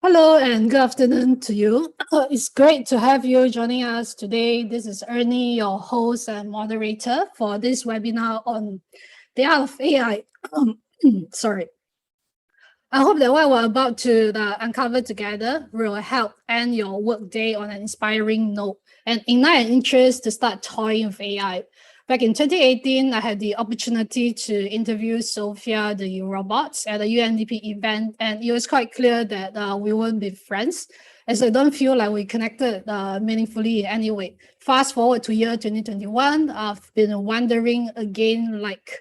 Hello and good afternoon to you. It's great to have you joining us today. This is Ernie, your host and moderator for this webinar on the art of AI. Sorry. I hope that what we're about to uncover together will help end your workday on an inspiring note and ignite an interest to start toying with AI. Back in 2018, I had the opportunity to interview Sophia, the robot, at a UNDP event, and it was quite clear that we wouldn't be friends, as I don't feel like we connected meaningfully in any way. Fast forward to year 2021, I've been wondering again, like,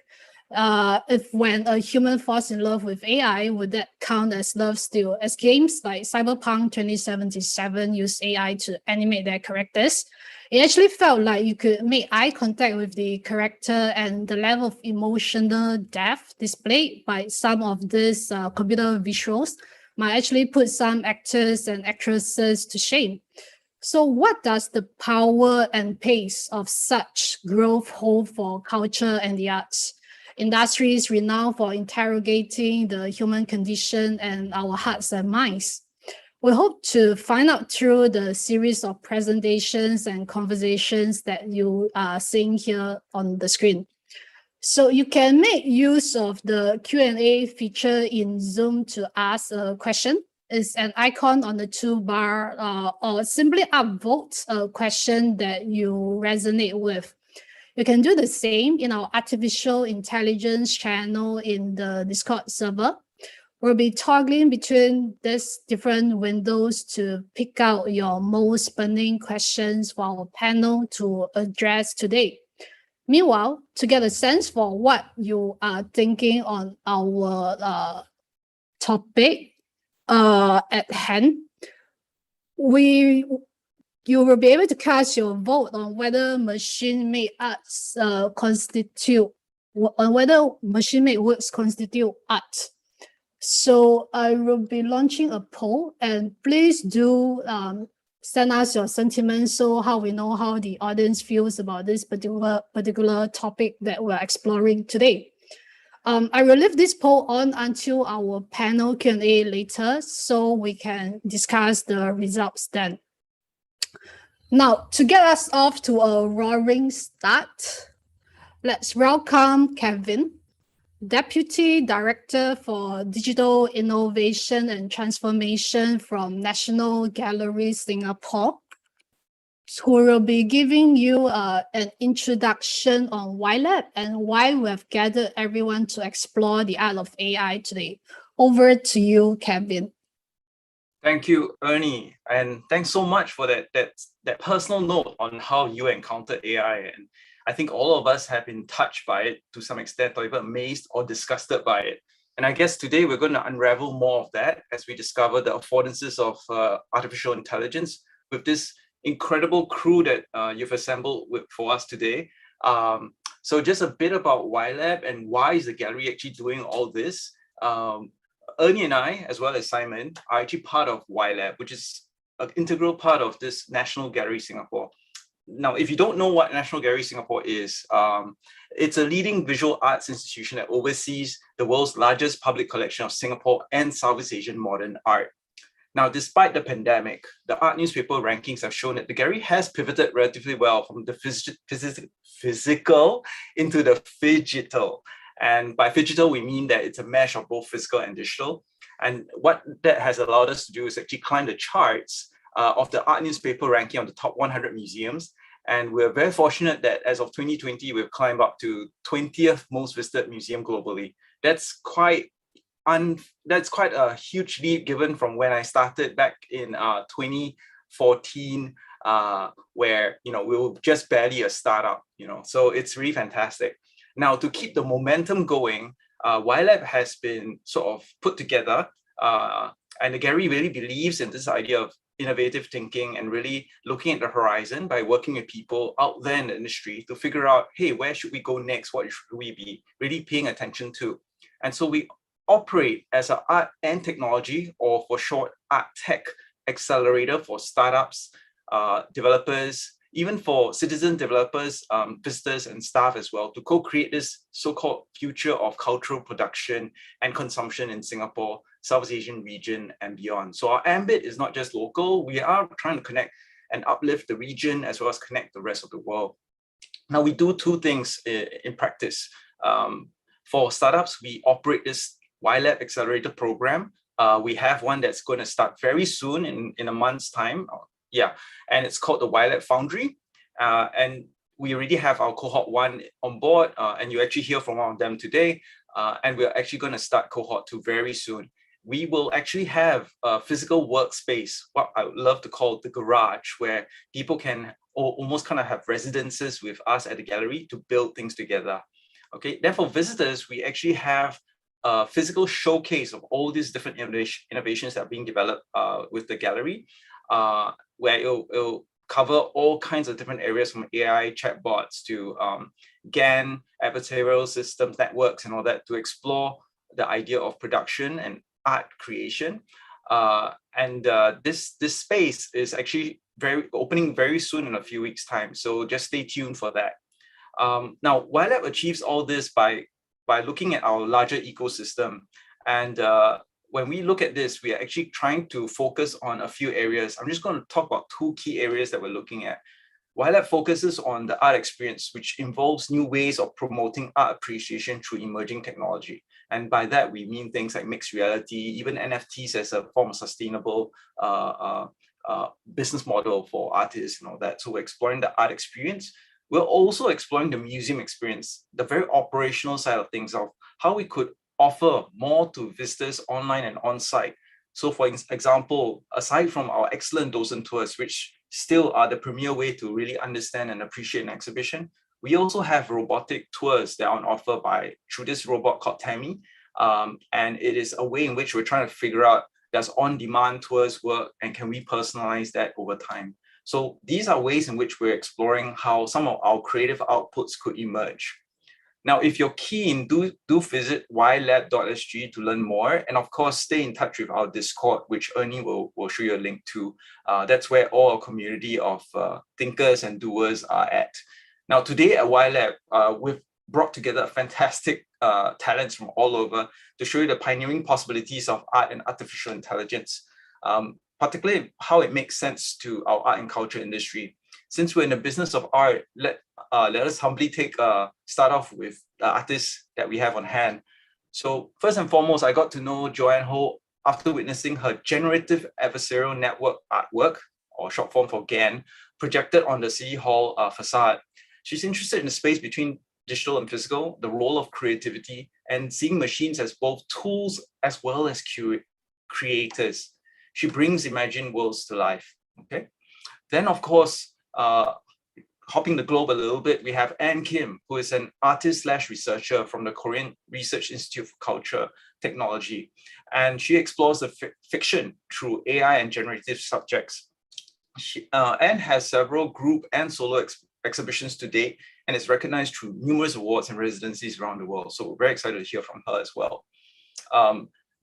if when a human falls in love with AI, would that count as love still? As games like Cyberpunk 2077 use AI to animate their characters, it actually felt like you could make eye contact with the character, and the level of emotional depth displayed by some of these computer visuals might actually put some actors and actresses to shame. So what does the power and pace of such growth hold for culture and the arts? Industries renowned for interrogating the human condition and our hearts and minds. We hope to find out through the series of presentations and conversations that you are seeing here on the screen. So you can make use of the Q&A feature in Zoom to ask a question. It's an icon on the toolbar, or simply upvote a question that you resonate with. You can do the same in our artificial intelligence channel in the Discord server. We'll be toggling between these different windows to pick out your most burning questions for our panel to address today. Meanwhile, to get a sense for what you are thinking on our topic at hand, you will be able to cast your vote on whether machine-made arts whether machine-made works constitute art. So I will be launching a poll, and please do send us your sentiments so how we know how the audience feels about this particular topic that we're exploring today. I will leave this poll on until our panel Q&A later, so we can discuss the results then. Now, to get us off to a roaring start, let's welcome Kevin, Deputy Director for Digital Innovation and Transformation from National Gallery Singapore, who will be giving you an introduction on YLab and why we have gathered everyone to explore the art of AI today. Over to you, Kevin. Thank you, Ernie, and thanks so much for that personal note on how you encountered AI. And I think all of us have been touched by it to some extent, or even amazed or disgusted by it. And I guess today we're going to unravel more of that as we discover the affordances of artificial intelligence with this incredible crew that you've assembled for us today. So just a bit about YLab and why is the gallery actually doing all this. Ernie and I, as well as Simon, are actually part of YLab, which is an integral part of this National Gallery Singapore. Now, if you don't know what National Gallery Singapore is, it's a leading visual arts institution that oversees the world's largest public collection of Singapore and Southeast Asian modern art. Now, despite the pandemic, the art newspaper rankings have shown that the gallery has pivoted relatively well from the physical into the phygital. And by phygital, we mean that it's a mesh of both physical and digital. And what that has allowed us to do is actually climb the charts of the art newspaper ranking of the top 100 museums. And we're very fortunate that as of 2020, we've climbed up to 20th most visited museum globally. That's quite a huge leap given from when I started back in 2014, where we were just barely a startup. So it's really fantastic. Now, to keep the momentum going, YLab has been sort of put together, and the gallery really believes in this idea of innovative thinking and really looking at the horizon by working with people out there in the industry to figure out, hey, where should we go next? What should we be really paying attention to? And so we operate as an art and technology, or for short, art tech accelerator for startups, developers, even for citizen developers, visitors and staff as well, to co-create this so-called future of cultural production and consumption in Singapore, Southeast Asian region and beyond. So our ambit is not just local, we are trying to connect and uplift the region as well as connect the rest of the world. Now we do two things in practice. For startups, we operate this YLab Accelerator program. We have one that's going to start very soon in a month's time. And it's called the YLab Foundry. And we already have our cohort 1 on board, and you actually hear from one of them today. And we're actually going to start cohort 2 very soon. We will actually have a physical workspace, what I would love to call the garage, where people can almost kind of have residences with us at the gallery to build things together. Okay, then for visitors, we actually have a physical showcase of all these different innovations that are being developed with the gallery, where it'll cover all kinds of different areas from AI chatbots to GAN, adversarial systems, networks, and all that, to explore the idea of production and art creation. This space is actually opening very soon in a few weeks' time. So just stay tuned for that. Now, YLab achieves all this by looking at our larger ecosystem. And when we look at this, we are actually trying to focus on a few areas. I'm just going to talk about two key areas that we're looking at. YLab focuses on the art experience, which involves new ways of promoting art appreciation through emerging technology. And by that, we mean things like mixed reality, even NFTs as a form of sustainable business model for artists and all that. So we're exploring the art experience. We're also exploring the museum experience, the very operational side of things, of how we could offer more to visitors online and on-site. So for example, aside from our excellent docent tours, which still are the premier way to really understand and appreciate an exhibition, we also have robotic tours that are on offer through this robot called Tammy. And it is a way in which we're trying to figure out, does on-demand tours work, and can we personalize that over time? So these are ways in which we're exploring how some of our creative outputs could emerge. Now, if you're keen, do visit ylab.sg to learn more. And of course, stay in touch with our Discord, which Ernie will show you a link to. That's where all our community of thinkers and doers are at. Now, today at ylab, we've brought together fantastic talents from all over to show you the pioneering possibilities of art and artificial intelligence, particularly how it makes sense to our art and culture industry. Since we're in the business of art, let us humbly start off with the artists that we have on hand. So first and foremost, I got to know Joanne Ho after witnessing her generative adversarial network artwork, or short form for GAN, projected on the City Hall facade. She's interested in the space between digital and physical, the role of creativity, and seeing machines as both tools as well as creators. She brings imagined worlds to life. Okay. Then, of course, hopping the globe a little bit, we have Ann Kim, who is an artist/researcher from the Korean Research Institute for Culture Technology. And she explores the fiction through AI and generative subjects. Ann has several group and solo exhibitions to date, and is recognized through numerous awards and residencies around the world. So we're very excited to hear from her as well.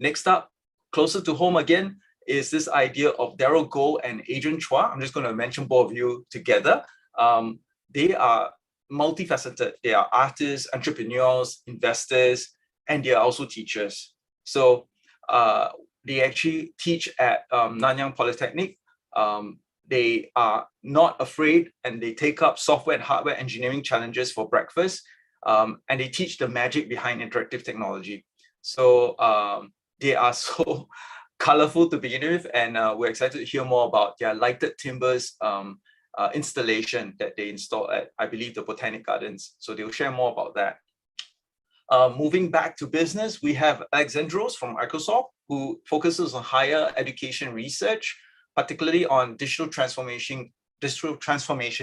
Next up, closer to home again, is this idea of Daryl Goh and Adrian Chua. I'm just going to mention both of you together. They are multifaceted. They are artists, entrepreneurs, investors, and they are also teachers. So they actually teach at Nanyang Polytechnic. They are not afraid, and they take up software and hardware engineering challenges for breakfast. And they teach the magic behind interactive technology. So they are so colorful to begin with, and we're excited to hear more about their lighted timbers installation that they installed at, I believe, the Botanic Gardens. So they'll share more about that. Moving back to business, we have Alexandros from Microsoft, who focuses on higher education research, particularly on digital transformation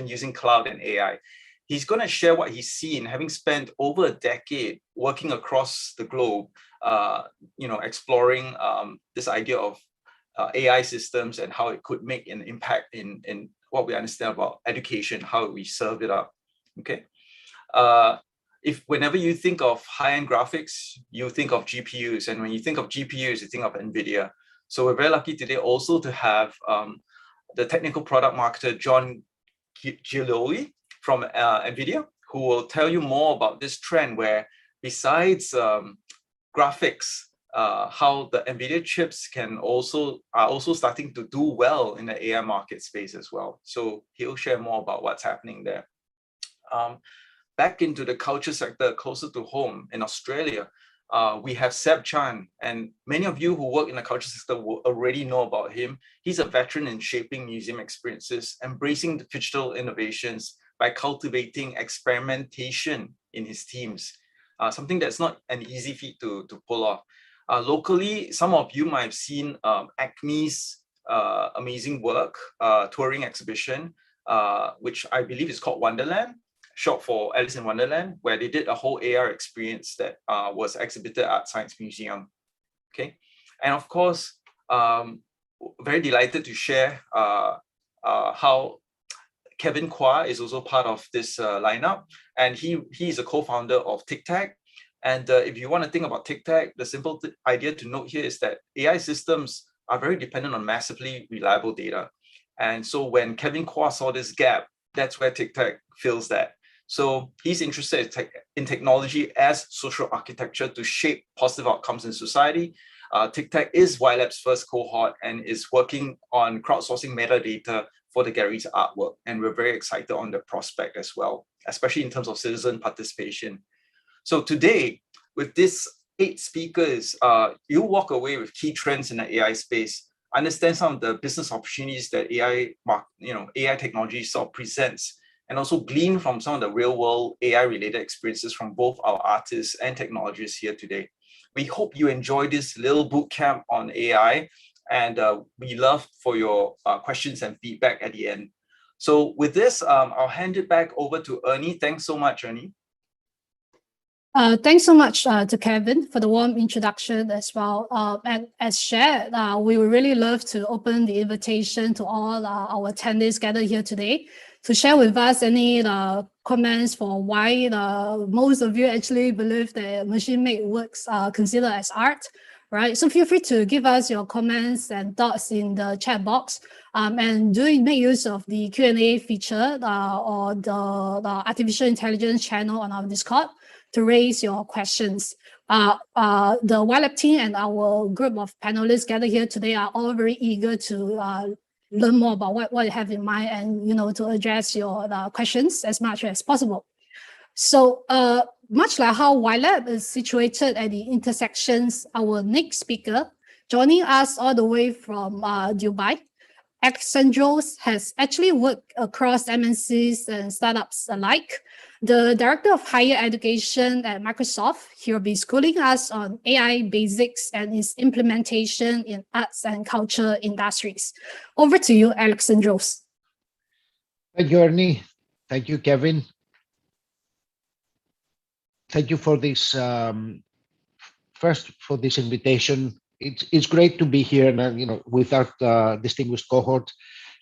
using cloud and AI. He's going to share what he's seen, having spent over a decade working across the globe, exploring this idea of AI systems and how it could make an impact in what we understand about education, how we serve it up. Okay. If whenever you think of high-end graphics, you think of GPUs, and when you think of GPUs, you think of NVIDIA. So we're very lucky today also to have the technical product marketer John Giulioli from NVIDIA, who will tell you more about this trend where, besides graphics, how the NVIDIA chips are also starting to do well in the AI market space as well. So he'll share more about what's happening there. Back into the culture sector, closer to home in Australia, we have Seb Chan, and many of you who work in the culture sector will already know about him. He's a veteran in shaping museum experiences, embracing the digital innovations by cultivating experimentation in his teams, something that's not an easy feat to pull off. Locally, some of you might have seen Acme's amazing work, touring exhibition, which I believe is called Wonderland, short for Alice in Wonderland, where they did a whole AR experience that was exhibited at Science Museum. Okay, and of course, very delighted to share how Kevin Kwa is also part of this lineup, and he is a co-founder of TicTac. And if you want to think about TicTac, the simple idea to note here is that AI systems are very dependent on massively reliable data. And so when Kevin Kwa saw this gap, that's where TicTac fills that. So he's interested in technology as social architecture to shape positive outcomes in society. TicTac is ylab's first cohort and is working on crowdsourcing metadata for the gallery's artwork. And we're very excited on the prospect as well, especially in terms of citizen participation. So today, with these 8 speakers, you walk away with key trends in the AI space, understand some of the business opportunities that AI technology sort of presents, and also glean from some of the real-world AI-related experiences from both our artists and technologists here today. We hope you enjoy this little boot camp on AI, and we love for your questions and feedback at the end. So with this, I'll hand it back over to Ernie. Thanks so much, Ernie. Thanks so much to Kevin for the warm introduction as well. And as shared, we would really love to open the invitation to all our attendees gathered here today to share with us any comments for why most of you actually believe that machine-made works are considered as art, right? So feel free to give us your comments and thoughts in the chat box, and do make use of the Q&A feature or the artificial intelligence channel on our Discord to raise your questions. The YLab team and our group of panelists gathered here today are all very eager to learn more about what you have in mind and to address your questions as much as possible. So much like how YLab is situated at the intersections, our next speaker, joining us all the way from Dubai, Alexandros has actually worked across MNCs and startups alike. The Director of Higher Education at Microsoft, he will be schooling us on AI basics and its implementation in arts and culture industries. Over to you, Alexandros. Thank you, Ernie. Thank you, Kevin. Thank you for this, first for this invitation. It's great to be here and with our distinguished cohort,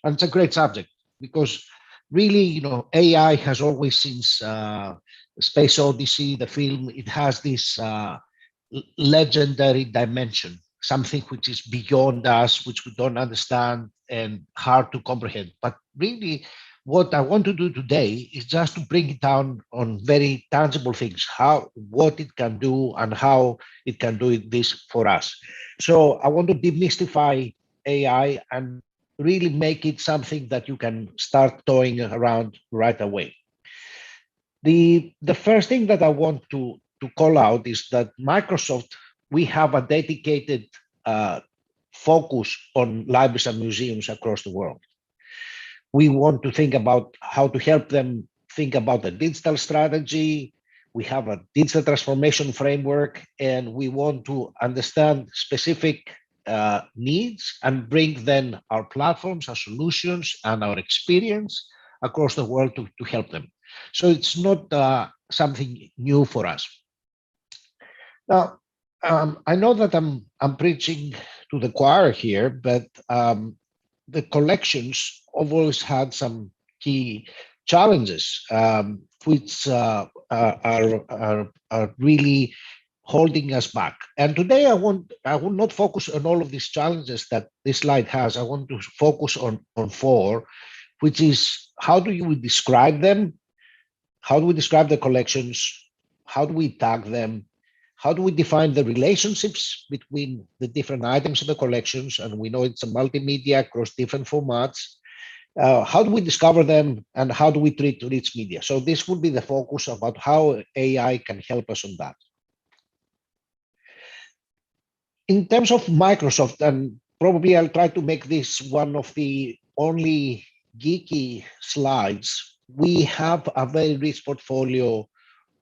and it's a great subject because really AI has always, since Space Odyssey, the film, it has this legendary dimension, something which is beyond us, which we don't understand and hard to comprehend. But really, what I want to do today is just to bring it down on very tangible things, what it can do and how it can do this for us. So I want to demystify AI and really make it something that you can start toying around right away. The first thing that I want to call out is that Microsoft, we have a dedicated focus on libraries and museums across the world. We want to think about how to help them think about the digital strategy. We have a digital transformation framework, and we want to understand specific needs and bring then our platforms, our solutions, and our experience across the world to help them. So it's not something new for us. Now, I know that I'm preaching to the choir here, but the collections always had some key challenges, which are really holding us back. And today I will not focus on all of these challenges that this slide has. I want to focus on four, which is how do we describe them? How do we describe the collections? How do we tag them? How do we define the relationships between the different items in the collections? And we know it's a multimedia across different formats. How do we discover them, and how do we treat rich media? So this would be the focus about how AI can help us on that. In terms of Microsoft, and probably I'll try to make this one of the only geeky slides, we have a very rich portfolio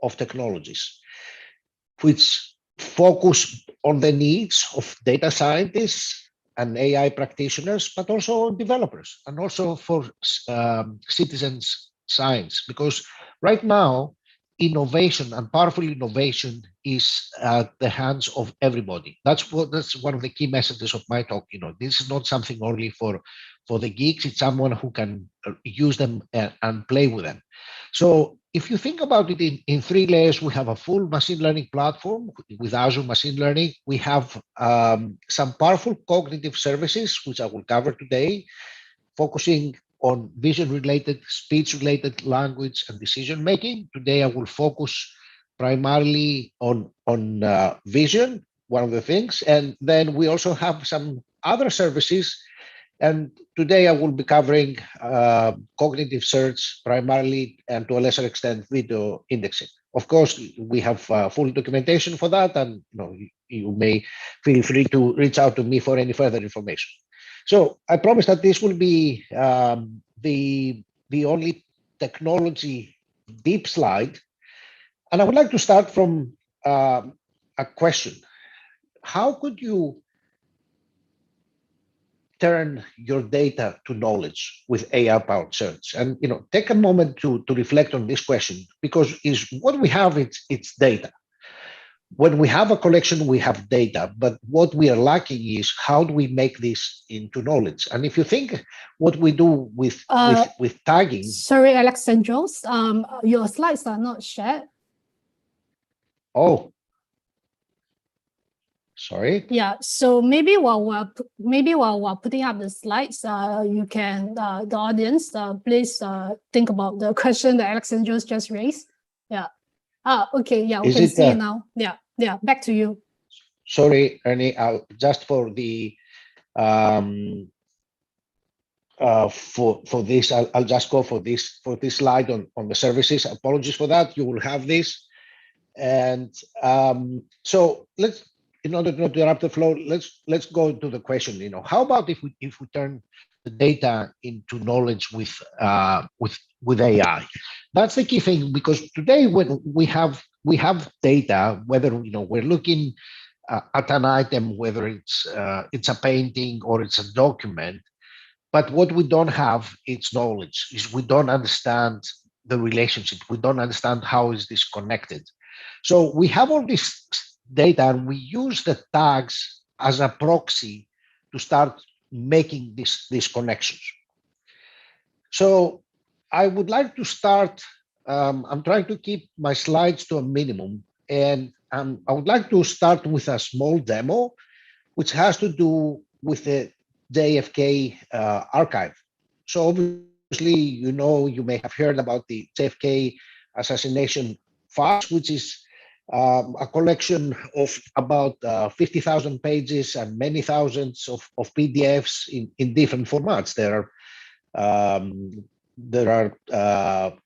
of technologies which focus on the needs of data scientists and AI practitioners, but also developers and also for citizens science, because right now innovation and powerful innovation is at the hands of everybody. That's one of the key messages of my talk. This is not something only for the geeks. It's someone who can use them and play with them. So if you think about it in three layers, we have a full machine learning platform with Azure Machine Learning. We have some powerful cognitive services, which I will cover today, focusing on vision-related, speech-related, language, and decision-making. Today, I will focus primarily on vision, one of the things, and then we also have some other services. And today, I will be covering cognitive search primarily, and to a lesser extent, video indexing. Of course, we have full documentation for that, and you may feel free to reach out to me for any further information. So I promise that this will be the only technology deep slide. And I would like to start from a question. how could you turn your data to knowledge with AI-powered search? And take a moment to reflect on this question, because is what we have, it's data. When we have a collection, we have data, but what we are lacking is how do we make this into knowledge? And if you think what we do with tagging. Sorry, Alexandros, your slides are not shared. Oh, sorry. Yeah, so maybe while we're putting up the slides, you can the audience please think about the question that Alexandros just raised. Yeah. Okay. Yeah, we can see it now. Yeah. Yeah. Back to you. Sorry, Ernie. Just for the for this, I'll just go for this slide on the services. Apologies for that. You will have this, and so let's, in order not to interrupt the flow, let's go to the question. How about if we turn the data into knowledge with AI? That's the key thing, because today when we have data, whether we're looking at an item, whether it's a painting or it's a document, but what we don't have, it's knowledge. Is we don't understand the relationship. We don't understand how is this connected. So we have all this data, and we use the tags as a proxy to start making these connections. So I would like to start. I'm trying to keep my slides to a minimum, and I would like to start with a small demo, which has to do with the JFK archive. So obviously, you may have heard about the JFK assassination files, which is a collection of about 50,000 pages and many thousands of PDFs in different formats. There are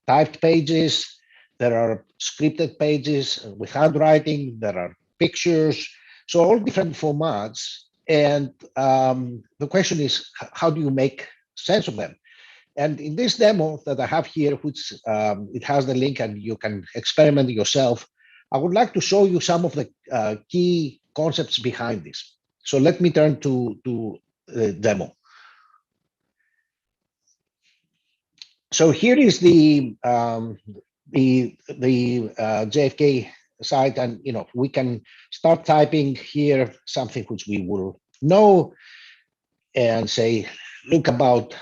typed pages, there are scripted pages with handwriting, there are pictures, so all different formats. And the question is, how do you make sense of them? And in this demo that I have here, which it has the link and you can experiment yourself, I would like to show you some of the key concepts behind this. So let me turn to the demo. So here is the JFK site, and we can start typing here something which we will know, and say, look about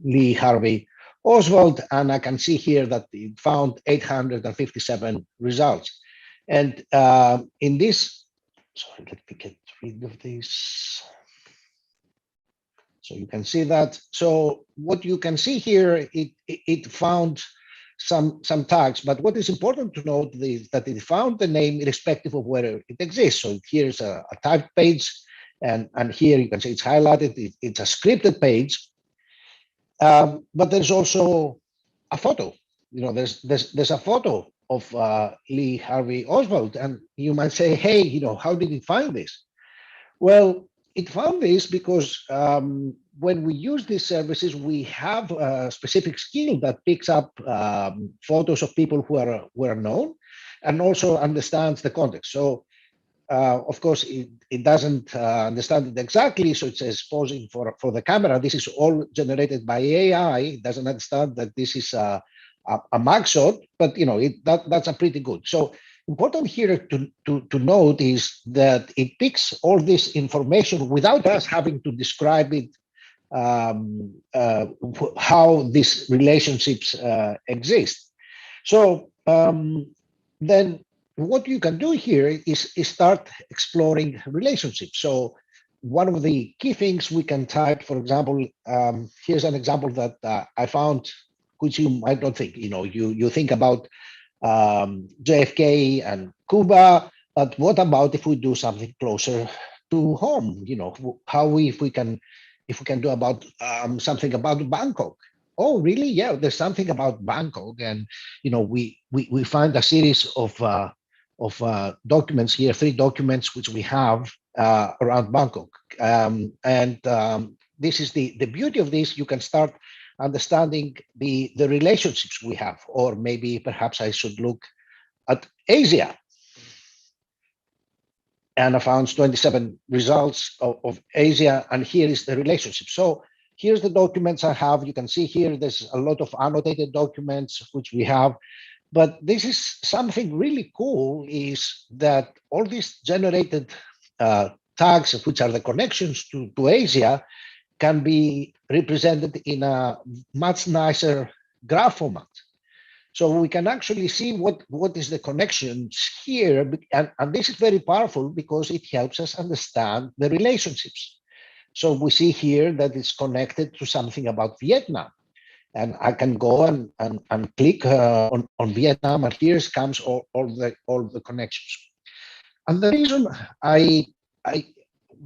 Lee Harvey Oswald, and I can see here that it found 857 results. And in this, sorry, let me get rid of this. So you can see that. So what you can see here, it found some tags, but what is important to note is that it found the name irrespective of whether it exists. So here's a typed page, and here you can see it's highlighted. It's a scripted page, but there's also a photo. There's a photo of Lee Harvey Oswald, and you might say, hey, how did it find this? Well, it found this because when we use these services, we have a specific skill that picks up photos of people who are known, and also understands the context. So, of course, it doesn't understand it exactly. So it says posing for the camera. This is all generated by AI. It doesn't understand that this is a mugshot, but that's a pretty good. So important here to note is that it picks all this information without us having to describe it, how these relationships exist. So then what you can do here is start exploring relationships. So one of the key things we can type, for example, here's an example that I found, which you might not think. You think about JFK and Cuba, but what about if we do something closer to home? If we can do about something about Bangkok. Oh, really? Yeah, there's something about Bangkok, and we find a series of documents here, 3 documents which we have around Bangkok, and this is the beauty of this. You can start understanding the relationships we have, or maybe perhaps I should look at Asia. and I found 27 results of Asia, and here is the relationship. So here's the documents I have. You can see here, there's a lot of annotated documents which we have, but this is something really cool, is that all these generated tags, which are the connections to Asia, can be represented in a much nicer graph format. So we can actually see what is the connections here, and this is very powerful because it helps us understand the relationships. So we see here that it's connected to something about Vietnam, and I can go and click on Vietnam, and here comes all the connections. And the reason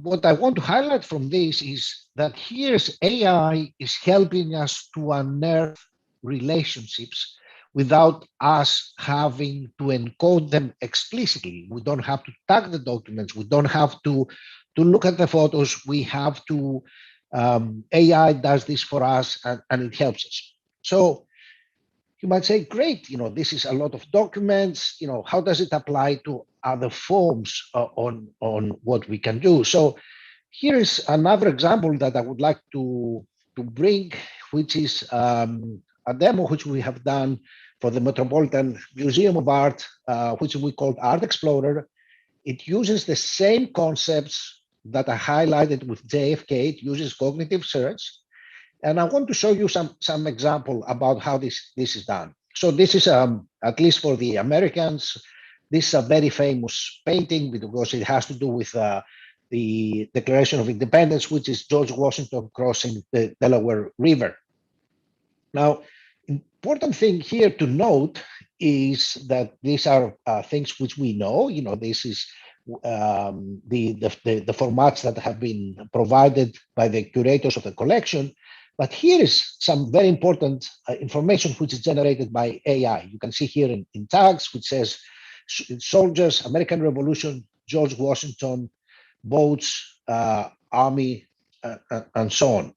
what I want to highlight from this is that here's AI is helping us to unearth relationships without us having to encode them explicitly. We don't have to tag the documents. We don't have to look at the photos. We have to, AI does this for us, and it helps us. So you might say, great, this is a lot of documents, how does it apply to other forms on what we can do? So here is another example that I would like to bring, which is a demo which we have done for the Metropolitan Museum of Art, which we called Art Explorer. It uses the same concepts that I highlighted with JFK. It uses cognitive search. And I want to show you some example about how this is done. So this is, at least for the Americans, this is a very famous painting because it has to do with the Declaration of Independence, which is George Washington crossing the Delaware River. Now, important thing here to note is that these are things which we know. This is the formats that have been provided by the curators of the collection. But here is some very important information which is generated by AI. You can see here in tags, which says soldiers, American Revolution, George Washington, boats, army, and so on.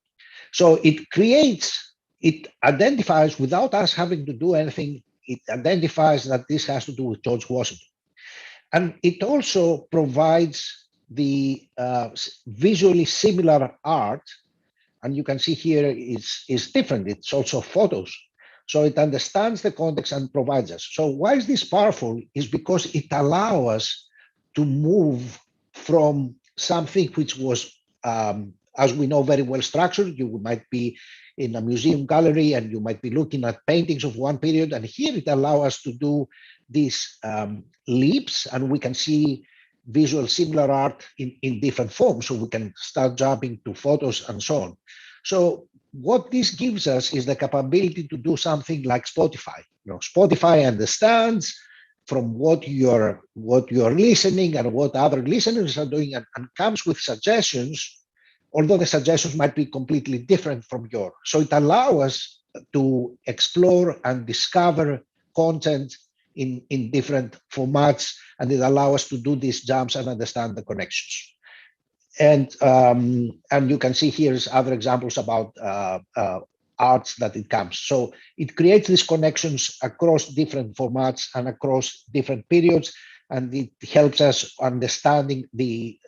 So it identifies, without us having to do anything, it identifies that this has to do with George Washington. And it also provides the visually similar art. And you can see here is different. It's also photos. So it understands the context and provides us. So why is this powerful? Is because it allows us to move from something which was, as we know, very well structured. You might be in a museum gallery and you might be looking at paintings of one period. And here it allows us to do these leaps, and we can see visual similar art in different forms. So we can start jumping to photos and so on. So what this gives us is the capability to do something like Spotify. Spotify understands from what you're listening and what other listeners are doing, and comes with suggestions, although the suggestions might be completely different from yours. So it allows us to explore and discover content in different formats, and it allows us to do these jumps and understand the connections. And you can see here's other examples about arts that it comes. So it creates these connections across different formats and across different periods, and it helps us understanding the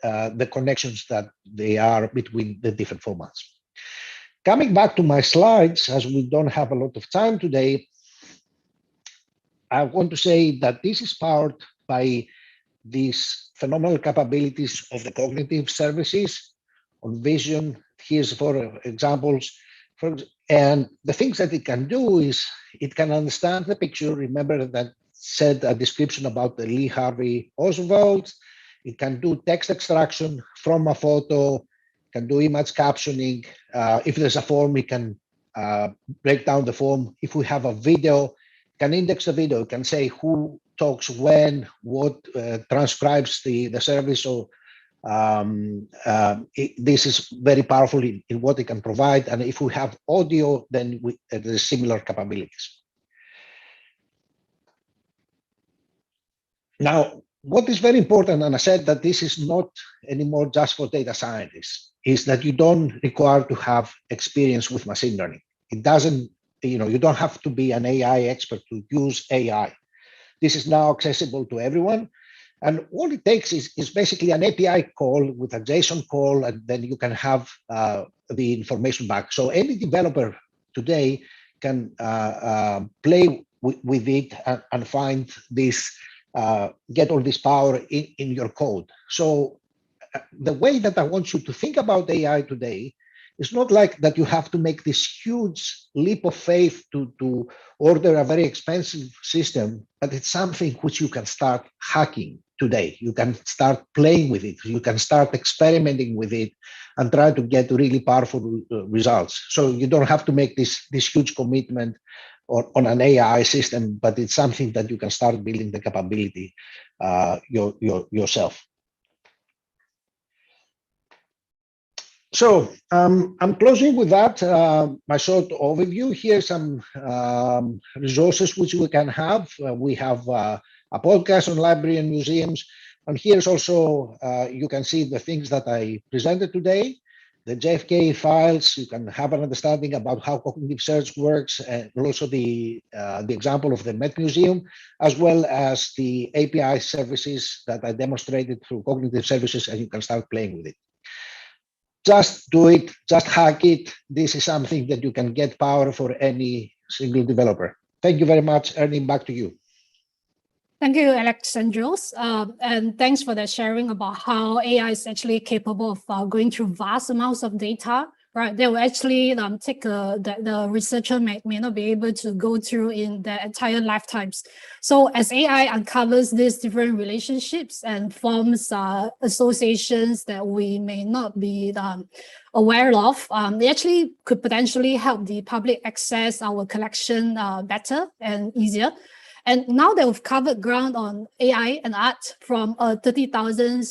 connections that they are between the different formats. Coming back to my slides, as we don't have a lot of time today, I want to say that this is powered by these phenomenal capabilities of the cognitive services on vision. Here's for examples. And the things that it can do is it can understand the picture. Remember that said a description about the Lee Harvey Oswald. It can do text extraction from a photo, can do image captioning. If there's a form, it can break down the form. If we have a video, can index the video, can say who talks when, what transcribes the service. So this is very powerful in what it can provide. And if we have audio, then there's similar capabilities. Now, what is very important, and I said that this is not anymore just for data scientists, is that you don't require to have experience with machine learning. It doesn't, you don't have to be an AI expert to use AI. This is now accessible to everyone. And all it takes is basically an API call with a JSON call, and then you can have the information back. So any developer today can play with it and find this, get all this power in your code. So the way that I want you to think about AI today is not like that you have to make this huge leap of faith to order a very expensive system, but it's something which you can start hacking today. You can start playing with it. You can start experimenting with it and try to get really powerful results. So you don't have to make this huge commitment on an AI system, but it's something that you can start building the capability yourself. So I'm closing with that, my short overview. Here's some resources which we can have. We have a podcast on library and museums. And here's also, you can see the things that I presented today, the JFK files. You can have an understanding about how cognitive search works, and also the example of the Met Museum, as well as the API services that I demonstrated through cognitive services, and you can start playing with it. Just do it, just hack it. This is something that you can get power for any single developer. Thank you very much. Ernie, back to you. Thank you, Alexandros. And thanks for the sharing about how AI is actually capable of going through vast amounts of data, right? They will actually take the researcher may not be able to go through in their entire lifetimes. So as AI uncovers these different relationships and forms associations that we may not be aware of, they actually could potentially help the public access our collection better and easier. And now that we've covered ground on AI and art from a 30,000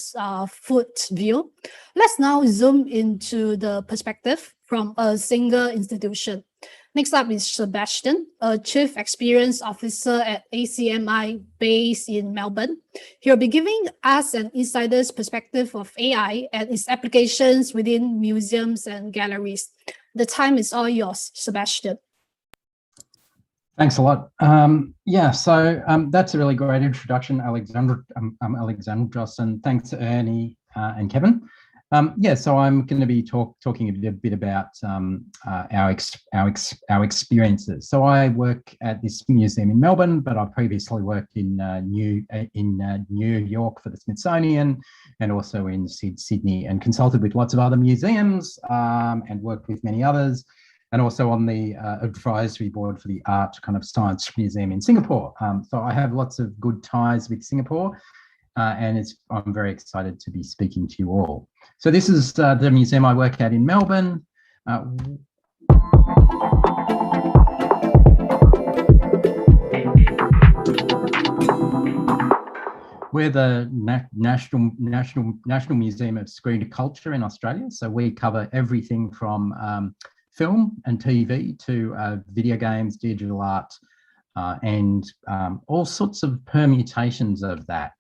foot view, let's now zoom into the perspective from a single institution. Next up is Sebastian, a Chief Experience Officer at ACMI based in Melbourne. He'll be giving us an insider's perspective of AI and its applications within museums and galleries. The time is all yours, Sebastian. Thanks a lot. So that's a really great introduction, Alexandros, and thanks to Ernie and Kevin. So I'm going to be talking a bit about our experiences. So I work at this museum in Melbourne, but I previously worked in New York for the Smithsonian, and also in Sydney, and consulted with lots of other museums and worked with many others, and also on the advisory board for the Art kind of Science Museum in Singapore. So I have lots of good ties with Singapore, and I'm very excited to be speaking to you all. So this is the museum I work at in Melbourne. We're the National Museum of Screen Culture in Australia. So we cover everything from film and TV to video games, digital art, and all sorts of permutations of that.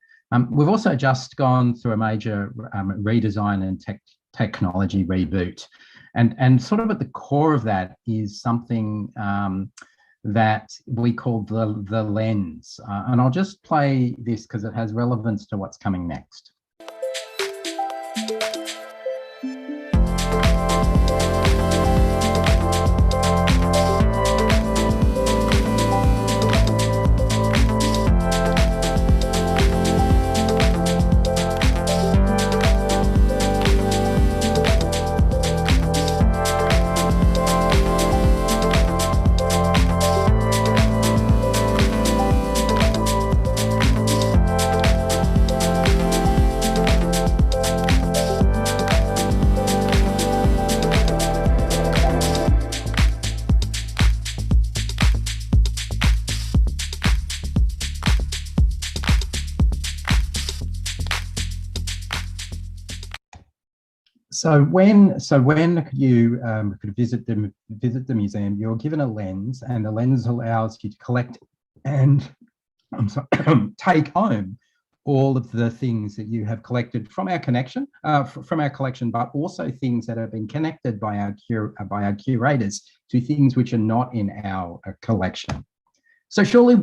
We've also just gone through a major redesign and technology reboot. And sort of at the core of that is something that we call the lens. And I'll just play this because it has relevance to what's coming next. So when you could visit the museum, you're given a lens, and the lens allows you to collect and take home all of the things that you have collected from our collection, but also things that have been connected by our curators to things which are not in our collection. So surely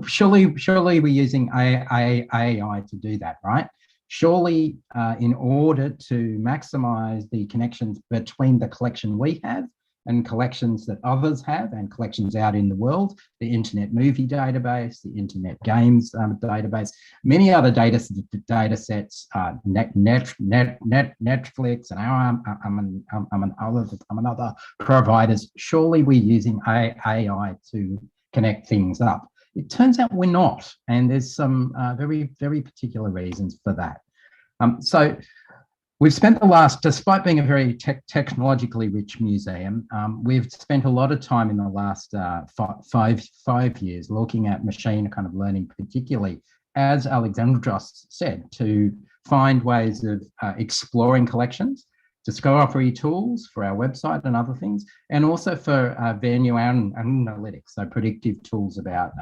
we're using AI to do that, right? Surely, in order to maximize the connections between the collection we have and collections that others have and collections out in the world, the Internet Movie Database, the Internet Games Database, many other data sets, Netflix, and another providers. Surely we're using AI to connect things up. It turns out we're not, and there's some very, very particular reasons for that. So we've spent the last, despite being a very technologically rich museum, we've spent a lot of time in the last 5 years looking at machine kind of learning, particularly, as Alexandros said, to find ways of exploring collections, discovery tools for our website and other things, and also for venue analytics, so predictive tools about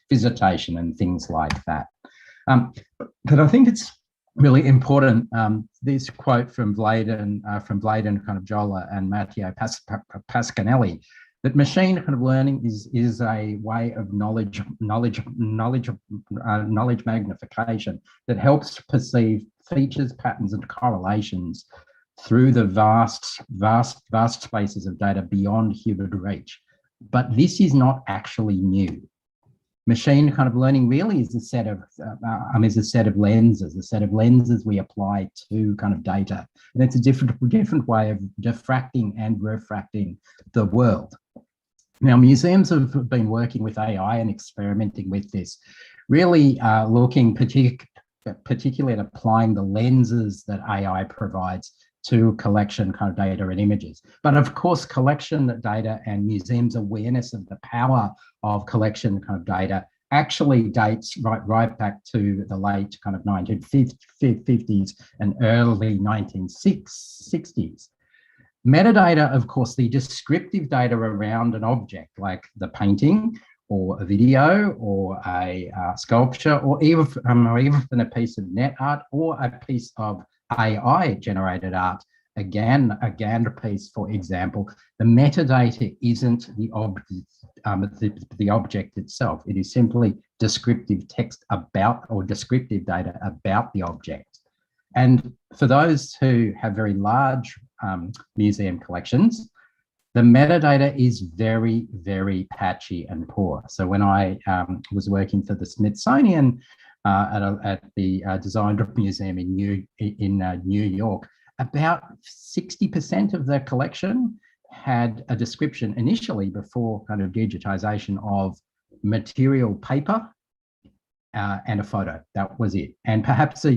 visitation and things like that. But I think it's really important, this quote from Vladen kind of Jolla and Matteo Pasquinelli, that machine kind of learning is a way of knowledge magnification that helps perceive features, patterns, and correlations through the vast spaces of data beyond human reach. But this is not actually new. Machine kind of learning really is a set of lenses we apply to kind of data, and it's a different way of diffracting and refracting the world. Now, museums have been working with AI and experimenting with this, really looking particularly at applying the lenses that AI provides to collection kind of data and images. But of course, collection data and museums' awareness of the power of collection kind of data actually dates right back to the late kind of 1950s and early 1960s. Metadata, of course, the descriptive data around an object, like the painting or a video or a sculpture, or even a piece of net art or a piece of AI-generated art, a Gander piece, for example, the metadata isn't the object itself. It is simply descriptive text about, or descriptive data about the object. And for those who have very large museum collections, the metadata is very, very patchy and poor. So when I was working for the Smithsonian at the Design Museum in New York, about 60% of their collection had a description initially, before kind of digitization, of material paper and a photo. That was it, and perhaps a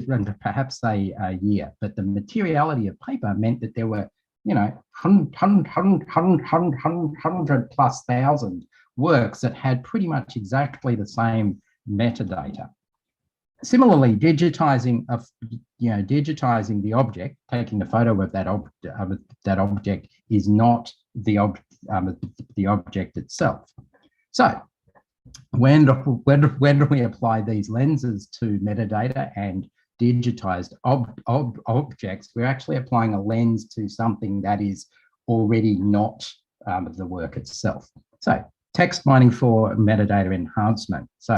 year. But the materiality of paper meant that there were, 100,000+ works that had pretty much exactly the same metadata. Similarly, digitizing the object, taking the photo of that object, is not the object itself. So when we apply these lenses to metadata and digitized objects, we're actually applying a lens to something that is already not the work itself. So text mining for metadata enhancement. So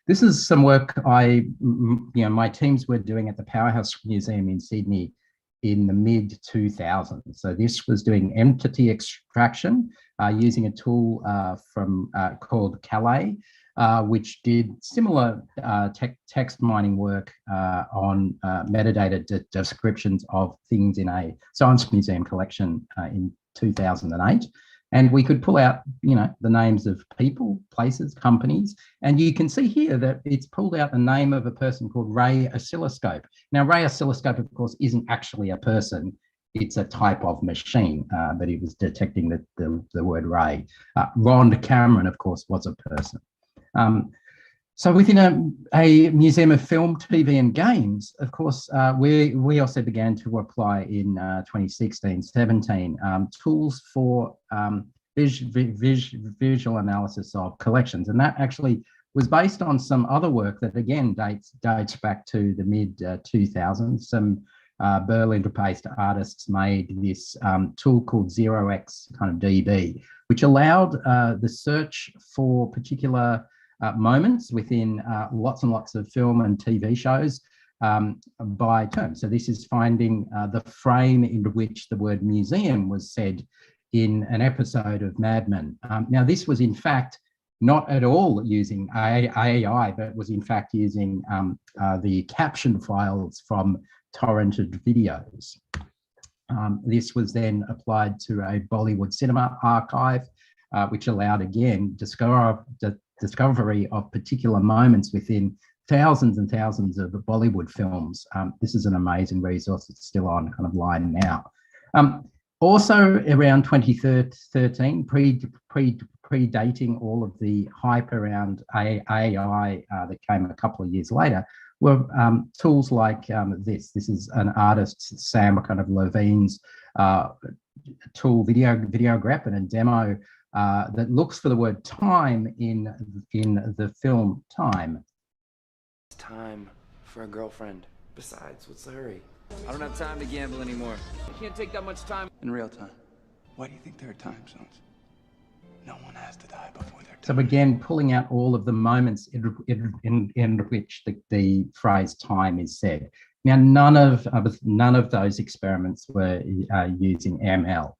this is some work my teams were doing at the Powerhouse Museum in Sydney in the mid-2000s. So this was doing entity extraction using a tool called Calais, which did similar text mining work on metadata descriptions of things in a science museum collection in 2008. And we could pull out, the names of people, places, companies, and you can see here that it's pulled out the name of a person called Ray Oscilloscope. Now, Ray Oscilloscope, of course, isn't actually a person. It's a type of machine, but it was detecting the word Ray. Ron Cameron, of course, was a person. So within a museum of film, TV and games, of course, we also began to apply in 2016-17 tools for visual analysis of collections. And that actually was based on some other work that, again, dates back to the mid-2000s. Some Berlin-based artists made this tool called 0x kind of DB, which allowed the search for particular moments within lots and lots of film and TV shows by term. So this is finding the frame in which the word museum was said in an episode of Mad Men. Now, this was in fact not at all using AI, but was in fact using the caption files from torrented videos. This was then applied to a Bollywood cinema archive, which allowed, again, discovery of particular moments within thousands and thousands of Bollywood films. This is an amazing resource. It's still on kind of line now. Also around 2013, predating all of the hype around AI that came a couple of years later, were tools like this. This is an artist, Sam kind of Levine's tool, videograph, and a demo that looks for the word time in the film Time. It's time for a girlfriend. Besides, what's the hurry? I don't have time to gamble anymore. I can't take that much time. In real time. Why do you think there are time zones? No one has to die before their So time. again, pulling out all of the moments in which the phrase time is said. Now, none of those experiments were using ML,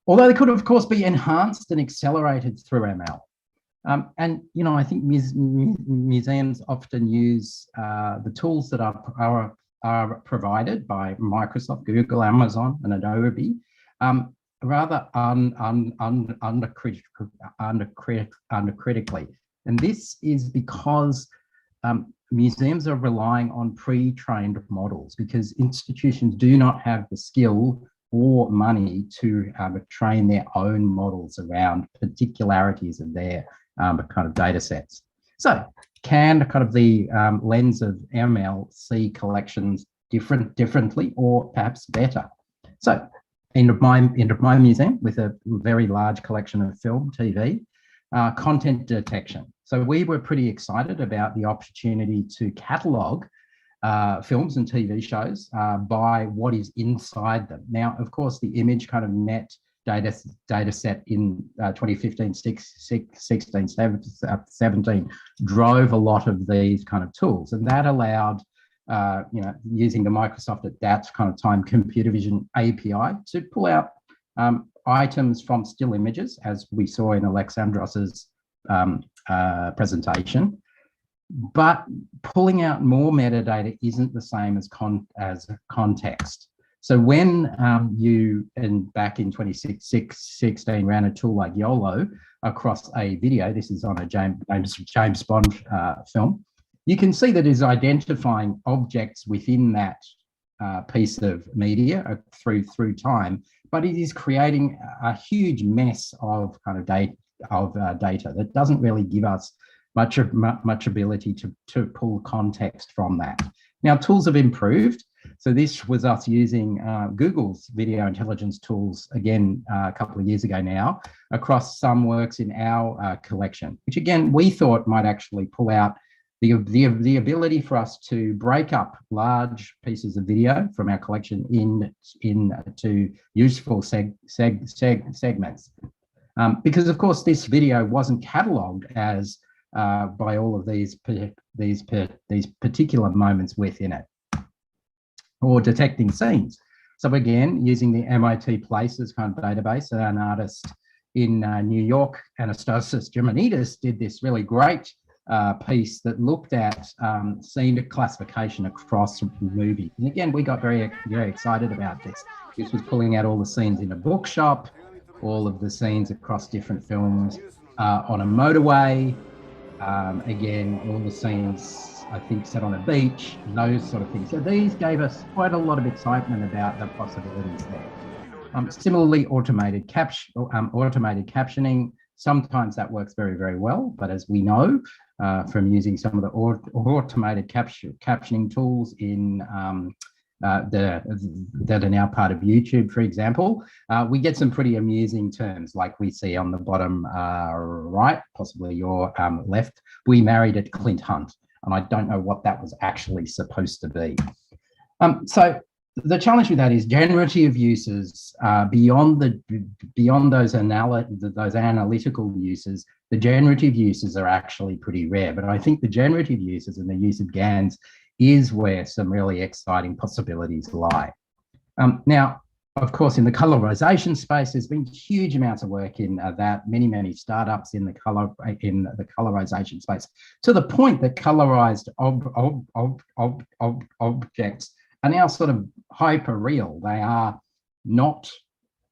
although they could, of course, be enhanced and accelerated through ML. And I think museums often use the tools that are provided by Microsoft, Google, Amazon, and Adobe, rather undercritically. And this is because museums are relying on pre-trained models, because institutions do not have the skill or money to train their own models around particularities of their kind of data sets. So can kind of the lens of ML see collections differently or perhaps better? So in my museum, with a very large collection of film, TV, content detection. So we were pretty excited about the opportunity to catalogue films and TV shows by what is inside them. Now, of course, the image kind of net data set in 2015, 16, 17 drove a lot of these kind of tools, and that allowed using the Microsoft Adapt kind of time computer vision API to pull out items from still images, as we saw in Alexandros's presentation. But pulling out more metadata isn't the same as context. So when back in 2016 ran a tool like YOLO across a video, this is on a James Bond film, you can see that it's identifying objects within that piece of media through time, but it is creating a huge mess of kind of data that doesn't really give us much ability to pull context from that. Now, tools have improved. So this was us using Google's video intelligence tools, again, a couple of years ago now, across some works in our collection, which again, we thought might actually pull out the ability for us to break up large pieces of video from our collection into useful segments. Because of course, this video wasn't catalogued as by all of these particular moments within it, or detecting scenes. So again, using the MIT Places kind of database, an artist in New York, Anastasis Germanidis, did this really great piece that looked at scene classification across movies. And again, we got very, very excited about this. This was pulling out all the scenes in a bookshop, all of the scenes across different films, on a motorway, again, all the scenes, I think, set on a beach, those sort of things. So these gave us quite a lot of excitement about the possibilities there. Similarly, automated captioning, sometimes that works very, very well, but as we know from using some of the automated captioning tools in that are now part of YouTube, for example, we get some pretty amusing terms like we see on the bottom right, possibly your left. We married at Clint Hunt, and I don't know what that was actually supposed to be. So the challenge with that is generative uses beyond those analytical uses The generative uses are actually pretty rare, but I think the generative uses and the use of GANs is where some really exciting possibilities lie. Now, of course, in the colorization space, there's been huge amounts of work in that, many startups in the colorization space, to the point that colorized objects are now sort of hyper real. They are not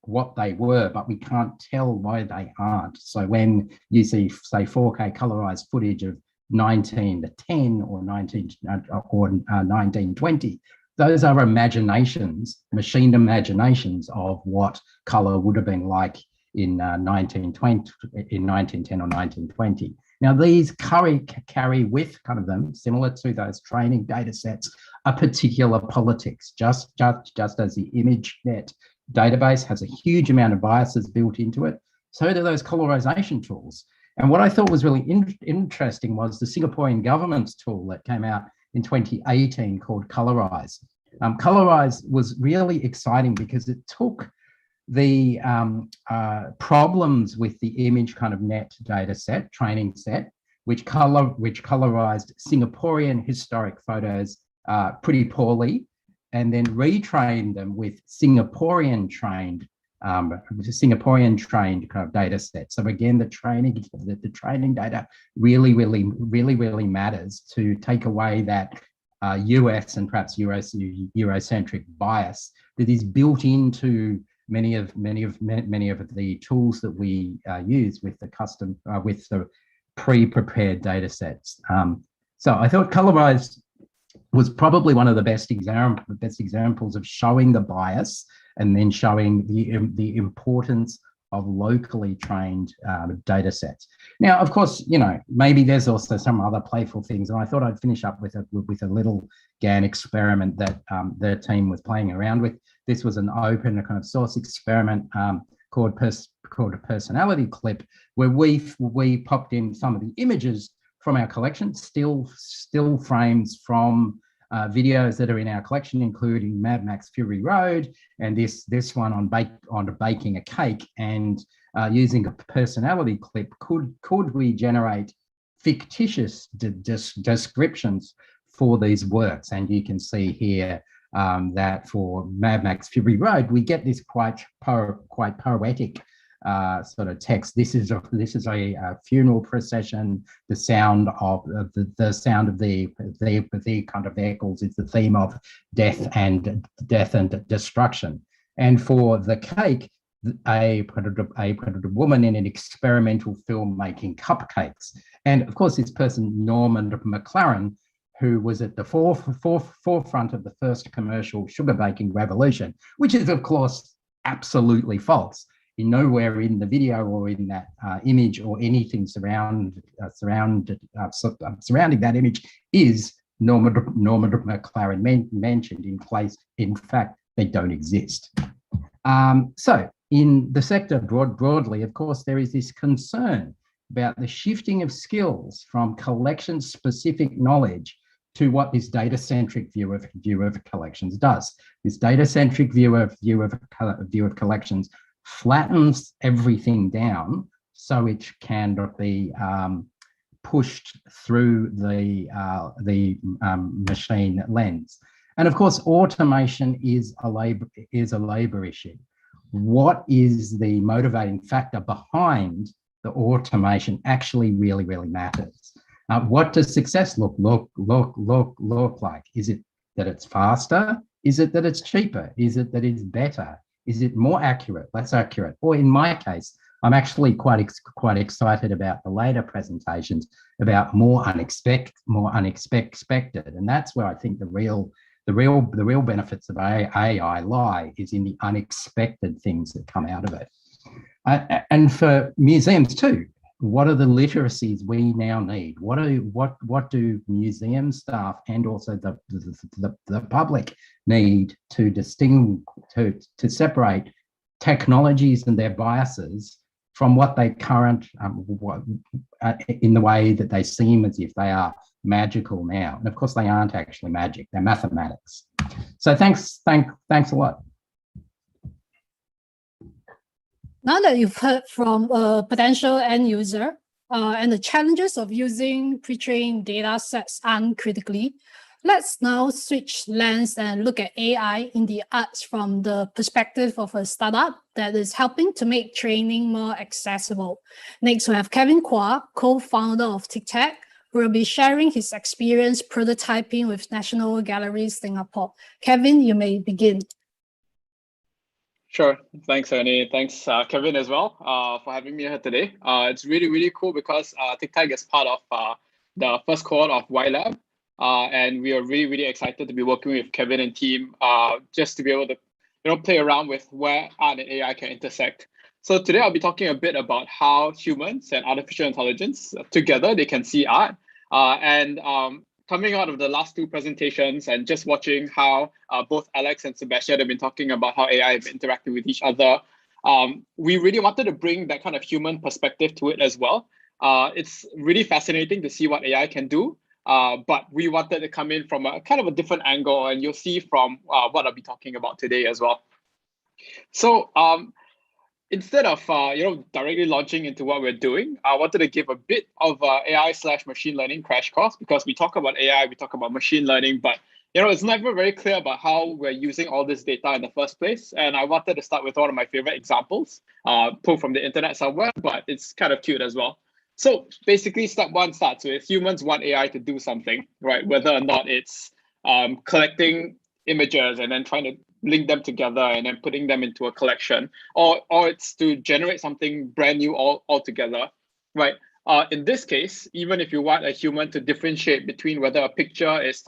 what they were, but we can't tell why they aren't. So when you see, say, 4K colorized footage of 1910 or 1920, those are imaginations, machined imaginations of what color would have been like in 1910 or 1920. Now, these carry with kind of them, similar to those training data sets, a particular politics, just as the ImageNet database has a huge amount of biases built into it, so do those colorization tools. And what I thought was really interesting was the Singaporean government's tool that came out in 2018 called Colorize. Colorize was really exciting because it took the problems with the image kind of net data set, training set, which colorized Singaporean historic photos pretty poorly, and then retrained them with Singaporean trained kind of data set. So again, the training data really matters to take away that US and perhaps Eurocentric bias that is built into many of the tools that we use with the pre-prepared data sets. So I thought Colorize was probably one of the best examples of showing the bias and then showing the importance of locally trained data sets. Now, of course, maybe there's also some other playful things, and I thought I'd finish up with a little GAN experiment that the team was playing around with. This was an open kind of source experiment called a personality clip, where we popped in some of the images from our collection, still frames from videos that are in our collection, including Mad Max Fury Road and this one on baking a cake. And using a personality clip, could we generate fictitious descriptions for these works? And you can see here that for Mad Max Fury Road, we get this quite poetic sort of text. This is a funeral procession. The sound of the kind of vehicles is the theme of death and destruction. And for the cake, a woman in an experimental film making cupcakes. And of course, this person, Norman McLaren, who was at the forefront of the first commercial sugar baking revolution, which is, of course, absolutely false. Nowhere in the video or in that image or anything surrounding that image is Norman McLaren mentioned in place. In fact, they don't exist. So in the sector broadly, of course, there is this concern about the shifting of skills from collection-specific knowledge to what this data-centric view of collections does. This data-centric view of collections flattens everything down so it can be pushed through the machine lens. And of course, automation is a labor issue. What is the motivating factor behind the automation actually really matters. What does success look like? Is it that it's faster? Is it that it's cheaper? Is it that it's better? Is it more accurate, less accurate? Or in my case, I'm actually quite excited about the later presentations about more unexpected, and that's where I think the real benefits of AI lie, is in the unexpected things that come out of it. And for museums too, what are the literacies we now need? What do museum staff and also the public need to separate technologies and their biases from what they in the way that they seem as if they are magical now? And of course, they aren't actually magic; they're mathematics. So thanks a lot. Now that you've heard from a potential end user, and the challenges of using pre-trained data sets uncritically. Let's now switch lens and look at AI in the arts from the perspective of a startup that is helping to make training more accessible. Next, we have Kevin Kua, co-founder of TicTac, who will be sharing his experience prototyping with National Galleries Singapore. Kevin, you may begin. Sure. Thanks, Ernie. Thanks, Kevin, as well, for having me here today. It's really, really cool because TicTac is part of the first cohort of YLab. And we are really, really excited to be working with Kevin and team just to be able to play around with where art and AI can intersect. So today I'll be talking a bit about how humans and artificial intelligence together, they can see art. Coming out of the last two presentations and just watching how both Alex and Sebastian have been talking about how AI have interacted with each other, we really wanted to bring that kind of human perspective to it as well. It's really fascinating to see what AI can do, but we wanted to come in from a kind of a different angle, and you'll see from what I'll be talking about today as well. So instead of directly launching into what we're doing, I wanted to give a bit of AI/machine learning crash course, because we talk about AI, we talk about machine learning, but it's never very clear about how we're using all this data in the first place. And I wanted to start with one of my favorite examples, pulled from the internet somewhere, but it's kind of cute as well. So basically, step one starts with humans want AI to do something, right? Whether or not it's collecting images and then trying to link them together and then putting them into a collection, or it's to generate something brand new altogether, right? In this case, even if you want a human to differentiate between whether a picture is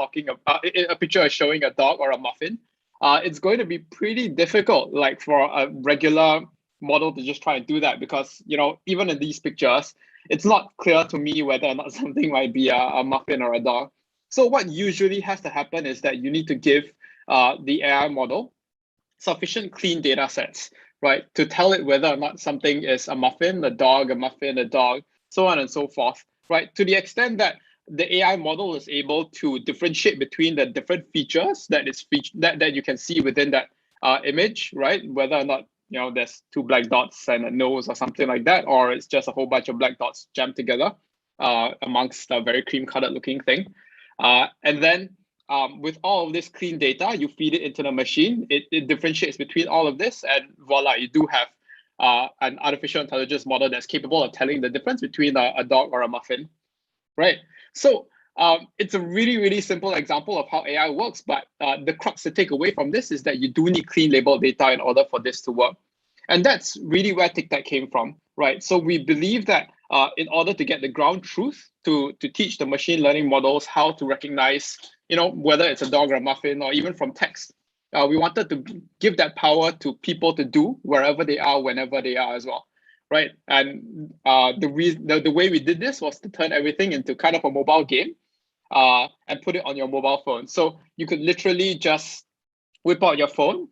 showing a dog or a muffin, it's going to be pretty difficult, like for a regular model to just try and do that, because even in these pictures, it's not clear to me whether or not something might be a muffin or a dog. So what usually has to happen is that you need to give the AI model sufficient clean data sets, right, to tell it whether or not something is a muffin, a dog, a muffin, a dog, so on and so forth, right? To the extent that the AI model is able to differentiate between the different features that you can see within that image, right? Whether or not there's two black dots and a nose or something like that, or it's just a whole bunch of black dots jammed together amongst a very cream-colored looking thing. And then with all of this clean data, you feed it into the machine, it differentiates between all of this, and voila, you do have an artificial intelligence model that's capable of telling the difference between a dog or a muffin, right? So it's a really, really simple example of how AI works, but the crux to take away from this is that you do need clean labeled data in order for this to work. And that's really where TicTac came from, right? So we believe that in order to get the ground truth, to teach the machine learning models how to recognize, whether it's a dog or a muffin, or even from text, we wanted to give that power to people to do wherever they are, whenever they are as well, right? And the way we did this was to turn everything into kind of a mobile game and put it on your mobile phone. So you could literally just whip out your phone,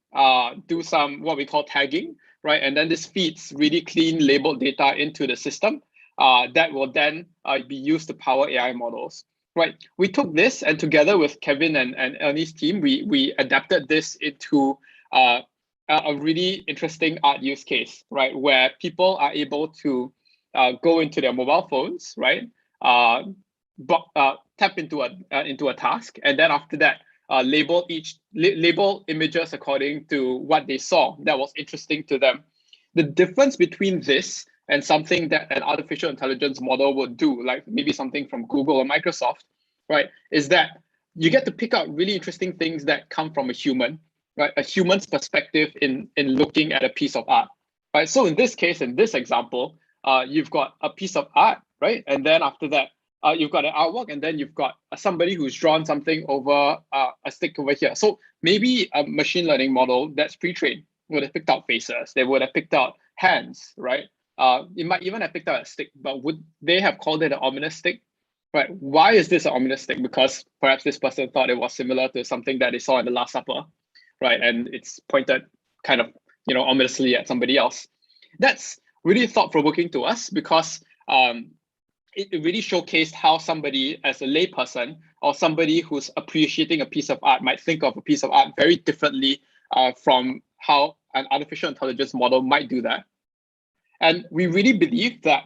do some what we call tagging, right? And then this feeds really clean labeled data into the system that will then be used to power AI models. Right. We took this, and together with Kevin and Ernie's team, we adapted this into a really interesting art use case, right? Where people are able to go into their mobile phones, right? Tap into a task, and then after that, label images according to what they saw that was interesting to them. The difference between this and something that an artificial intelligence model would do, like maybe something from Google or Microsoft, right, is that you get to pick out really interesting things that come from a human, right? A human's perspective in looking at a piece of art, right? So in this case, in this example, you've got a piece of art, right? And then after that, you've got an artwork, and then you've got somebody who's drawn something over a stick over here. So maybe a machine learning model that's pre-trained would have picked out faces. They would have picked out hands, right? It might even have picked out a stick, but would they have called it an ominous stick? Right? Why is this an ominous stick? Because perhaps this person thought it was similar to something that they saw in the Last Supper, right? And it's pointed kind of, ominously at somebody else. That's really thought-provoking to us, because it really showcased how somebody, as a layperson or somebody who's appreciating a piece of art, might think of a piece of art very differently from how an artificial intelligence model might do that. And we really believe that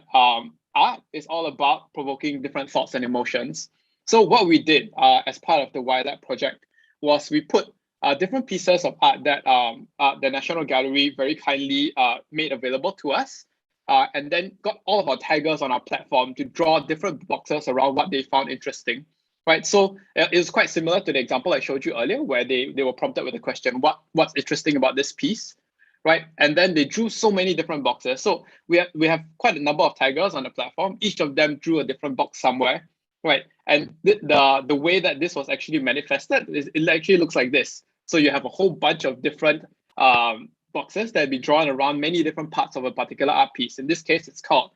art is all about provoking different thoughts and emotions. So what we did as part of the YLab project was we put different pieces of art that the National Gallery very kindly made available to us, and then got all of our taggers on our platform to draw different boxes around what they found interesting. Right, so it was quite similar to the example I showed you earlier, where they were prompted with the question, what's interesting about this piece, right? And then they drew so many different boxes. So we have quite a number of taggers on the platform. Each of them drew a different box somewhere, right? And the way that this was actually manifested is it actually looks like this. So you have a whole bunch of different boxes that be drawn around many different parts of a particular art piece. In this case, it's called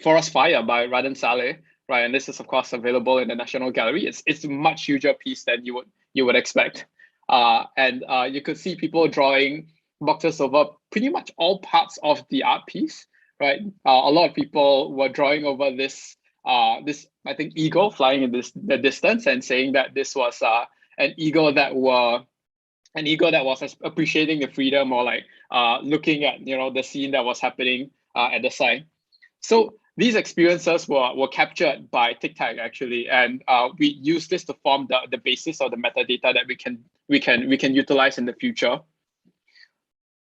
Forest Fire by Raden Saleh. Right, and this is of course available in the National Gallery. It's a much huger piece than you would expect, and you could see people drawing boxes over pretty much all parts of the art piece. Right, a lot of people were drawing over this I think eagle flying in the distance and saying that this was an eagle that was appreciating the freedom, or like looking at the scene that was happening at the side. So these experiences were captured by TICTAG actually, and we use this to form the basis of the metadata that we can utilize in the future.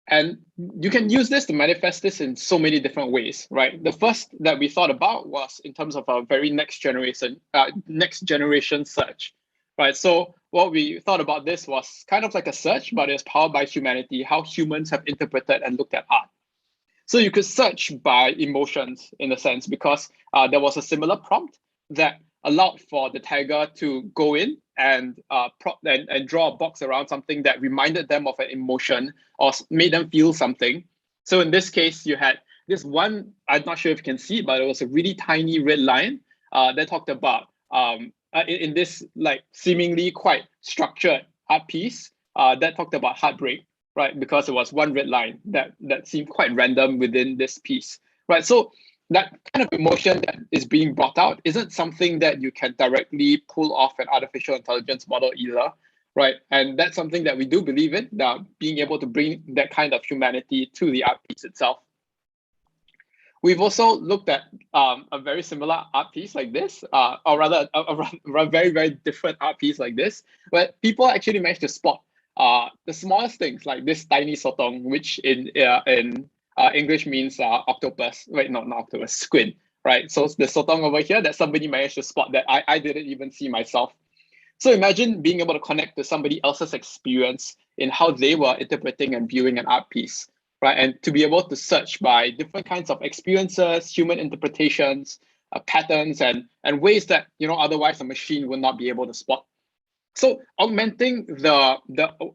And you can use this to manifest this in so many different ways, right? The first that we thought about was in terms of a very next generation search, right? So what we thought about this was kind of like a search, but it's powered by humanity, how humans have interpreted and looked at art. So you could search by emotions in a sense, because there was a similar prompt that allowed for the tagger to go in and draw a box around something that reminded them of an emotion or made them feel something. So in this case, you had this one, I'm not sure if you can see, but it was a really tiny red line that talked about, in this like seemingly quite structured art piece that talked about heartbreak. Right, because it was one red line that seemed quite random within this piece, right? So that kind of emotion that is being brought out isn't something that you can directly pull off an artificial intelligence model either, right? And that's something that we do believe in, being able to bring that kind of humanity to the art piece itself. We've also looked at a very similar art piece like this, or rather a very, very different art piece like this, where people actually managed to spot the smallest things, like this tiny sotong, which in English means octopus. Wait, not octopus, squid, right? So the sotong over here that somebody managed to spot that I didn't even see myself. So imagine being able to connect to somebody else's experience in how they were interpreting and viewing an art piece, right? And to be able to search by different kinds of experiences, human interpretations, patterns, and ways that otherwise a machine would not be able to spot. So augmenting the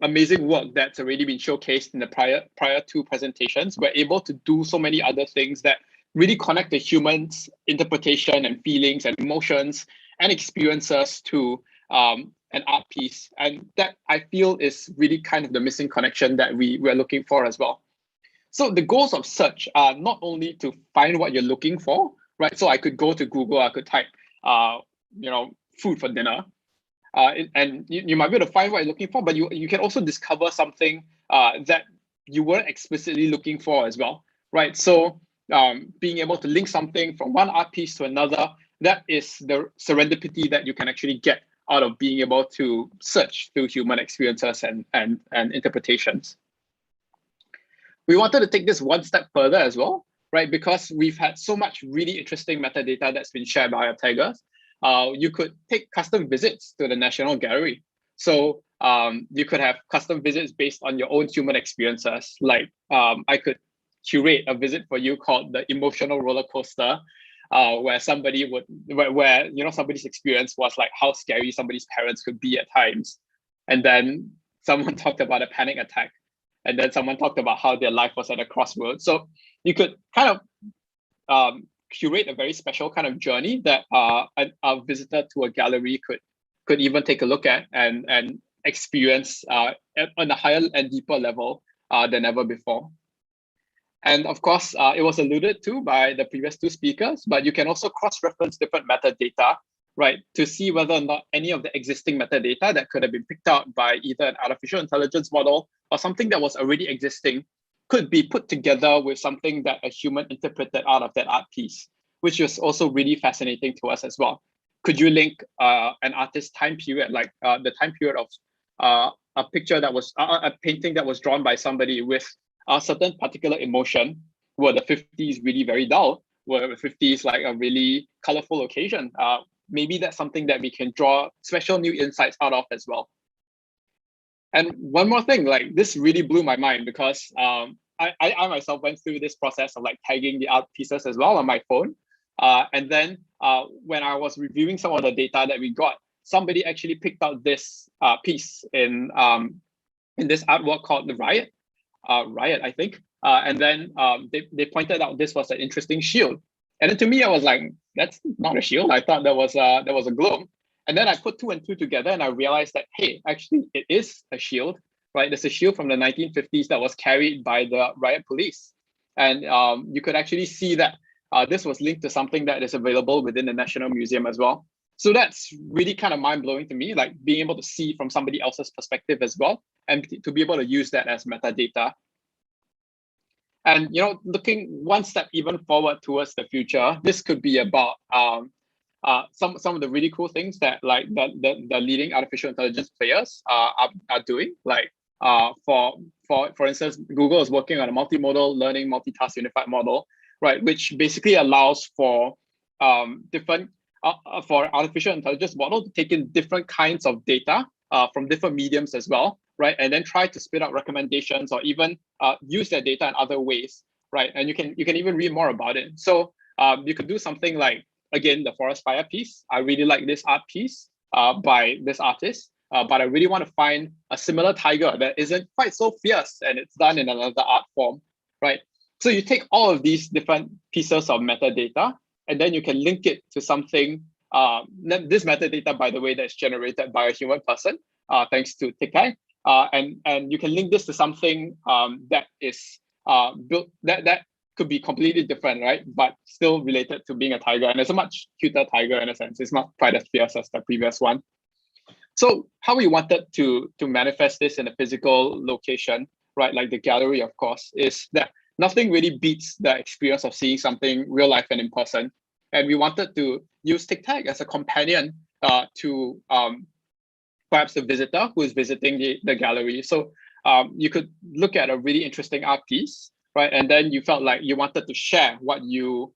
amazing work that's already been showcased in the prior two presentations, we're able to do so many other things that really connect the human's interpretation and feelings and emotions and experiences to an art piece. And that I feel is really kind of the missing connection that we're looking for as well. So the goals of search are not only to find what you're looking for, right? So I could go to Google, I could type, food for dinner. And you might be able to find what you're looking for, but you can also discover something that you weren't explicitly looking for as well, right? So being able to link something from one art piece to another, that is the serendipity that you can actually get out of being able to search through human experiences and interpretations. We wanted to take this one step further as well, right? Because we've had so much really interesting metadata that's been shared by our taggers. You could take custom visits to the National Gallery. So you could have custom visits based on your own human experiences. Like I could curate a visit for you called the emotional roller coaster, where somebody would, where somebody's experience was like how scary somebody's parents could be at times. And then someone talked about a panic attack. And then someone talked about how their life was at a crossroads. So you could kind of curate a very special kind of journey that a visitor to a gallery could even take a look at and experience on a higher and deeper level than ever before. And of course, it was alluded to by the previous two speakers, but you can also cross-reference different metadata, right, to see whether or not any of the existing metadata that could have been picked out by either an artificial intelligence model or something that was already existing could be put together with something that a human interpreted out of that art piece, which was also really fascinating to us as well. Could you link an artist's time period, like the time period of a picture that was a painting that was drawn by somebody with a certain particular emotion? Were the 50s really very dull? Were the 50s like a really colorful occasion? Maybe that's something that we can draw special new insights out of as well. And one more thing, like this really blew my mind because I myself went through this process of like tagging the art pieces as well on my phone. And then when I was reviewing some of the data that we got, somebody actually picked out this piece in this artwork called the Riot, I think. And then they pointed out this was an interesting shield. And then to me, I was like, that's not a shield. I thought that was a globe. And then I put 2 and 2 together and I realized that, hey, actually it is a shield, right? There's a shield from the 1950s that was carried by the riot police. And you could actually see that this was linked to something that is available within the National Museum as well. So that's really kind of mind-blowing to me, like being able to see from somebody else's perspective as well, and to be able to use that as metadata. And looking one step even forward towards the future, this could be about some of the really cool things that like the leading artificial intelligence players are doing. Like for instance, Google is working on a multimodal learning multitask unified model, right, which basically allows for for artificial intelligence model to take in different kinds of data from different mediums as well, right, and then try to spit out recommendations or even use that data in other ways, right? And you can even read more about it. So you could do something like, again, the forest fire piece. I really like this art piece by this artist, but I really want to find a similar tiger that isn't quite so fierce and it's done in another art form, right? So you take all of these different pieces of metadata and then you can link it to something. This metadata, by the way, that's generated by a human person, thanks to TikTok. And you can link this to something that is built that could be completely different, right? But still related to being a tiger. And it's a much cuter tiger in a sense. It's not quite as fierce as the previous one. So how we wanted to manifest this in a physical location, right? Like the gallery, of course, is that nothing really beats the experience of seeing something real life and in person. And we wanted to use TikTok as a companion to perhaps the visitor who is visiting the gallery. So you could look at a really interesting art piece, right? And then you felt like you wanted to share what you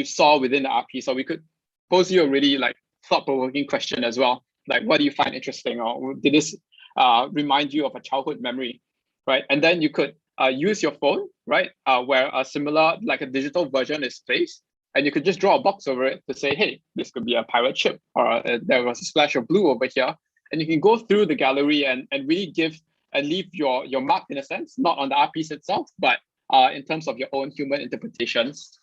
saw within the art piece. So we could pose you a really like thought-provoking question as well. Like, what do you find interesting? Or did this remind you of a childhood memory, right? And then you could use your phone, right? Where a similar, like a digital version is placed. And you could just draw a box over it to say, hey, this could be a pirate ship, or there was a splash of blue over here. And you can go through the gallery and really give and leave your mark in a sense, not on the art piece itself, but in terms of your own human interpretations.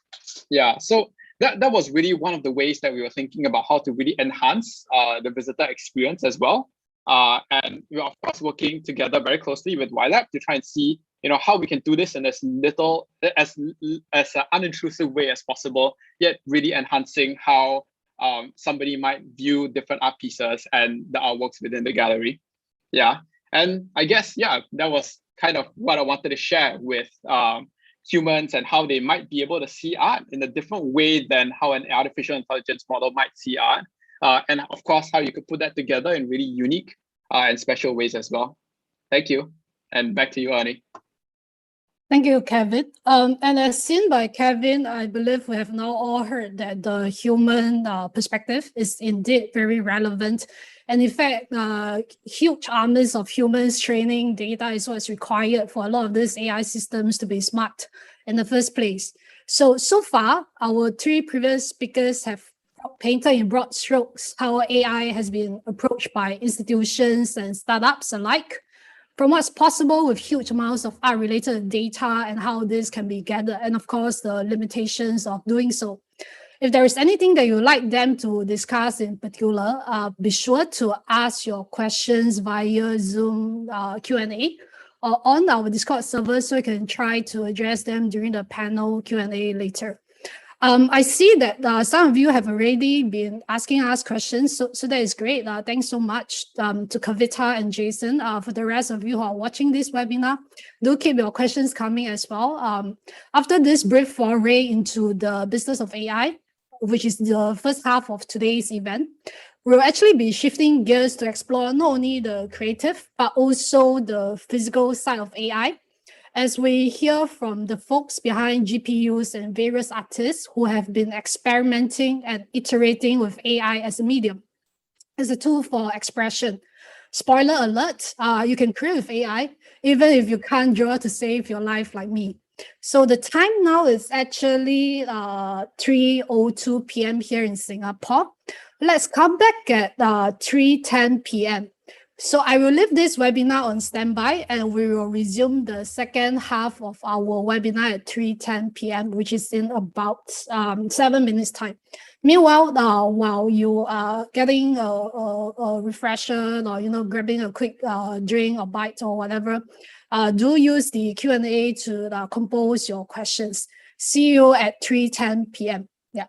Yeah, so that was really one of the ways that we were thinking about how to really enhance the visitor experience as well. And we're of course working together very closely with YLab to try and see how we can do this in as little as an unintrusive way as possible, yet really enhancing how somebody might view different art pieces and the artworks within the gallery. Yeah, and I guess, yeah, that was kind of what I wanted to share with humans and how they might be able to see art in a different way than how an artificial intelligence model might see art. And of course, how you could put that together in really unique and special ways as well. Thank you. And back to you, Ernie. Thank you, Kevin. And as seen by Kevin, I believe we have now all heard that the human perspective is indeed very relevant. And in fact, huge armies of humans training data is what's required for a lot of these AI systems to be smart in the first place. So far, our 3 previous speakers have painted in broad strokes how AI has been approached by institutions and startups alike, from what's possible with huge amounts of art-related data and how this can be gathered, and of course, the limitations of doing so. If there is anything that you'd like them to discuss in particular, be sure to ask your questions via Zoom Q&A or on our Discord server so we can try to address them during the panel Q&A later. I see that some of you have already been asking us questions, so that is great. Thanks so much to Kavita and Jason. For the rest of you who are watching this webinar, do keep your questions coming as well. After this brief foray into the business of AI, which is the first half of today's event, we'll actually be shifting gears to explore not only the creative, but also the physical side of AI, as we hear from the folks behind GPUs and various artists who have been experimenting and iterating with AI as a medium, as a tool for expression. Spoiler alert, you can create with AI, even if you can't draw to save your life like me. So the time now is actually 3:02 p.m. here in Singapore. Let's come back at 3:10 p.m. So I will leave this webinar on standby, and we will resume the second half of our webinar at 3:10 p.m., which is in about 7 minutes time. Meanwhile, while you are getting a refresher or grabbing a quick drink or bite or whatever, do use the Q&A to compose your questions. See you at 3:10 p.m. Yeah.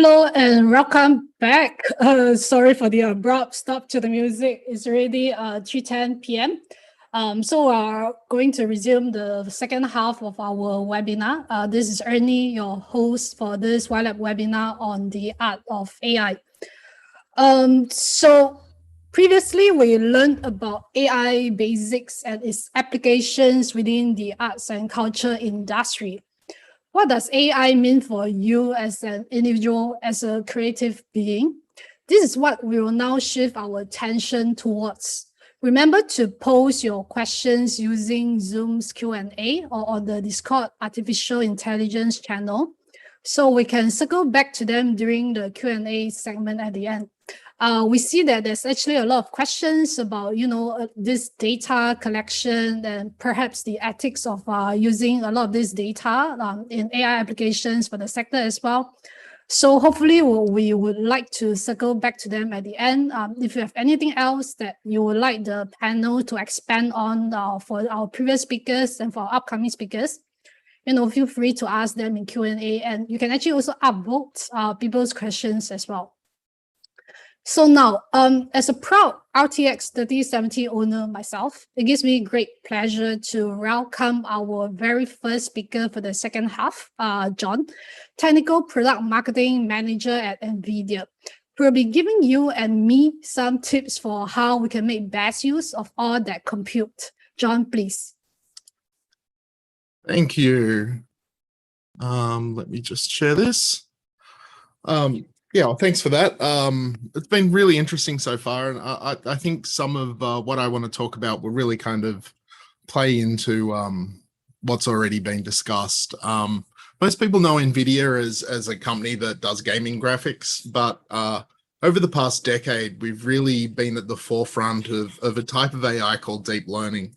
Hello and welcome back. Sorry for the abrupt stop to the music. It's already 3:10 p.m. So we are going to resume the second half of our webinar. This is Ernie, your host for this YLab webinar on the art of AI. So previously we learned about AI basics and its applications within the arts and culture industry. What does AI mean for you as an individual, as a creative being? This is what we will now shift our attention towards. Remember to post your questions using Zoom's Q&A or on the Discord Artificial Intelligence channel, so we can circle back to them during the Q&A segment at the end. We see that there's actually a lot of questions about, this data collection and perhaps the ethics of using a lot of this data in AI applications for the sector as well. So hopefully we would like to circle back to them at the end. If you have anything else that you would like the panel to expand on for our previous speakers and for our upcoming speakers, feel free to ask them in Q&A, and you can actually also upvote people's questions as well. So now, as a proud RTX 3070 owner myself, it gives me great pleasure to welcome our very first speaker for the second half, John, Technical Product Marketing Manager at NVIDIA, who will be giving you and me some tips for how we can make best use of all that compute. John, please. Thank you. Let me just share this. Yeah, well, thanks for that. It's been really interesting so far, and I think some of what I want to talk about will really kind of play into what's already been discussed. Most people know NVIDIA as a company that does gaming graphics, but over the past decade, we've really been at the forefront of a type of AI called deep learning.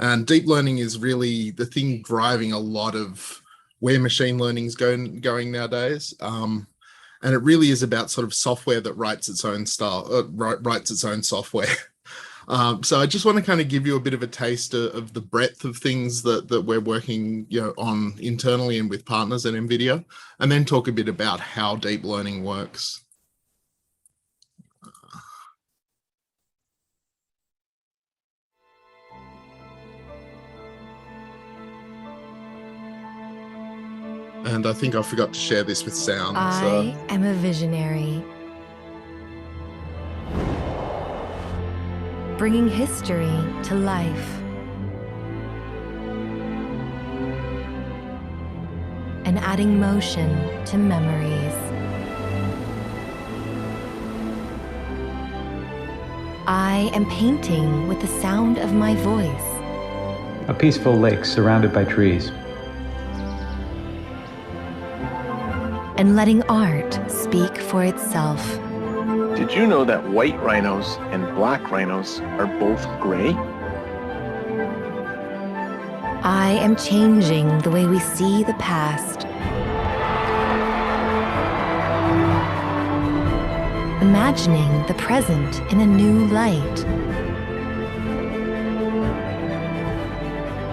And deep learning is really the thing driving a lot of where machine learning is going nowadays. And it really is about sort of software that writes its own writes its own software. So I just want to kind of give you a bit of a taste of the breadth of things that we're working on internally and with partners at NVIDIA, and then talk a bit about how deep learning works. And I think I forgot to share this with sound. I am a visionary, bringing history to life and adding motion to memories. I am painting with the sound of my voice. A peaceful lake surrounded by trees. And letting art speak for itself. Did you know that white rhinos and black rhinos are both gray? I am changing the way we see the past. Imagining the present in a new light.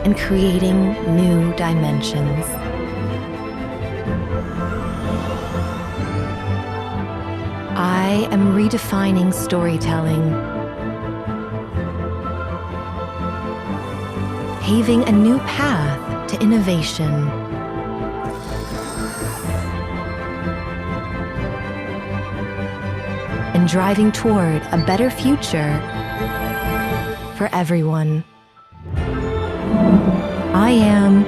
And creating new dimensions. I am redefining storytelling, paving a new path to innovation, and driving toward a better future for everyone. I am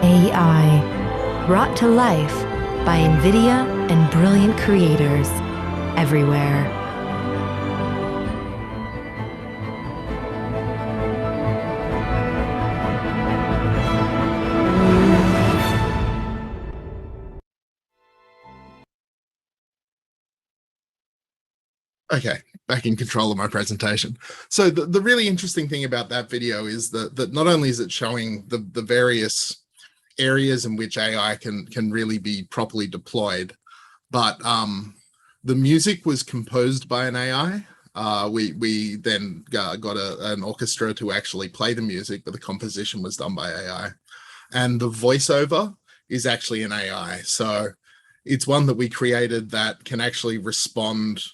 AI, brought to life by NVIDIA and brilliant creators everywhere. Okay, back in control of my presentation. So the really interesting thing about that video is that not only is it showing the various areas in which AI can really be properly deployed, but the music was composed by an AI. We then got an orchestra to actually play the music, but the composition was done by AI. And the voiceover is actually an AI. So It's one that we created that can actually respond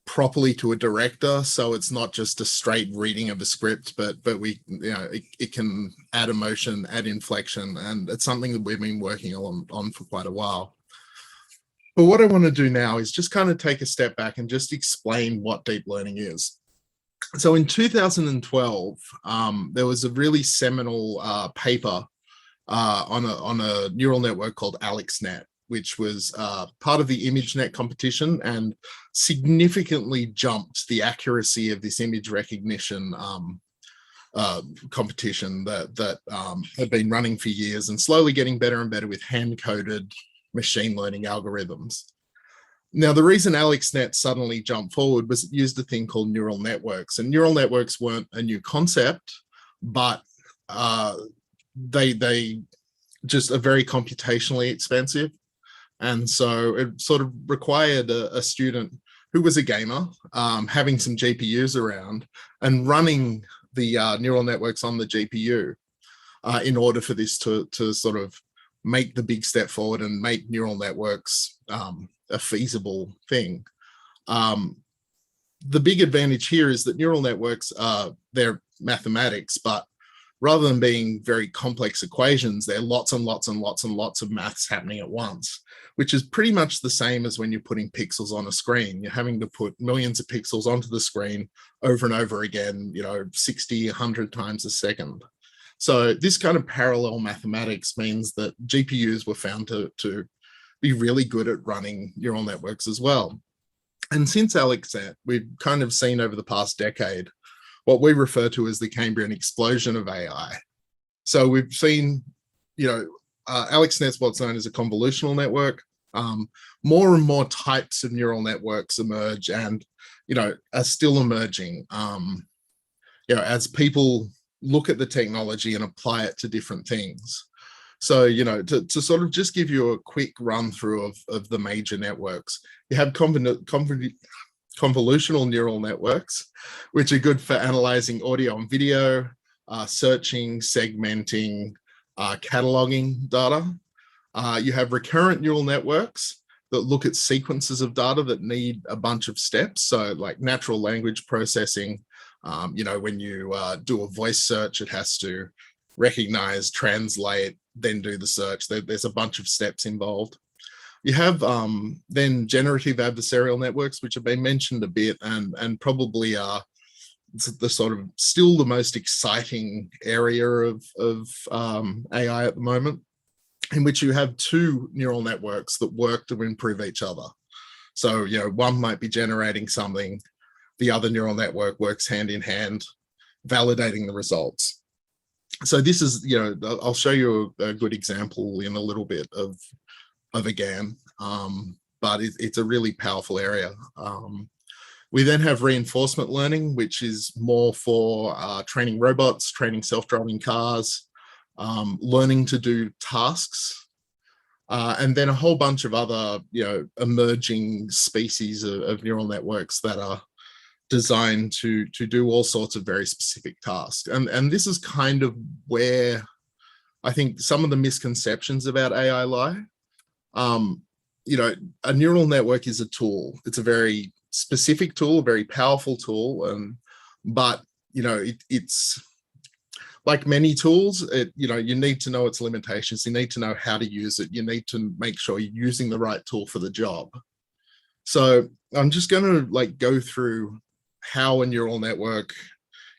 properly to a director, so it's not just a straight reading of a script, but we, you know, it can add emotion, add inflection, and it's something that we've been working on for quite a while. But what I want to do now is just kind of take a step back and just explain what deep learning is. So in 2012, there was a really seminal paper on a neural network called AlexNet, which was part of the ImageNet competition and significantly jumped the accuracy of this image recognition competition that had been running for years and slowly getting better and better with hand-coded machine learning algorithms. Now, the reason AlexNet suddenly jumped forward was it used a thing called neural networks, and neural networks weren't a new concept, but they just are very computationally expensive. And so it sort of required a student who was a gamer, having some GPUs around and running the neural networks on the GPU in order for this to sort of make the big step forward and make neural networks a feasible thing. The big advantage here is that neural networks they're mathematics, but rather than being very complex equations, there are lots and lots and lots and lots of maths happening at once, which is pretty much the same as when you're putting pixels on a screen. You're having to put millions of pixels onto the screen over and over again, you know, 60, 100 times a second. So this kind of parallel mathematics means that GPUs were found to be really good at running neural networks as well. And since AlexNet, we've kind of seen over the past decade what we refer to as the Cambrian explosion of AI. So we've seen, you know, AlexNet's what's known as a convolutional network. More and more types of neural networks emerge and, you know, are still emerging, you know, as people look at the technology and apply it to different things. So, you know, to sort of just give you a quick run through of the major networks, you have convolutional neural networks, which are good for analyzing audio and video, searching, segmenting, cataloging data. You have recurrent neural networks that look at sequences of data that need a bunch of steps. So like natural language processing, you know, when you do a voice search, it has to recognize, translate, then do the search. There's a bunch of steps involved. You have then generative adversarial networks, which have been mentioned a bit and probably are the sort of still the most exciting area of AI at the moment, in which you have two neural networks that work to improve each other. So, you know, one might be generating something, the other neural network works hand in hand, validating the results. So this is, you know, I'll show you a good example in a little bit of a GAN, but it's a really powerful area. We then have reinforcement learning, which is more for training robots, training self-driving cars, learning to do tasks, and then a whole bunch of other, you know, emerging species of neural networks that are designed to do all sorts of very specific tasks. And this is kind of where I think some of the misconceptions about AI lie. You know, a neural network is a tool. It's a very specific tool, a very powerful tool, but you know, it's like many tools. You know, you need to know its limitations. You need to know how to use it. You need to make sure you're using the right tool for the job. So I'm just going to like go through how a neural network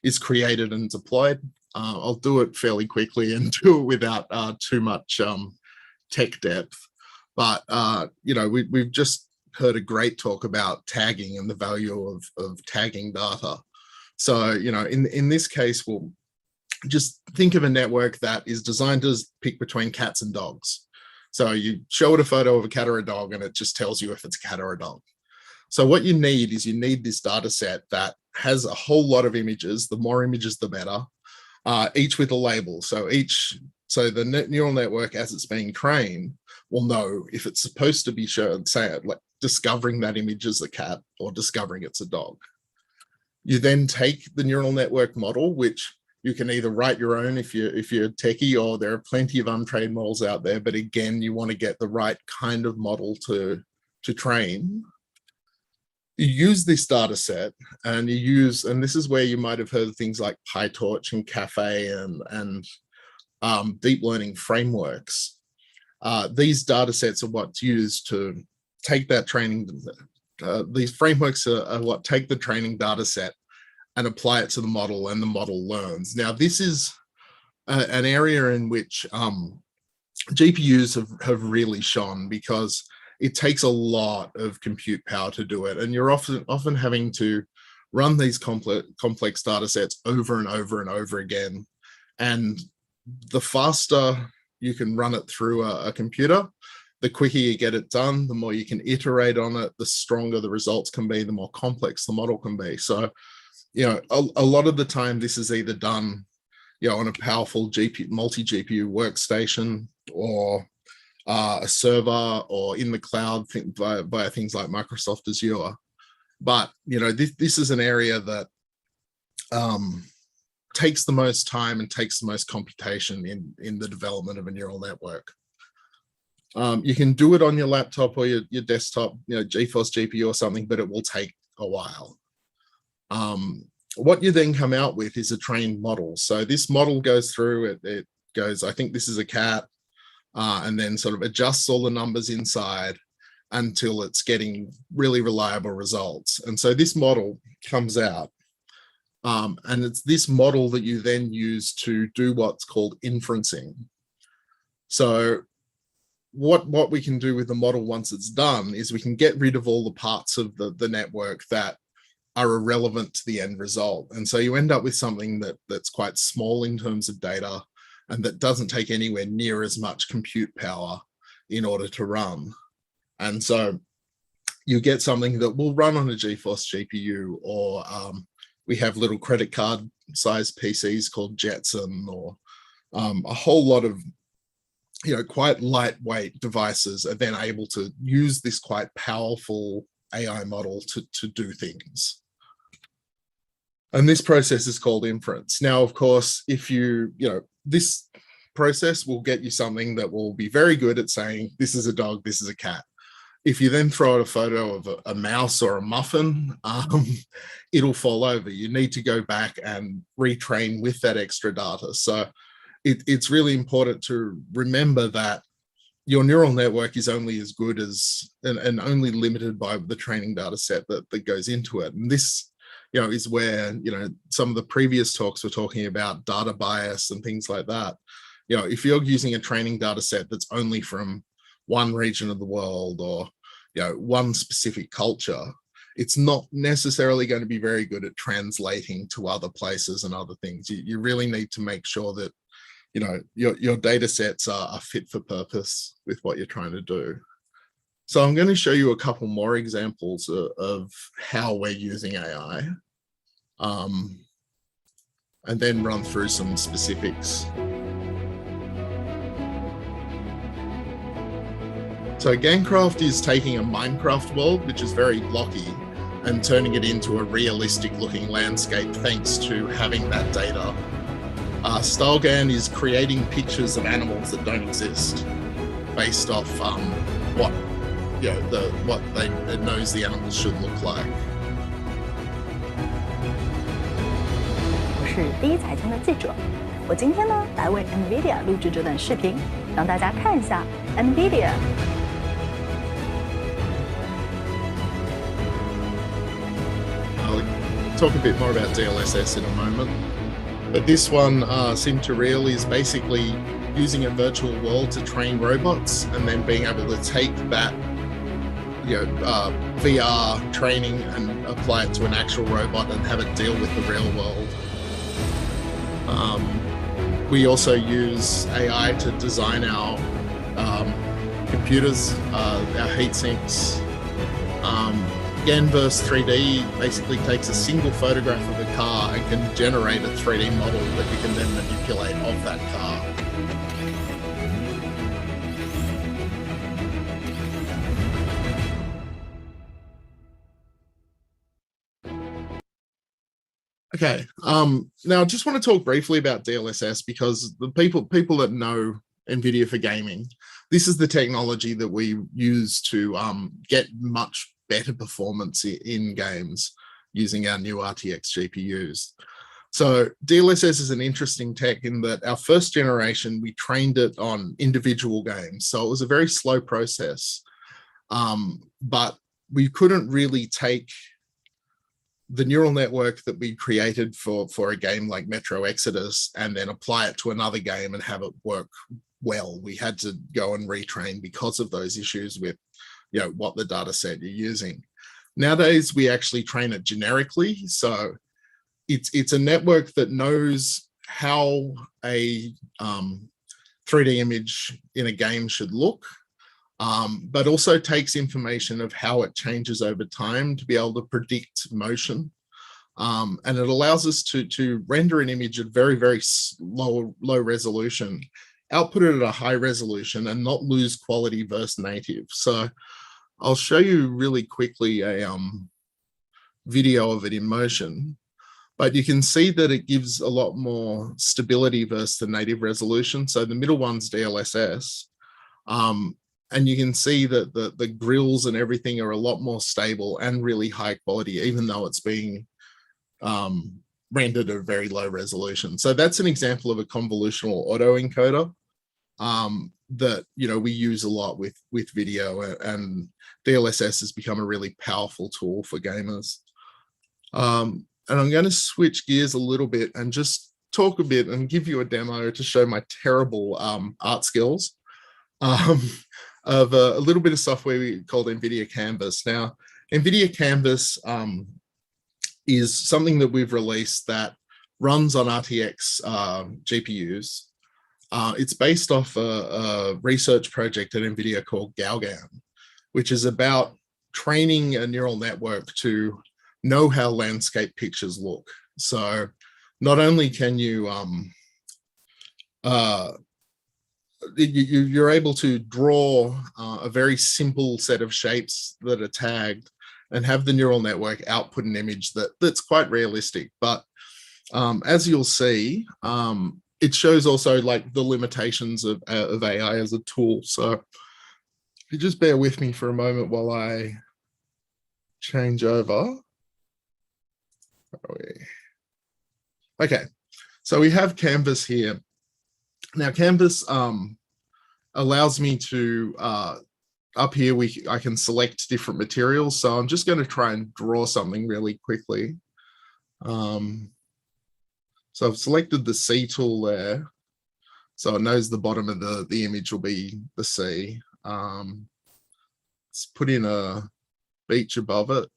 is created and deployed. I'll do it fairly quickly and do it without too much tech depth. But, you know, we've just heard a great talk about tagging and the value of tagging data. So, you know, in this case, we'll just think of a network that is designed to pick between cats and dogs. So you show it a photo of a cat or a dog and it just tells you if it's a cat or a dog. So what you need is this data set that has a whole lot of images. The more images, the better, each with a label. So the neural network, as it's being trained, will know if it's supposed to be shown, say, like discovering that image as a cat or discovering it's a dog. You then take the neural network model, which you can either write your own if you're a techie, or there are plenty of untrained models out there. But again, you want to get the right kind of model to train. You use this data set, and this is where you might have heard of things like PyTorch and Caffe and deep learning frameworks. These data sets are what's used to take that training. These frameworks are what take the training data set and apply it to the model, and the model learns. Now, this is an area in which GPUs have really shone, because it takes a lot of compute power to do it, and you're often having to run these complex data sets over and over and over again. And the faster you can run it through a computer, the quicker you get it done, the more you can iterate on it, the stronger the results can be, the more complex the model can be. So, a lot of the time this is either done, on a powerful multi-GPU workstation, or a server, or in the cloud via things like Microsoft Azure. But, this is an area that takes the most time and takes the most computation in the development of a neural network. You can do it on your laptop or your desktop, GeForce GPU or something, but it will take a while. What you then come out with is a trained model. So this model goes through, it goes, I think this is a cat, and then sort of adjusts all the numbers inside until it's getting really reliable results. And so this model comes out, and it's this model that you then use to do what's called inferencing. So what we can do with the model once it's done is we can get rid of all the parts of the network that are irrelevant to the end result. And so you end up with something that's quite small in terms of data, and that doesn't take anywhere near as much compute power in order to run. And so you get something that will run on a GeForce GPU, or we have little credit card sized PCs called Jetson, or a whole lot of quite lightweight devices are then able to use this quite powerful AI model to do things. And this process is called inference. Now, of course, if this process will get you something that will be very good at saying, this is a dog, this is a cat. If you then throw out a photo of a mouse or a muffin, it'll fall over. You need to go back and retrain with that extra data. So it's really important to remember that your neural network is only as good as, and only limited by the training data set that goes into it. And this, is where, some of the previous talks were talking about data bias and things like that. If you're using a training data set that's only from one region of the world, or, one specific culture, it's not necessarily going to be very good at translating to other places and other things. You really need to make sure that, your data sets are fit for purpose with what you're trying to do. So I'm going to show you a couple more examples of how we're using AI, and then run through some specifics. So Gangcraft is taking a Minecraft world, which is very blocky, and turning it into a realistic looking landscape thanks to having that data. StyleGAN is creating pictures of animals that don't exist based off what it knows the animals should look like. 我是第一财经的记者，我今天呢来为 NVIDIA 录制这段视频，让大家看一下 NVIDIA。 I'll talk a bit more about DLSS in a moment. But this one, Sim2Real, is basically using a virtual world to train robots, and then being able to take that VR training and apply it to an actual robot and have it deal with the real world. We also use AI to design our computers, our heat sinks. Ganverse 3D basically takes a single photograph of a car and can generate a 3D model that you can then manipulate of that car. Okay. Now I just want to talk briefly about DLSS because the people that know NVIDIA for gaming, this is the technology that we use to get much better performance in games using our new RTX GPUs. So DLSS is an interesting tech in that our first generation, we trained it on individual games. So it was a very slow process, but we couldn't really take the neural network that we created for a game like Metro Exodus and then apply it to another game and have it work well. We had to go and retrain because of those issues with, what the data set you're using. Nowadays, we actually train it generically. So it's a network that knows how a 3D image in a game should look, but also takes information of how it changes over time to be able to predict motion. And it allows us to render an image at very, very low resolution, output it at a high resolution and not lose quality versus native. So I'll show you really quickly a video of it in motion, but you can see that it gives a lot more stability versus the native resolution. So the middle one's DLSS. And you can see that the grills and everything are a lot more stable and really high quality, even though it's being rendered at a very low resolution. So that's an example of a convolutional autoencoder that we use a lot with video, and DLSS has become a really powerful tool for gamers. And I'm going to switch gears a little bit and just talk a bit and give you a demo to show my terrible art skills. Of a little bit of software called NVIDIA Canvas. Now, NVIDIA Canvas is something that we've released that runs on RTX GPUs. It's based off a research project at NVIDIA called Galgan, which is about training a neural network to know how landscape pictures look. So not only can you're able to draw a very simple set of shapes that are tagged and have the neural network output an image that's quite realistic. But as you'll see, it shows also like the limitations of AI as a tool. So if you just bear with me for a moment while I change over. Okay, so we have Canvas here. Now Canvas allows me to, up here I can select different materials. So I'm just going to try and draw something really quickly. So I've selected the C tool there. So it knows the bottom of the image will be the sea. Let's put in a beach above it.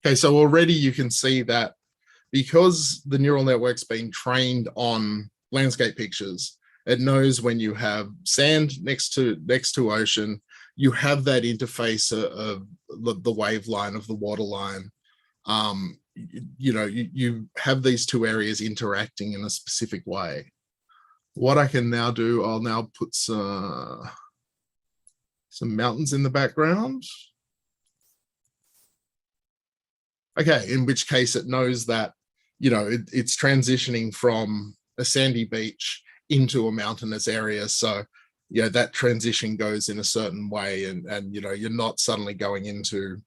Okay, so already you can see that because the neural network's been trained on landscape pictures, it knows when you have sand next to ocean, you have that interface of the wave line of the water line. You have these two areas interacting in a specific way. What I can now do, I'll now put some mountains in the background. Okay, in which case it knows that, it's transitioning from a sandy beach into a mountainous area. So, that transition goes in a certain way and you're not suddenly going into,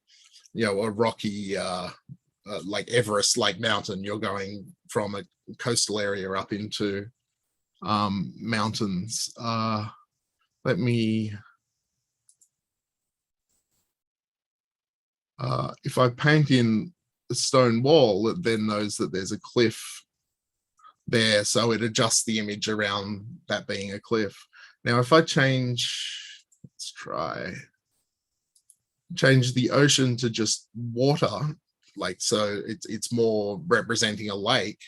a rocky, like Everest-like mountain. You're going from a coastal area up into mountains. Let me, if I paint in a stone wall, it then knows that there's a cliff there, so it adjusts the image around that being a cliff. Now if I change, let's try change the ocean to just water, like, so it's more representing a lake,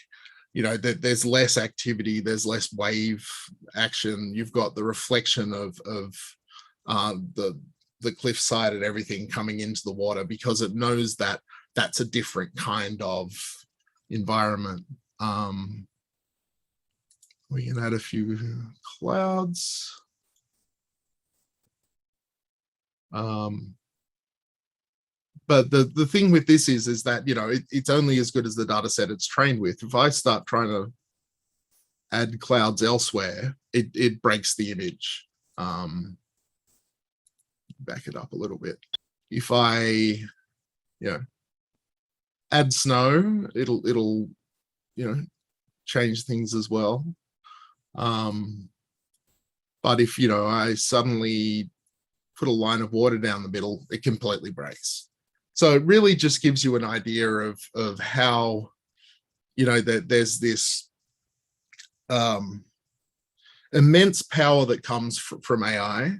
that there's less activity, there's less wave action. You've got the reflection of the cliffside and everything coming into the water because it knows that that's a different kind of environment. We can add a few clouds. but the thing with this is that, you know, it's only as good as the data set it's trained with. If I start trying to add clouds elsewhere, it breaks the image. Back it up a little bit. If I, you know, add snow, it'll you know, change things as well. But if, you know, I suddenly put a line of water down the middle, it completely breaks. So it really just gives you an idea of how, you know, that there's this immense power that comes from AI,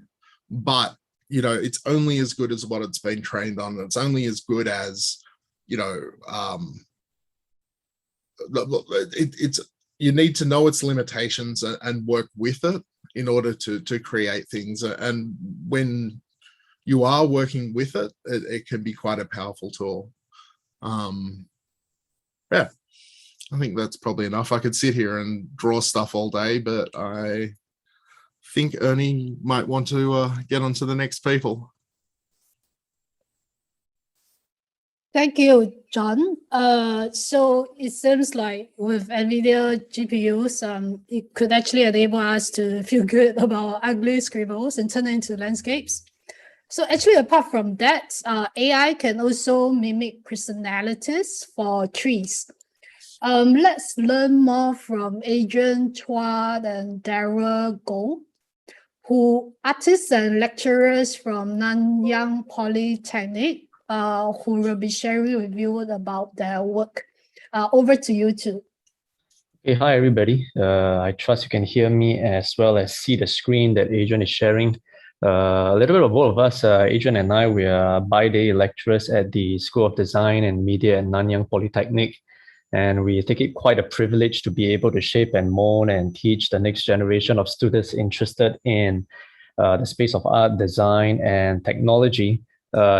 but, you know, it's only as good as what it's been trained on. It's only as good as, you know, it's you need to know its limitations and work with it in order to create things. And when you are working with it, it can be quite a powerful tool. Yeah, I think that's probably enough. I could sit here and draw stuff all day, but I think Ernie might want to get on to the next people. Thank you, John. So it seems like with NVIDIA GPUs, it could actually enable us to feel good about ugly scribbles and turn it into landscapes. So actually, apart from that, AI can also mimic personalities for trees. Let's learn more from Adrian Chua and Dara Goh, who artists and lecturers from Nanyang Polytechnic, who will be sharing with you about their work. Over to you two. Hey, hi everybody. I trust you can hear me as well as see the screen that Adrian is sharing. A little bit of both of us, Adrian and I, we are by-day lecturers at the School of Design and Media at Nanyang Polytechnic. And we take it quite a privilege to be able to shape and mold and teach the next generation of students interested in the space of art, design, and technology.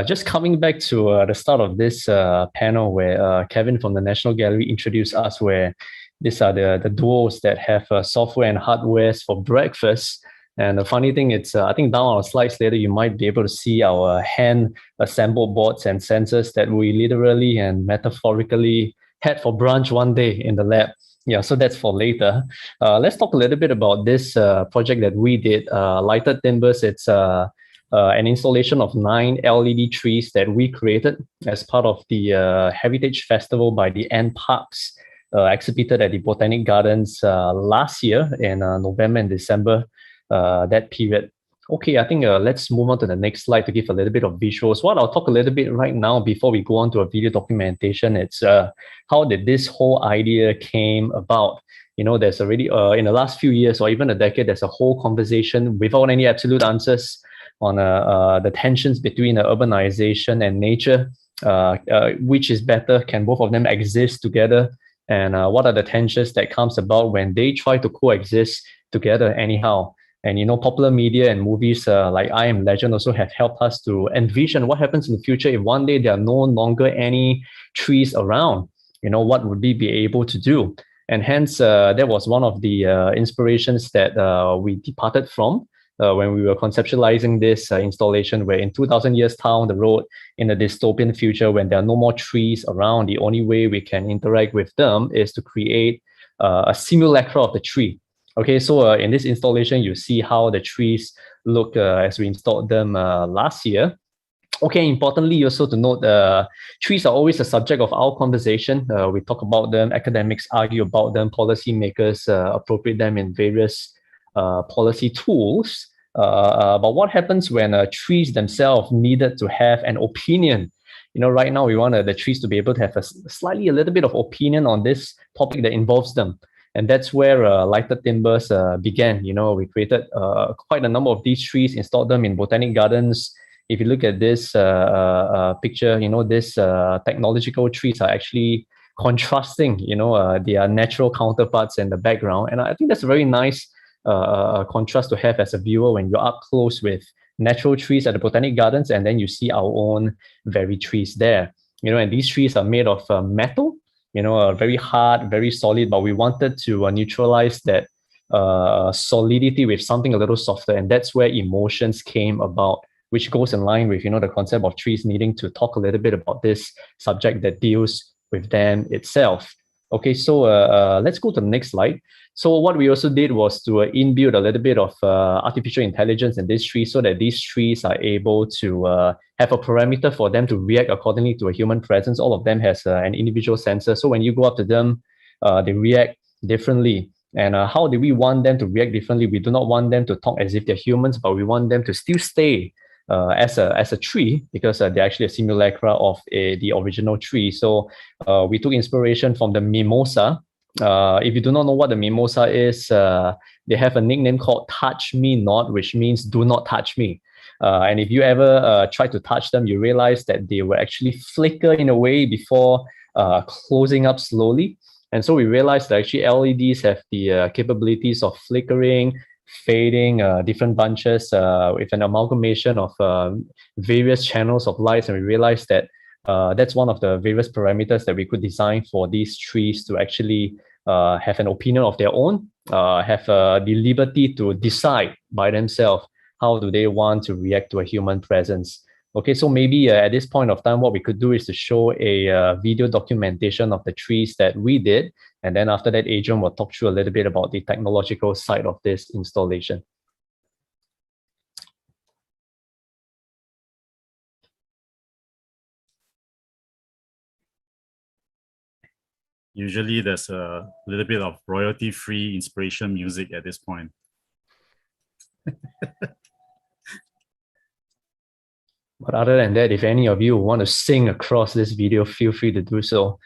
Just coming back to the start of this panel where Kevin from the National Gallery introduced us, where these are the duos that have software and hardware for breakfast. And the funny thing is, I think down on our slides later, you might be able to see our hand-assembled boards and sensors that we literally and metaphorically had for brunch one day in the lab. Yeah, so that's for later. Let's talk a little bit about this project that we did, Lighted Timbers. It's an installation of 9 LED trees that we created as part of the Heritage Festival by the NParks, exhibited at the Botanic Gardens last year in November and December, that period. Okay, I think let's move on to the next slide to give a little bit of visuals. What I'll talk a little bit right now before we go on to a video documentation, it's how did this whole idea came about. You know, there's already, in the last few years or even a decade, there's a whole conversation without any absolute answers on the tensions between urbanization and nature. Which is better? Can both of them exist together? And what are the tensions that comes about when they try to coexist together anyhow? And, you know, popular media and movies like I Am Legend also have helped us to envision what happens in the future if one day there are no longer any trees around. You know, what would we be able to do? And hence, that was one of the inspirations that we departed from when we were conceptualizing this installation, where in 2000 years down the road, in a dystopian future, when there are no more trees around, the only way we can interact with them is to create a simulacra of the tree. Okay, so in this installation, you see how the trees look as we installed them last year. Okay, importantly also to note, trees are always a subject of our conversation. We talk about them, academics argue about them, policymakers appropriate them in various policy tools. But what happens when trees themselves needed to have an opinion? You know, right now we want the trees to be able to have a little bit of opinion on this topic that involves them. And that's where Lighted Timbers began. You know, we created quite a number of these trees, installed them in Botanic Gardens. If you look at this picture, you know, these technological trees are actually contrasting, you know, their natural counterparts in the background. And I think that's a very nice contrast to have as a viewer when you're up close with natural trees at the Botanic Gardens, and then you see our own very trees there. You know, and these trees are made of metal, you know, very hard, very solid, but we wanted to neutralize that solidity with something a little softer. And that's where emotions came about which goes in line with, the concept of trees needing to talk a little bit about this subject that deals with them itself. Okay, so let's go to the next slide. So what we also did was to inbuild a little bit of artificial intelligence in this tree so that these trees are able to have a parameter for them to react accordingly to a human presence. All of them has an individual sensor. So when you go up to them, they react differently. And how do we want them to react differently? We do not want them to talk as if they're humans, but we want them to still stay as a tree, because they're actually a simulacra of the original tree. So we took inspiration from the mimosa. If you do not know what the mimosa is, they have a nickname called Touch Me Not, which means do not touch me. And if you ever try to touch them, you realize that they will actually flicker in a way before closing up slowly. And so we realized that actually LEDs have the capabilities of flickering, fading, different bunches with an amalgamation of various channels of lights. And we realized that that's one of the various parameters that we could design for these trees to actually have an opinion of their own, have the liberty to decide by themselves how do they want to react to a human presence. Okay, so maybe at this point of time, what we could do is to show a video documentation of the trees that we did. And then after that, Adrian will talk through a little bit about the technological side of this installation. Usually there's a little bit of royalty-free inspiration music at this point. But other than that, if any of you want to sing across this video, feel free to do so.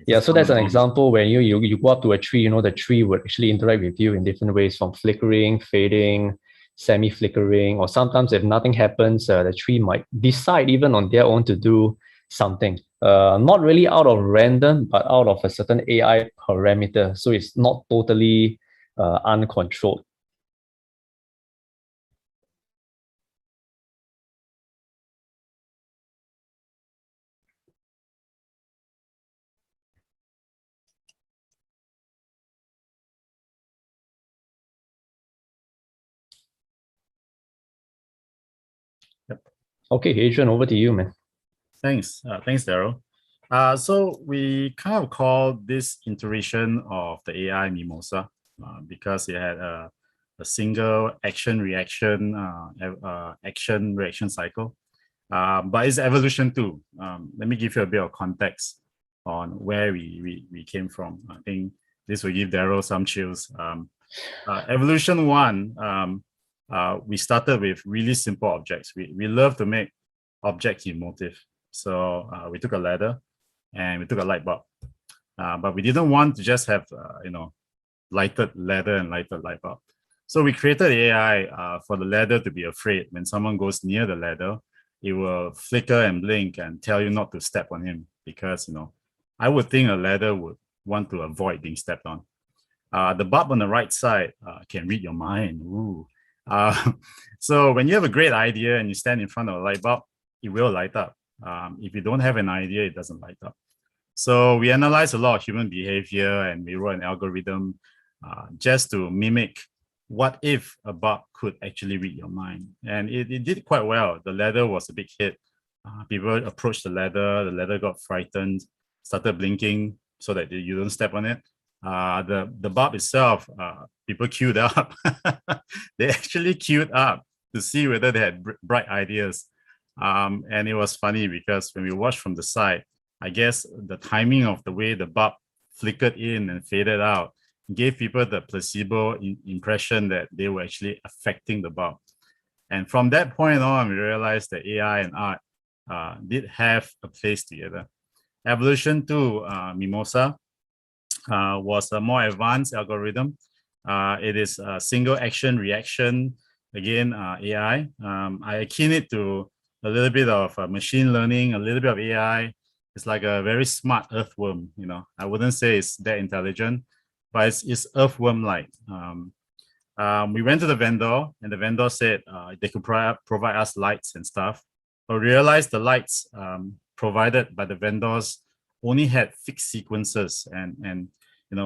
Yeah, so that's an example where you go up to a tree, the tree would actually interact with you in different ways, from flickering, fading, semi-flickering, or sometimes if nothing happens, the tree might decide even on their own to do something. Not really out of random, but out of a certain AI parameter. So it's not totally uncontrolled. Okay, Adrian, over to you, man. Thanks, Daryl. So we kind of call this iteration of the AI Mimosa because it had a single action-reaction action-reaction cycle. But it's evolution too. Let me give you a bit of context on where we came from. I think this will give Daryl some chills. Evolution 1, we started with really simple objects. We love to make objects emotive. So we took a ladder and we took a light bulb. But we didn't want to just have, lighted ladder and lighted light bulb. So we created AI for the ladder to be afraid. When someone goes near the ladder, it will flicker and blink and tell you not to step on him, because, I would think a ladder would want to avoid being stepped on. The bulb on the right side can read your mind. Ooh. So when you have a great idea and you stand in front of a light bulb, it will light up. If you don't have an idea, it doesn't light up. So we analyzed a lot of human behavior and we wrote an algorithm just to mimic what if a bulb could actually read your mind. And it did quite well. The ladder was a big hit. People approached the ladder got frightened, started blinking so that you don't step on it. The bulb itself, people queued up. They actually queued up to see whether they had bright ideas. And it was funny because when we watched from the side, I guess the timing of the way the bulb flickered in and faded out gave people the placebo impression that they were actually affecting the bulb. And from that point on, we realized that AI and art did have a place together. Evolution 2, Mimosa, was a more advanced algorithm. It is a single action reaction, again, AI. I akin it to a little bit of machine learning, a little bit of AI. It's like a very smart earthworm, I wouldn't say it's that intelligent, but it's earthworm-like. We went to the vendor and the vendor said they could provide us lights and stuff, but we realized the lights provided by the vendors only had fixed sequences and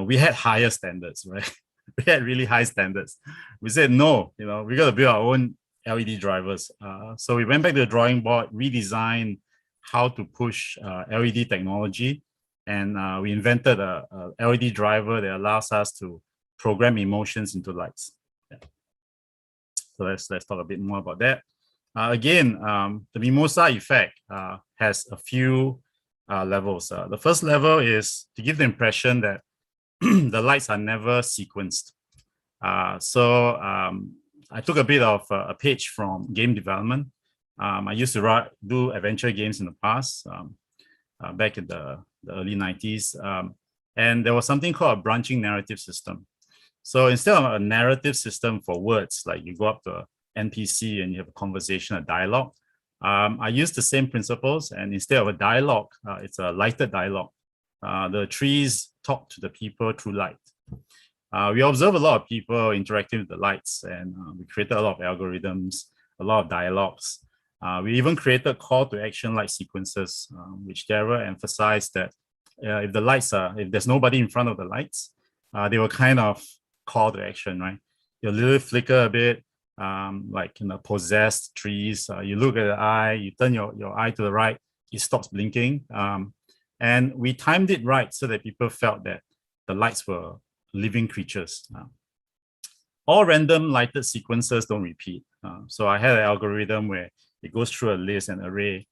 we had higher standards, right? We had really high standards. We said, no, we got to build our own LED drivers. So we went back to the drawing board, redesigned how to push LED technology, and we invented a LED driver that allows us to program emotions into lights. Yeah. So let's talk a bit more about that. Again, the Mimosa effect has a few levels. The first level is to give the impression that the lights are never sequenced. I took a bit of a page from game development. I used to do adventure games in the past, back in the early 90s. And there was something called a branching narrative system. So instead of a narrative system for words, like you go up to an NPC and you have a conversation, a dialogue, I used the same principles, and instead of a dialogue, it's a lighted dialogue. The trees talk to the people through light. We observe a lot of people interacting with the lights, and we created a lot of algorithms, a lot of dialogues. We even created call to action light sequences, which Darryl emphasized that if there's nobody in front of the lights, they will kind of call to action, right? You'll literally flicker a bit, like possessed trees. You look at the eye, you turn your eye to the right, it stops blinking. And we timed it right so that people felt that the lights were living creatures. All random lighted sequences don't repeat. So I had an algorithm where it goes through a list and array,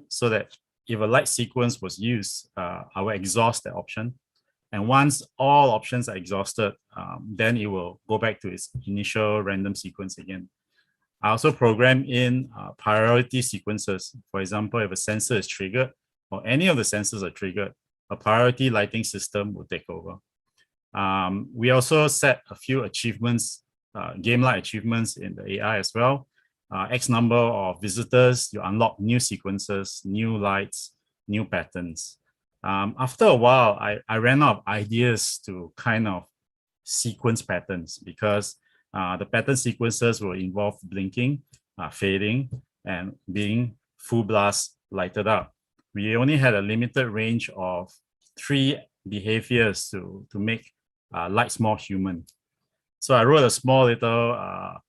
so that if a light sequence was used, I will exhaust that option. And once all options are exhausted, then it will go back to its initial random sequence again. I also program in priority sequences. For example, if a sensor is triggered or any of the sensors are triggered, a priority lighting system will take over. We also set a few achievements, game-like achievements in the AI as well. X number of visitors, you unlock new sequences, new lights, new patterns. After a while, I ran out of ideas to kind of sequence patterns, because the pattern sequences will involve blinking, fading, and being full blast lighted up. We only had a limited range of 3 behaviors to make lights more human. So I wrote a small little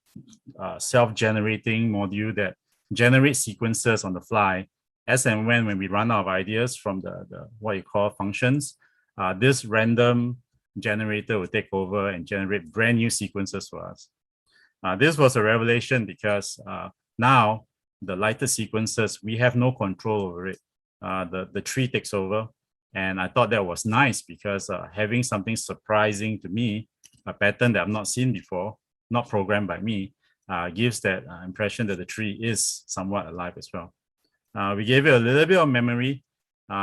self-generating module that generates sequences on the fly. As and when we run out of ideas from the what you call functions, this random generator will take over and generate brand new sequences for us. This was a revelation because now the lighted sequences, we have no control over it. The tree takes over. And I thought that was nice because having something surprising to me, a pattern that I've not seen before, not programmed by me, gives that impression that the tree is somewhat alive as well. We gave it a little bit of memory,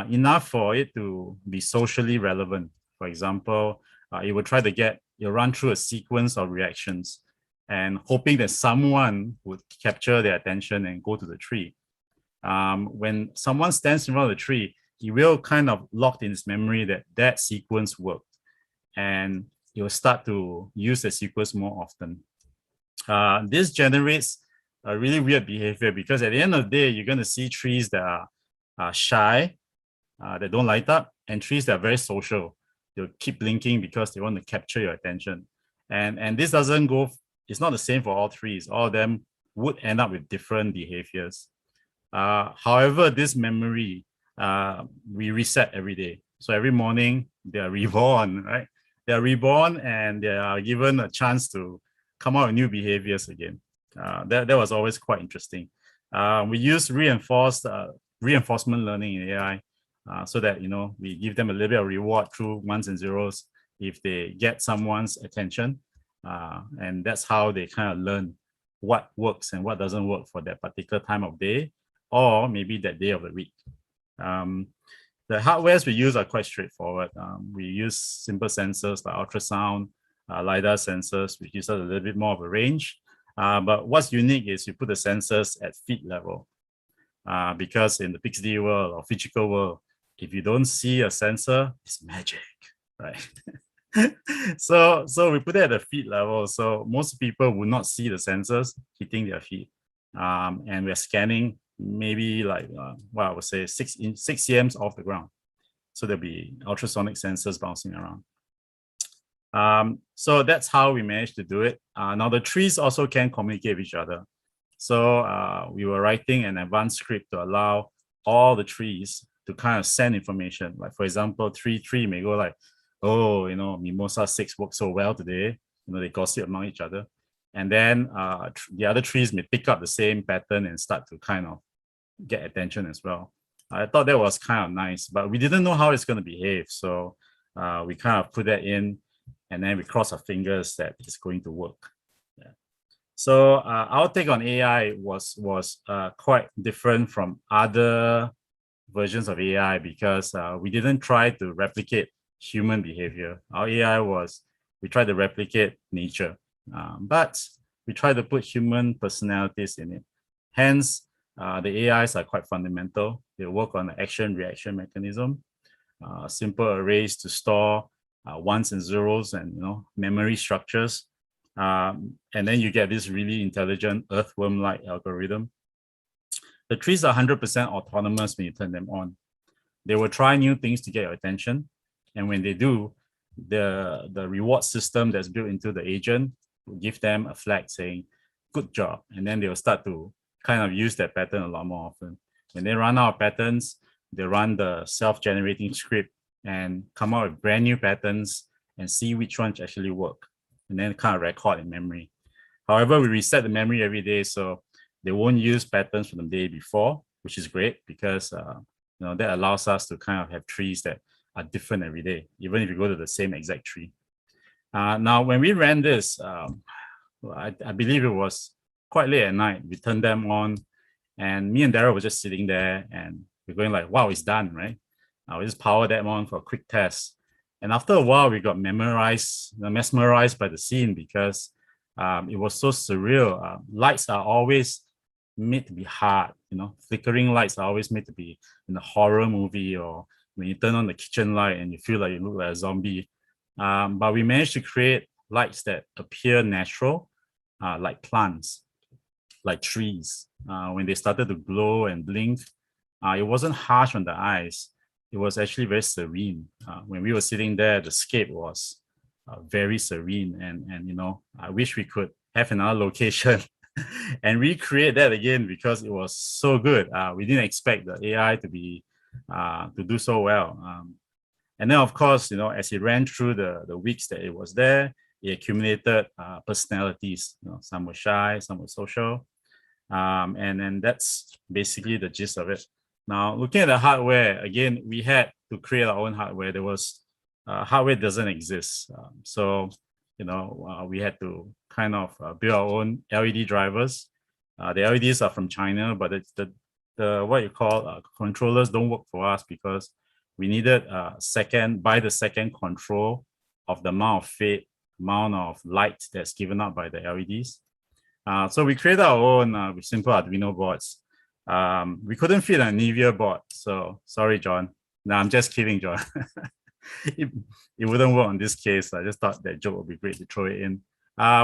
enough for it to be socially relevant. For example, it will try to run through a sequence of reactions and hoping that someone would capture their attention and go to the tree. When someone stands in front of the tree, he will kind of lock in his memory that sequence worked, and he will start to use the sequence more often. This generates a really weird behavior, because at the end of the day, you're going to see trees that are shy, that don't light up, and trees that are very social. They'll keep blinking because they want to capture your attention. And this doesn't go, it's not the same for all trees. All of them would end up with different behaviors. However, this memory, we reset every day. So every morning they are reborn, right? They are reborn and they are given a chance to come out with new behaviors again. That was always quite interesting. We use reinforcement learning in AI, so that we give them a little bit of reward through ones and zeros if they get someone's attention, and that's how they kind of learn what works and what doesn't work for that particular time of day, or maybe that day of the week. The hardwares we use are quite straightforward. We use simple sensors like ultrasound, LiDAR sensors, which gives us a little bit more of a range. But what's unique is you put the sensors at feet level, because in the Pixd world or physical world, if you don't see a sensor, it's magic, right? So we put it at the feet level. So most people will not see the sensors hitting their feet. And we're scanning maybe like, I would say 6 cms off the ground. So there'll be ultrasonic sensors bouncing around. So that's how we managed to do it. Now the trees also can communicate with each other. So we were writing an advanced script to allow all the trees to kind of send information. Like for example, tree may go like, oh, Mimosa 6 worked so well today. They gossip among each other. And then the other trees may pick up the same pattern and start to kind of get attention as well. I thought that was kind of nice, but we didn't know how it's going to behave. So we kind of put that in, and then we cross our fingers that it's going to work. Yeah. So our take on AI was quite different from other versions of AI because we didn't try to replicate human behavior. Our AI we tried to replicate nature, but we tried to put human personalities in it. Hence, the AIs are quite fundamental. They work on the action-reaction mechanism, simple arrays to store ones and zeros and memory structures. And then you get this really intelligent earthworm-like algorithm. The trees are 100% autonomous when you turn them on. They will try new things to get your attention. And when they do, the reward system that's built into the agent will give them a flag saying, good job. And then they will start to kind of use that pattern a lot more often. When they run out of patterns, they run the self-generating script and come out with brand new patterns and see which ones actually work, and then kind of record in memory. However, we reset the memory every day, so they won't use patterns from the day before, which is great because that allows us to kind of have trees that are different every day, even if you go to the same exact tree. Now, when we ran this, I believe it was quite late at night. We turned them on, and me and Daryl were just sitting there, and we're going like, "Wow, it's done, right?" We just powered them on for a quick test, and after a while, we got mesmerized by the scene because it was so surreal. Lights are always made to be hard, flickering lights are always made to be in a horror movie or when you turn on the kitchen light and you feel like you look like a zombie. But we managed to create lights that appear natural, like plants, like trees. When they started to glow and blink, it wasn't harsh on the eyes. It was actually very serene. When we were sitting there, the scape was very serene. And I wish we could have another location and recreate that again because it was so good. We didn't expect the AI to do so well. And then, of course, as it ran through the weeks that it was there, it accumulated personalities. Some were shy, some were social. And that's basically the gist of it. Now, looking at the hardware, again, we had to create our own hardware. There was hardware doesn't exist. So we had to kind of build our own LED drivers. The LEDs are from China, but the what you call controllers don't work for us because we needed by the second control of the amount of light that's given out by the LEDs. So we created our own with simple Arduino boards. We couldn't fit an NVIDIA board, so sorry, John. No, I'm just kidding, John. It wouldn't work on this case. I just thought that joke would be great to throw it in.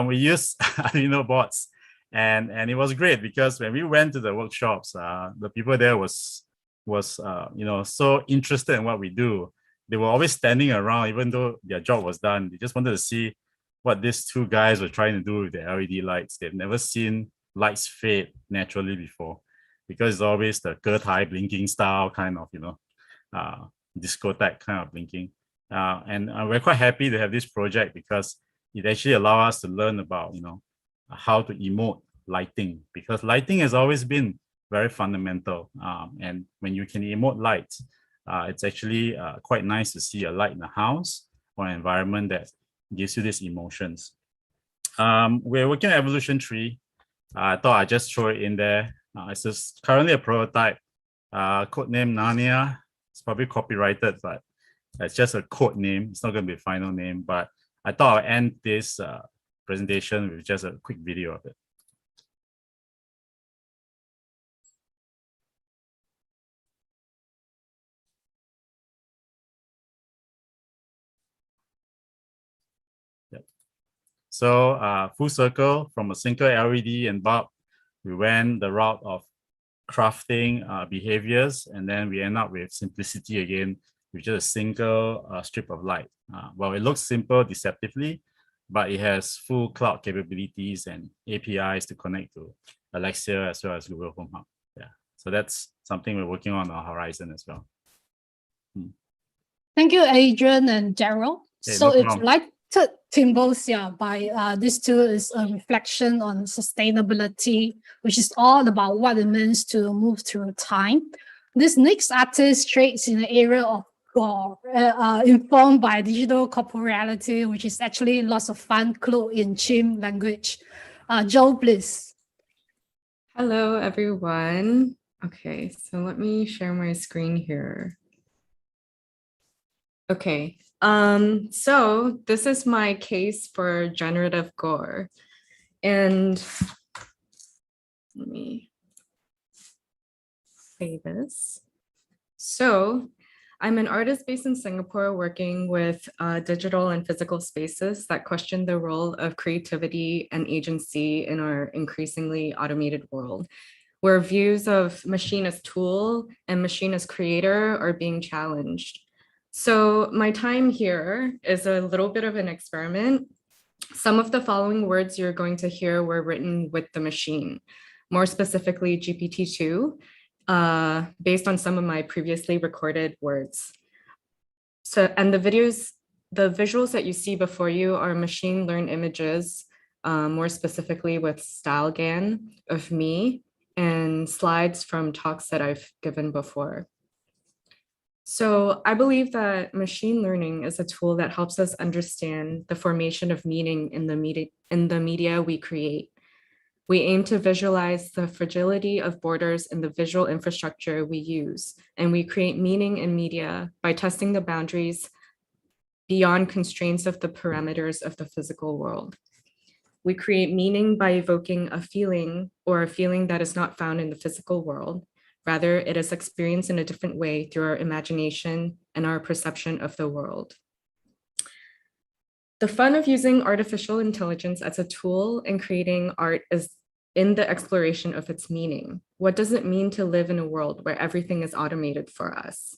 We used Arduino boards, and it was great because when we went to the workshops, the people there was so interested in what we do. They were always standing around, even though their job was done. They just wanted to see what these two guys were trying to do with the LED lights. They've never seen lights fade naturally before because it's always the Getai blinking style kind of, discotheque kind of blinking. And we're quite happy to have this project because it actually allows us to learn about, how to emote lighting, because lighting has always been very fundamental. And when you can emote light, it's actually quite nice to see a light in a house or an environment that gives you these emotions. We're working on evolution tree. I thought I'd just throw it in there. It's just currently a prototype, codename Narnia. It's probably copyrighted, but it's just a code name. It's not going to be a final name, but I thought I'll end this presentation with just a quick video of it. Yep. So full circle from a single LED and bulb, we went the route of crafting behaviors, and then we end up with simplicity again, with just a single strip of light. Well, it looks simple deceptively, but it has full cloud capabilities and APIs to connect to Alexa as well as Google Home Hub. Yeah, so that's something we're working on our horizon as well. Thank you, Adrian and Gerald. Okay, So no it's problem. like Timbosia by this tool is a reflection on sustainability, which is all about what it means to move through time. This next artist trades in the area of gore, informed by digital corporeality, which is actually lots of fun clue in Chim language. Joe, please. Hello, everyone. Okay, so let me share my screen here. Okay, so this is my case for generative gore. And let me say this. So I'm an artist based in Singapore working with digital and physical spaces that question the role of creativity and agency in our increasingly automated world, where views of machine as tool and machine as creator are being challenged. So my time here is a little bit of an experiment. Some of the following words you're going to hear were written with the machine, more specifically GPT-2, based on some of my previously recorded words. So, and the visuals that you see before you are machine learned images, more specifically with StyleGAN of me and slides from talks that I've given before. So I believe that machine learning is a tool that helps us understand the formation of meaning in the media we create. We aim to visualize the fragility of borders in the visual infrastructure we use, and we create meaning in media by testing the boundaries beyond constraints of the parameters of the physical world. We create meaning by evoking a feeling or a feeling that is not found in the physical world. Rather, it is experienced in a different way through our imagination and our perception of the world. The fun of using artificial intelligence as a tool in creating art is in the exploration of its meaning. What does it mean to live in a world where everything is automated for us?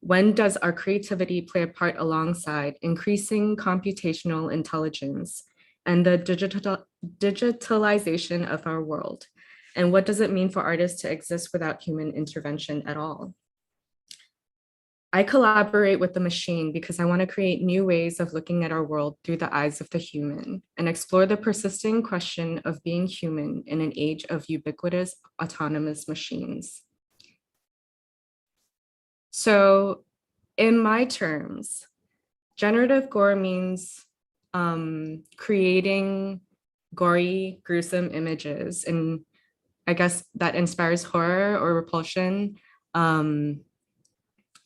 When does our creativity play a part alongside increasing computational intelligence and the digitalization of our world? And what does it mean for artists to exist without human intervention at all? I collaborate with the machine because I want to create new ways of looking at our world through the eyes of the human and explore the persisting question of being human in an age of ubiquitous autonomous machines. So in my terms, generative gore means creating gory, gruesome images, and I guess that inspires horror or repulsion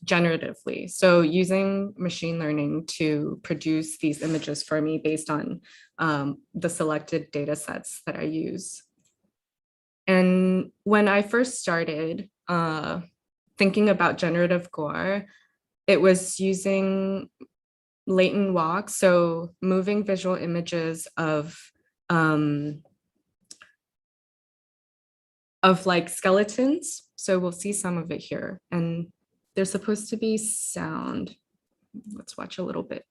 generatively. So using machine learning to produce these images for me based on the selected data sets that I use. And when I first started thinking about generative gore, it was using latent walk, so moving visual images of like skeletons. So we'll see some of it here, and there's supposed to be sound. Let's watch a little bit.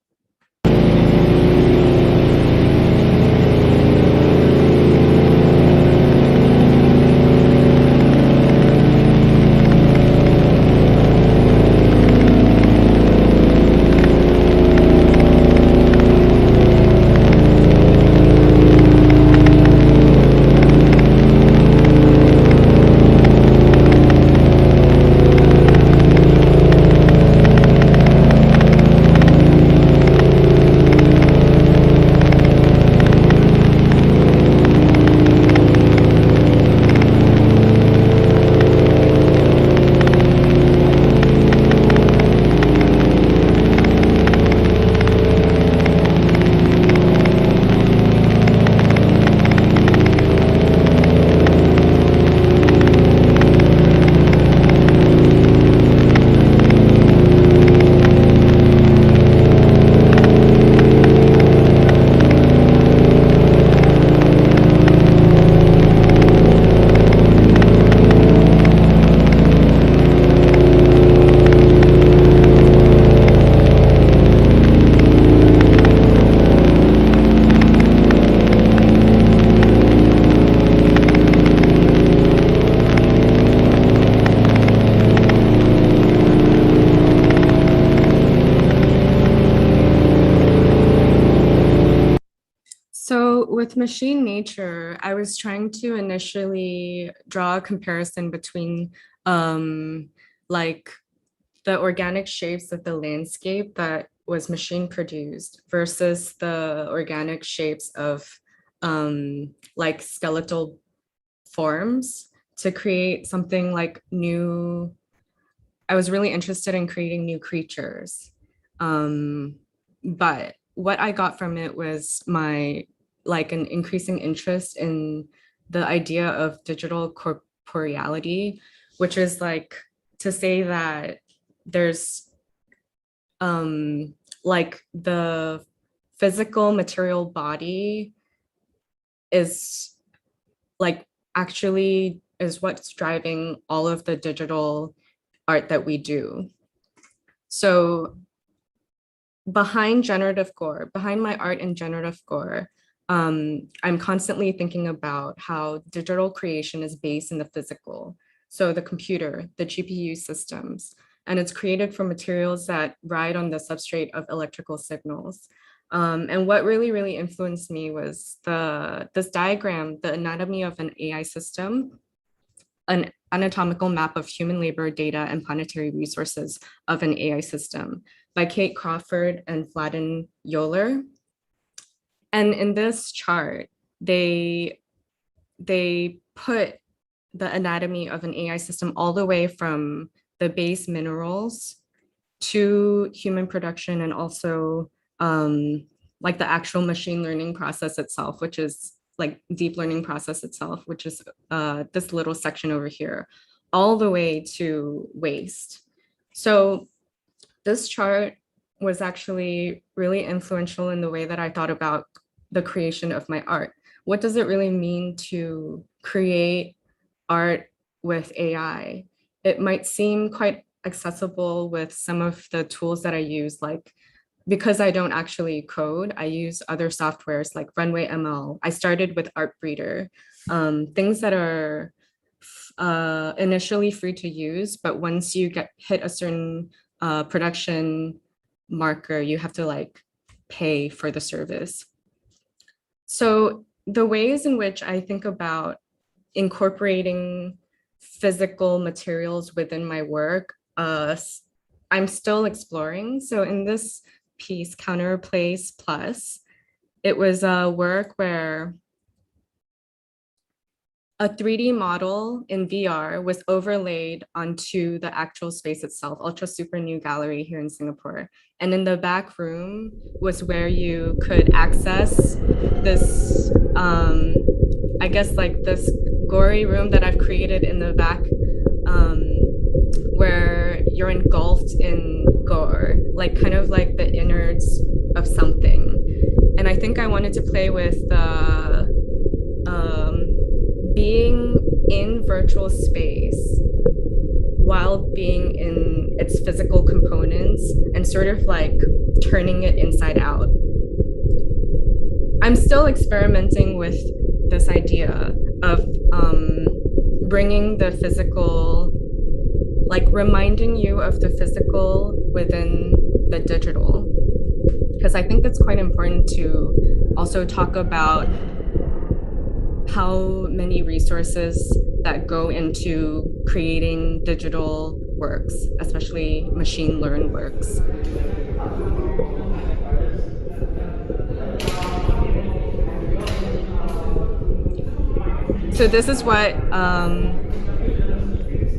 with machine nature, I was trying to initially draw a comparison between like the organic shapes of the landscape that was machine produced versus the organic shapes of like skeletal forms to create something like new. I was really interested in creating new creatures. But what I got from it was an increasing interest in the idea of digital corporeality, which is like to say that there's like the physical material body is like actually is what's driving all of the digital art that we do. So behind my art in generative gore, I'm constantly thinking about how digital creation is based in the physical. So the computer, the GPU systems, and it's created from materials that ride on the substrate of electrical signals. And what really, really influenced me was this diagram, the anatomy of an AI system, an anatomical map of human labor, data, and planetary resources of an AI system by Kate Crawford and Vladan Yoler. And in this chart, they put the anatomy of an AI system all the way from the base minerals to human production and also like the actual machine learning process itself, which is like deep learning process itself, which is this little section over here, all the way to waste. So this chart was actually really influential in the way that I thought about the creation of my art. What does it really mean to create art with AI? It might seem quite accessible with some of the tools that I use, like because I don't actually code, I use other softwares like Runway ML. I started with Artbreeder, things that are initially free to use, but once you hit a certain production marker, you have to like pay for the service. So the ways in which I think about incorporating physical materials within my work, I'm still exploring. So in this piece, Counterplace Plus, it was a work where a 3D model in VR was overlaid onto the actual space itself, Ultra Super New Gallery here in Singapore. And in the back room was where you could access this, I guess like this gory room that I've created in the back, where you're engulfed in gore, like kind of like the innards of something. And I think I wanted to play with the being in virtual space while being in its physical components and sort of like turning it inside out. I'm still experimenting with this idea of bringing the physical, like reminding you of the physical within the digital, because I think it's quite important to also talk about how many resources that go into creating digital works, especially machine learned works. So this is what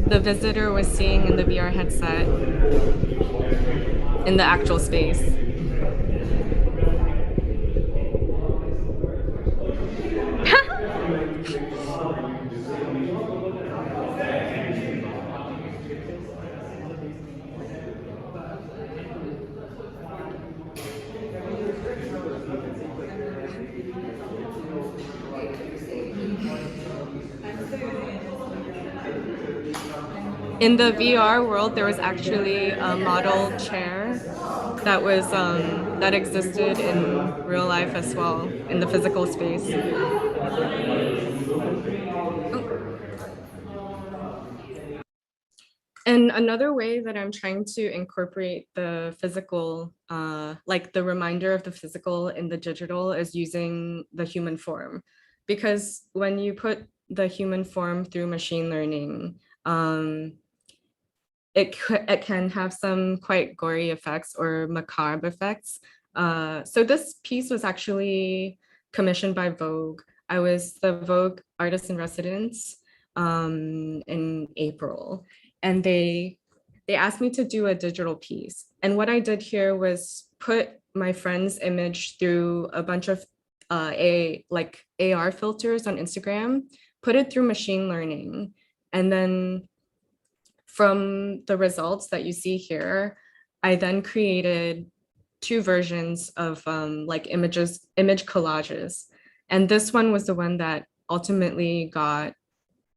the visitor was seeing in the VR headset in the actual space. In the VR world, there was actually a model chair that was that existed in real life as well, in the physical space. And And another way that I'm trying to incorporate the physical, like the reminder of the physical in the digital, is using the human form. Because when you put the human form through machine learning, it can have some quite gory effects or macabre effects. So this piece was actually commissioned by Vogue. I was the Vogue artist in residence in April, and they asked me to do a digital piece. And what I did here was put my friend's image through a bunch of AR filters on Instagram, put it through machine learning, and then from the results that you see here, I then created 2 versions of like image collages. And this one was the one that ultimately got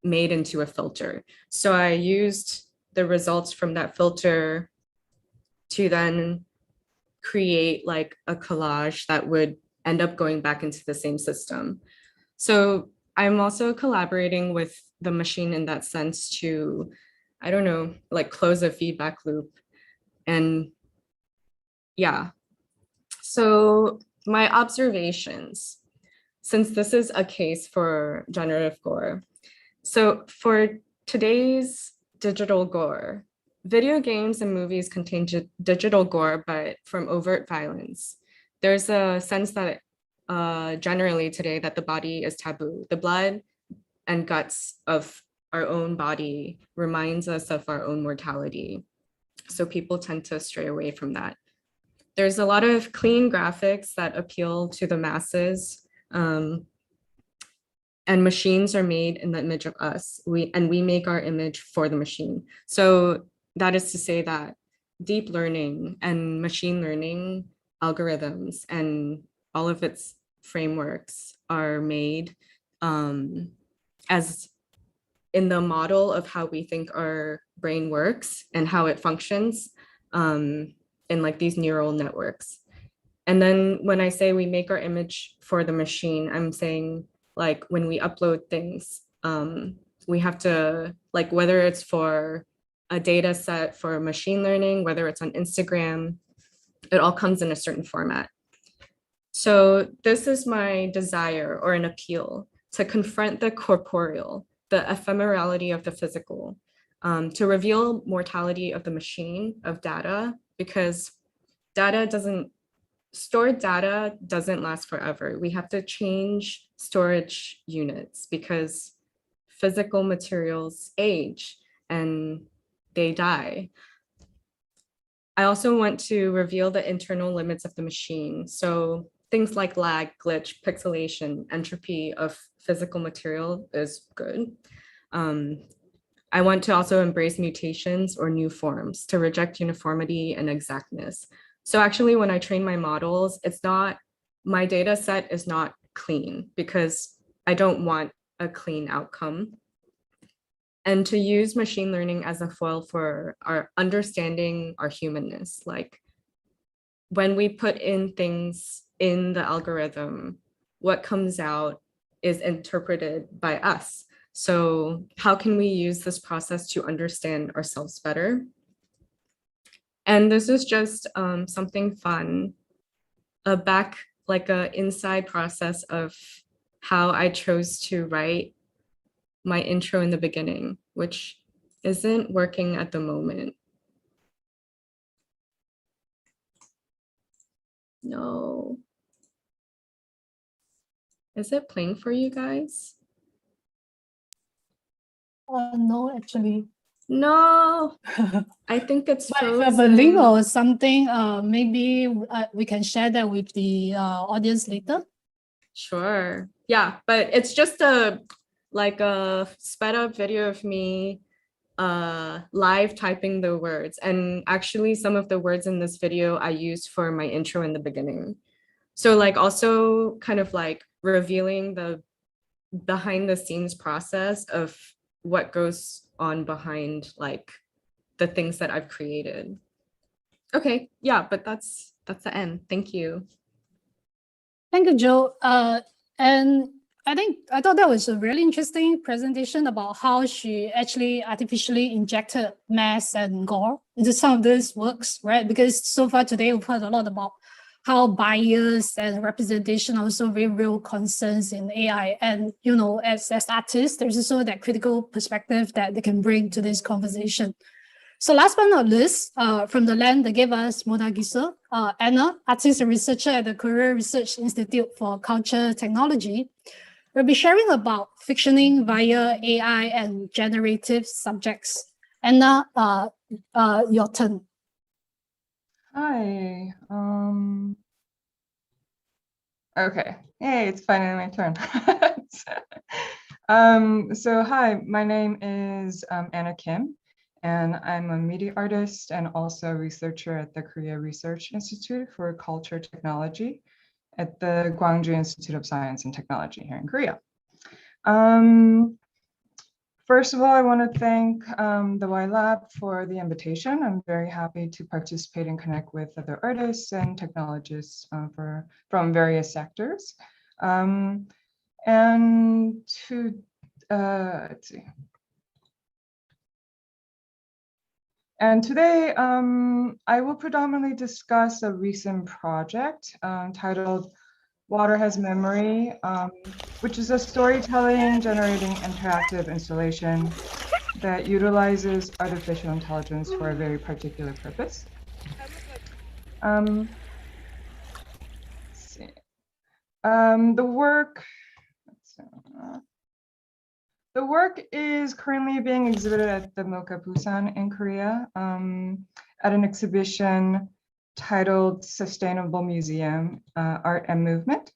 made into a filter. So I used the results from that filter to then create like a collage that would end up going back into the same system. So I'm also collaborating with the machine in that sense to, I don't know, like close a feedback loop. And yeah, so my observations, since this is a case for generative gore. So for today's digital gore, video games and movies contain digital gore, but from overt violence. There's a sense that generally today that the body is taboo. The blood and guts of our own body reminds us of our own mortality. So people tend to stray away from that. There's a lot of clean graphics that appeal to the masses, and machines are made in the image of us. We make our image for the machine. So that is to say that deep learning and machine learning algorithms and all of its frameworks are made as in the model of how we think our brain works and how it functions in like these neural networks. And then when I say we make our image for the machine, I'm saying like when we upload things, we have to, like, whether it's for a data set for machine learning, whether it's on Instagram, it all comes in a certain format. So this is my desire or an appeal to confront the corporeal, the ephemerality of the physical, to reveal mortality of the machine, of data, because stored data doesn't last forever. We have to change storage units because physical materials age and they die. I also want to reveal the internal limits of the machine. So things like lag, glitch, pixelation, entropy of physical material is good. I want to also embrace mutations or new forms, to reject uniformity and exactness. So actually, when I train my models, my data set is not clean because I don't want a clean outcome. And to use machine learning as a foil for our understanding our humanness, like when we put in things in the algorithm, what comes out is interpreted by us. So how can we use this process to understand ourselves better? And this is just something fun, like a inside process of how I chose to write my intro in the beginning, which isn't working at the moment. No. Is it playing for you guys? No, actually. No, I think it's But if you have a link or something, maybe we can share that with the audience later. Sure. Yeah, but it's just a sped up video of me live typing the words. And actually some of the words in this video I used for my intro in the beginning. So like also kind of like revealing the behind the scenes process of what goes on behind like the things that I've created. Okay, yeah, but that's the end. Thank you. Thank you, Joe. And I thought that was a really interesting presentation about how she actually artificially injected mess and gore into some of these works, right? Because so far today we've heard a lot about how bias and representation are also very real concerns in AI. And as artists, there's also that critical perspective that they can bring to this conversation. So last but not least, from the land that gave us Mona Gisa, Anna, artist and researcher at the Korea Research Institute for Culture Technology, will be sharing about fictioning via AI and generative subjects. Anna, your turn. Hi. Okay. Hey, it's finally my turn. So hi, my name is Anna Kim, and I'm a media artist and also a researcher at the Korea Research Institute for Culture Technology at the Gwangju Institute of Science and Technology here in Korea. First of all, I want to thank the Y Lab for the invitation. I'm very happy to participate and connect with other artists and technologists from various sectors. And to, let's see. And today, I will predominantly discuss a recent project titled Water Has Memory, which is a storytelling generating interactive installation that utilizes artificial intelligence for a very particular purpose. Let's see. The work is currently being exhibited at the MoCA Busan in Korea at an exhibition titled Sustainable Museum, Art and Movement,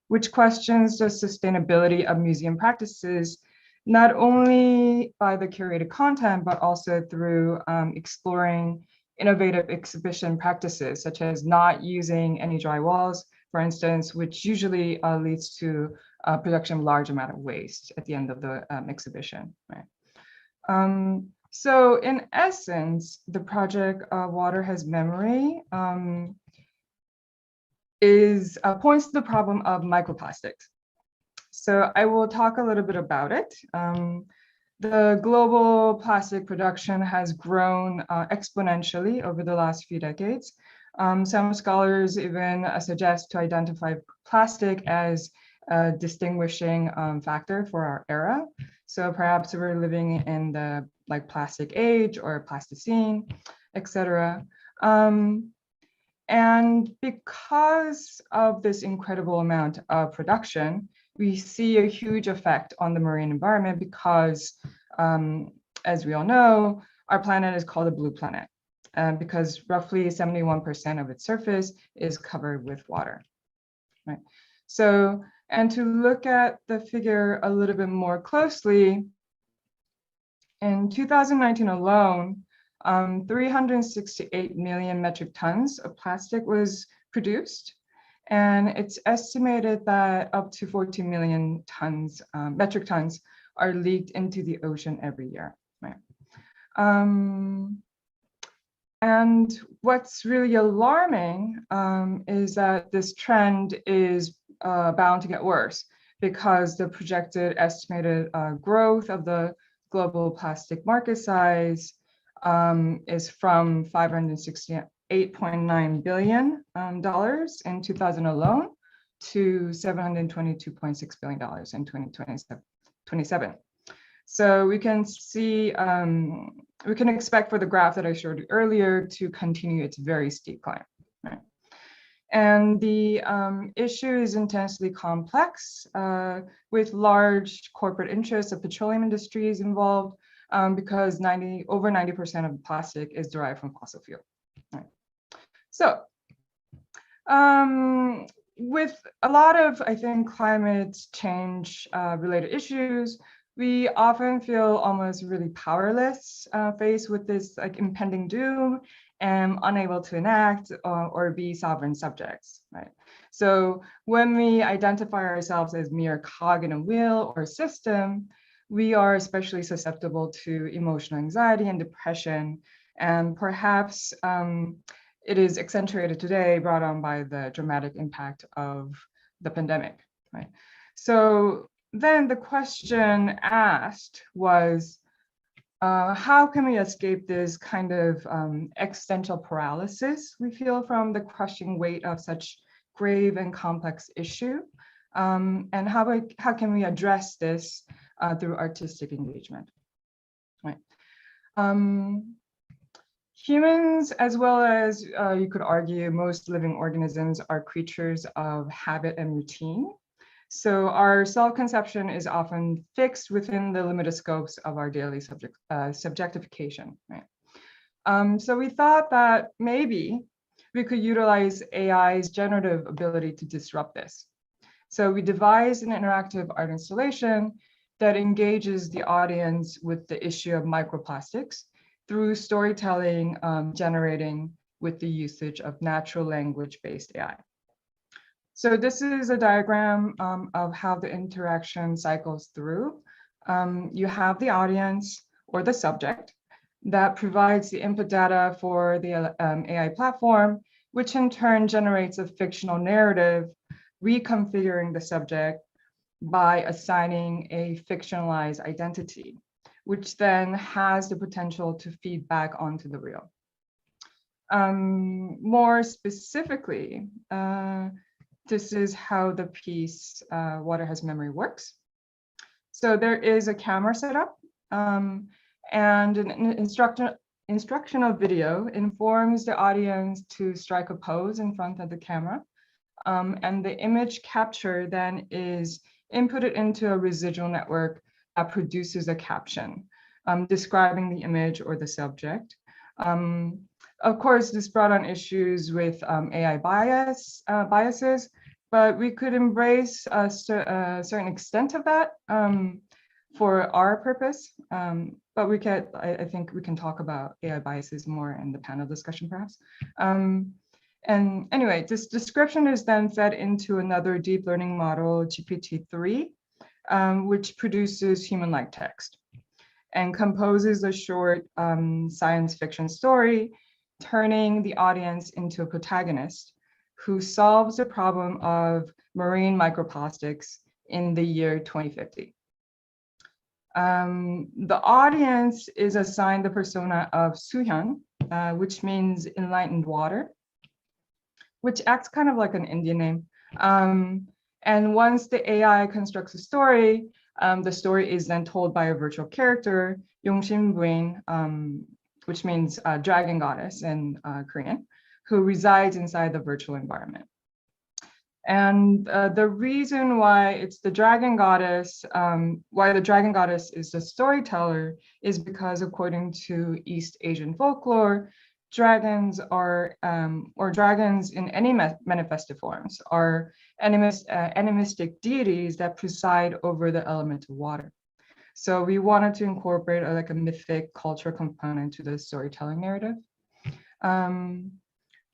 which questions the sustainability of museum practices, not only by the curated content, but also through exploring innovative exhibition practices, such as not using any dry walls, for instance, which usually leads to production of large amount of waste at the end of the exhibition, right? So in essence, the project Water Has Memory points to the problem of microplastics. So I will talk a little bit about it. The global plastic production has grown exponentially over the last few decades. Some scholars even suggest to identify plastic as a distinguishing factor for our era. So perhaps we're living in the plastic age or Plasticine, etc. And because of this incredible amount of production, we see a huge effect on the marine environment because, as we all know, our planet is called a blue planet because roughly 71% of its surface is covered with water, right? So, and to look at the figure a little bit more closely, in 2019 alone, 368 million metric tons of plastic was produced, and it's estimated that up to 14 million tons, metric tons, are leaked into the ocean every year. Right? And what's really alarming is that this trend is bound to get worse because the projected estimated growth of the global plastic market size is from $568.9 billion in 2000 alone to $722.6 billion in 2027. So we can see, we can expect for the graph that I showed you earlier to continue its very steep climb. Right? And the issue is intensely complex with large corporate interests of petroleum industries involved because over 90% of plastic is derived from fossil fuel. Right. So with a lot of, I think, climate change related issues, we often feel almost really powerless faced with this impending doom and unable to enact or be sovereign subjects, right? So when we identify ourselves as mere cog in a wheel or system, we are especially susceptible to emotional anxiety and depression, and perhaps it is accentuated today, brought on by the dramatic impact of the pandemic, right? So then the question asked was, how can we escape this kind of existential paralysis we feel from the crushing weight of such grave and complex issue? And how can we address this through artistic engagement? Right. Humans, as well as you could argue most living organisms, are creatures of habit and routine. So our self-conception is often fixed within the limited scopes of our daily subjectification. Right? So we thought that maybe we could utilize AI's generative ability to disrupt this. So we devised an interactive art installation that engages the audience with the issue of microplastics through storytelling generating with the usage of natural language-based AI. So this is a diagram of how the interaction cycles through. You have the audience or the subject that provides the input data for the AI platform, which in turn generates a fictional narrative, reconfiguring the subject by assigning a fictionalized identity, which then has the potential to feed back onto the real. More specifically, this is how the piece Water Has Memory works. So there is a camera setup and an instructional video informs the audience to strike a pose in front of the camera. And the image capture then is inputted into a residual network that produces a caption describing the image or the subject. Of course, this brought on issues with AI biases, but we could embrace a certain extent of that for our purpose. But I think we can talk about AI biases more in the panel discussion, perhaps. And anyway, this description is then fed into another deep learning model, GPT-3, which produces human-like text and composes a short science fiction story, turning the audience into a protagonist who solves the problem of marine microplastics in the year 2050. The audience is assigned the persona of Suhyun, which means enlightened water, which acts kind of like an Indian name. And once the AI constructs a story, the story is then told by a virtual character, Yongsim Buin, which means dragon goddess in Korean, who resides inside the virtual environment. And the reason why it's the dragon goddess, why the dragon goddess is the storyteller is because according to East Asian folklore, dragons are, or dragons in any manifested forms, are animistic deities that preside over the element of water. So we wanted to incorporate like a mythic cultural component to the storytelling narrative.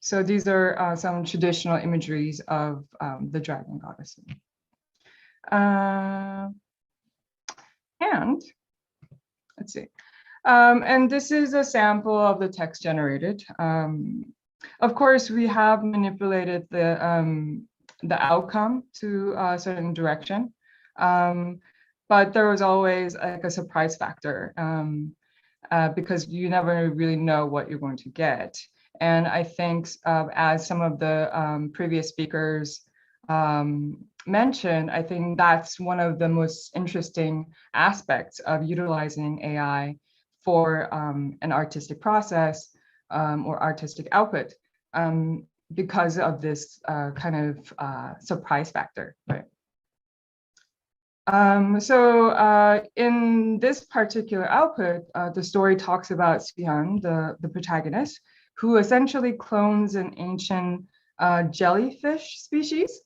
So these are some traditional imageries of the dragon goddess. And let's see. And this is a sample of the text generated. Of course, we have manipulated the outcome to a certain direction, but there was always like a surprise factor because you never really know what you're going to get. And I think as some of the previous speakers mentioned, I think that's one of the most interesting aspects of utilizing AI for an artistic process or artistic output because of this kind of surprise factor, right? So in this particular output, the story talks about Suhyun, the protagonist, who essentially clones an ancient jellyfish species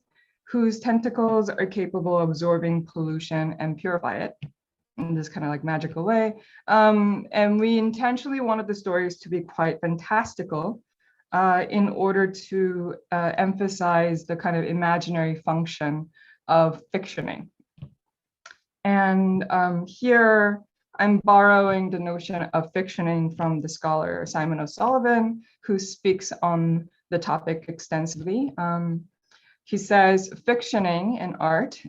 whose tentacles are capable of absorbing pollution and purify it in this kind of like magical way. And we intentionally wanted the stories to be quite fantastical in order to emphasize the kind of imaginary function of fictioning. And here I'm borrowing the notion of fictioning from the scholar Simon O'Sullivan, who speaks on the topic extensively. He says fictioning in art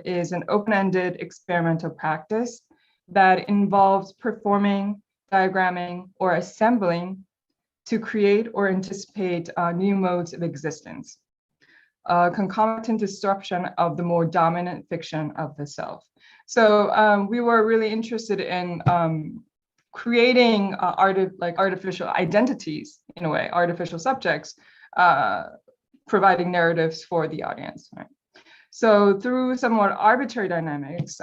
is an open-ended experimental practice that involves performing, diagramming, or assembling to create or anticipate new modes of existence, concomitant disruption of the more dominant fiction of the self. So we were really interested in creating artificial identities, in a way, artificial subjects, providing narratives for the audience. Right? So through somewhat arbitrary dynamics,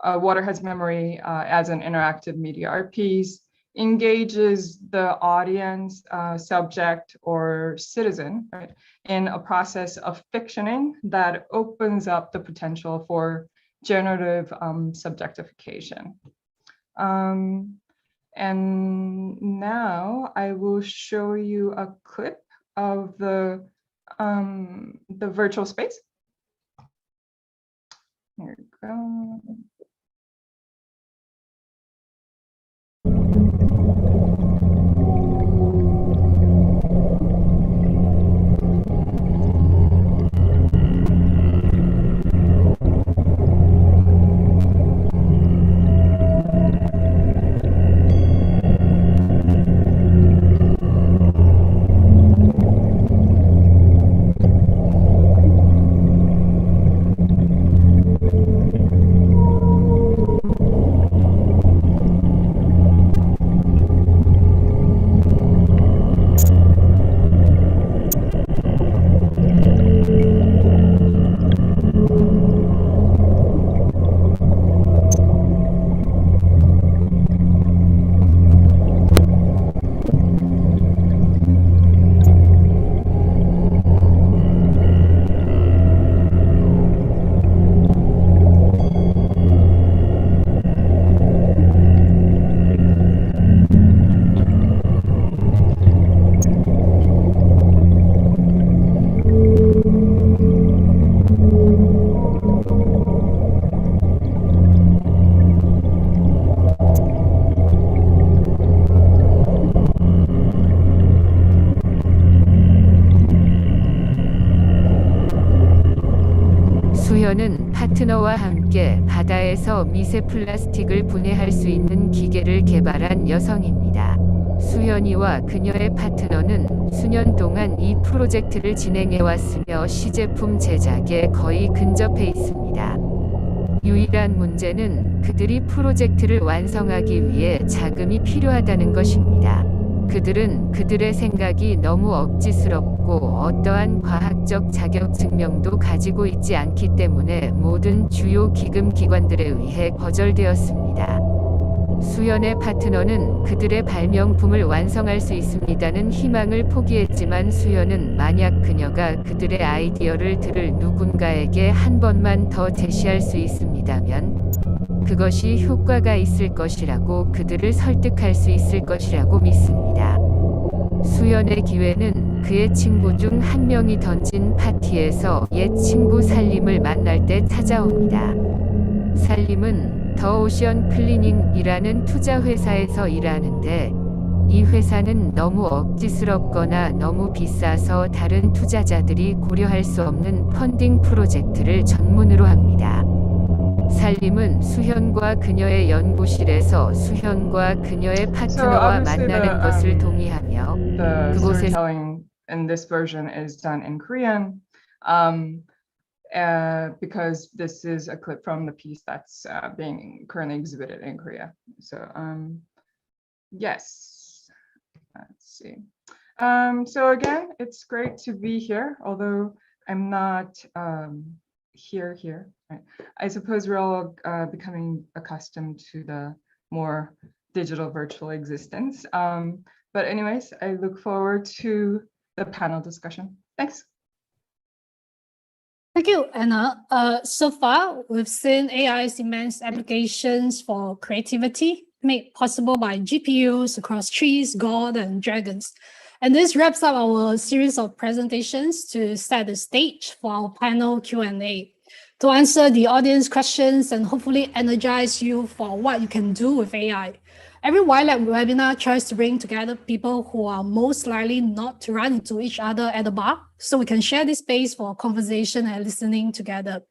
Waterhead's Memory as an interactive media art piece engages the audience, subject, or citizen, right, in a process of fictioning that opens up the potential for generative subjectification. And now I will show you a clip of the virtual space. Here we go. 수현은 파트너와 함께 바다에서 미세 플라스틱을 분해할 수 있는 기계를 개발한 여성입니다. 수현이와 그녀의 파트너는 수년 동안 이 프로젝트를 진행해왔으며 시제품 제작에 거의 근접해 있습니다. 유일한 문제는 그들이 프로젝트를 완성하기 위해 자금이 필요하다는 것입니다. 그들은 그들의 생각이 너무 억지스럽고 어떠한 과학적 자격 증명도 가지고 있지 않기 때문에 모든 주요 기금 기관들에 의해 거절되었습니다. 수연의 파트너는 그들의 발명품을 완성할 수 있습니다는 희망을 포기했지만 수연은 만약 그녀가 그들의 아이디어를 들을 누군가에게 한 번만 더 제시할 수 있습니다면 그것이 효과가 있을 것이라고 그들을 설득할 수 있을 것이라고 믿습니다. 수연의 기회는 그의 친구 중 한 명이 던진 파티에서 옛 친구 살림을 만날 때 찾아옵니다. 살림은 더 오션 클리닝이라는 투자 회사에서 일하는데 이 회사는 너무 억지스럽거나 너무 비싸서 다른 투자자들이 고려할 수 없는 펀딩 프로젝트를 전문으로 합니다. 살림은 수현과 그녀의 연구실에서 수현과 그녀의 파트너와 만나는 것을 동의하며 그곳에서 in this version is done in Korean because this is a clip from the piece that's being currently exhibited in Korea. So yes, let's see. So again, it's great to be here, although I'm not here. Right? I suppose we're all becoming accustomed to the more digital virtual existence. But anyways, I look forward to the panel discussion. Thanks. Thank you, Anna. So far, we've seen AI's immense applications for creativity made possible by GPUs across trees, gods, and dragons. And this wraps up our series of presentations to set the stage for our panel Q&A. To answer the audience questions and hopefully energize you for what you can do with AI. Every YLab webinar tries to bring together people who are most likely not to run into each other at the bar. so we can share this space for conversation and listening together.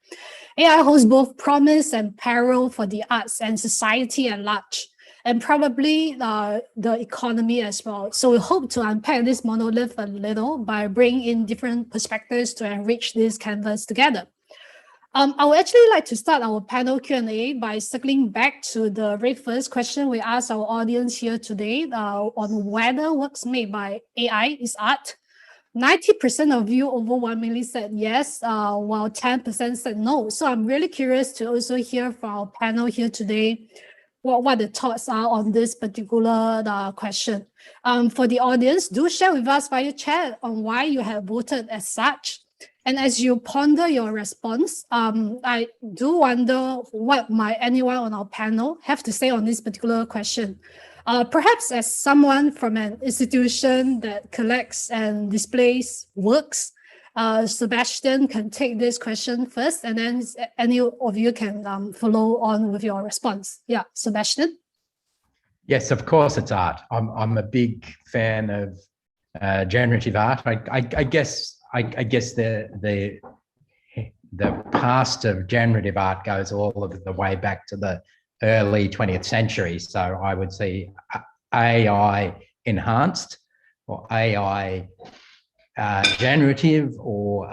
AI holds both promise and peril for the arts and society at large, and probably the economy as well. So we hope to unpack this monolith a little by bringing in different perspectives to enrich this canvas together. I would actually like to start our panel Q&A by circling back to the very first question we asked our audience here today on whether works made by AI is art. 90% of you overwhelmingly said yes, while 10% said no. So I'm really curious to also hear from our panel here today what the thoughts are on this particular question. For the audience, do share with us via chat on why you have voted as such. And as you ponder your response, I do wonder what might anyone on our panel have to say on this particular question. Perhaps as someone from an institution that collects and displays works, Sebastian can take this question first, and then any of you can follow on with your response. Yeah, Sebastian? Yes, of course it's art. I'm a big fan of generative art. I guess the past of generative art goes all of the way back to the early 20th century. So I would say AI enhanced or AI generative, or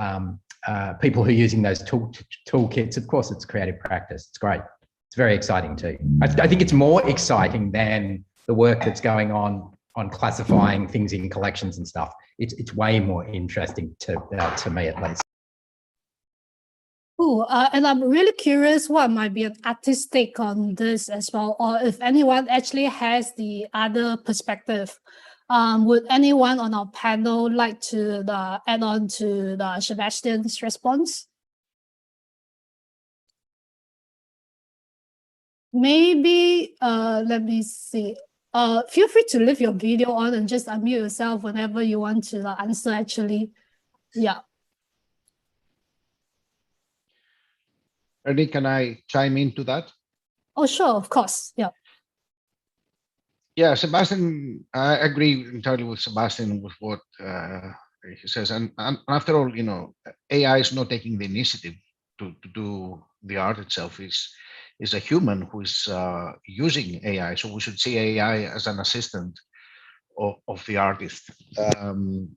people who are using those toolkits. Of course, it's creative practice. It's great. It's very exciting too. I think it's more exciting than the work that's going on classifying things in collections and stuff. It's way more interesting to me, at least. Cool. And I'm really curious what might be an artist's take on this as well, or if anyone actually has the other perspective. Would anyone on our panel like to add on to Sebastian's response? Maybe, let me see. Feel free to leave your video on and just unmute yourself whenever you want to answer, actually. Yeah. Ernie, can I chime into that? Oh, sure, of course. Yeah. Yeah, Sebastian, I agree entirely with Sebastian with what he says. And after all, you know, AI is not taking the initiative to do the art itself. Is a human who is using AI. So we should see AI as an assistant of the artist. And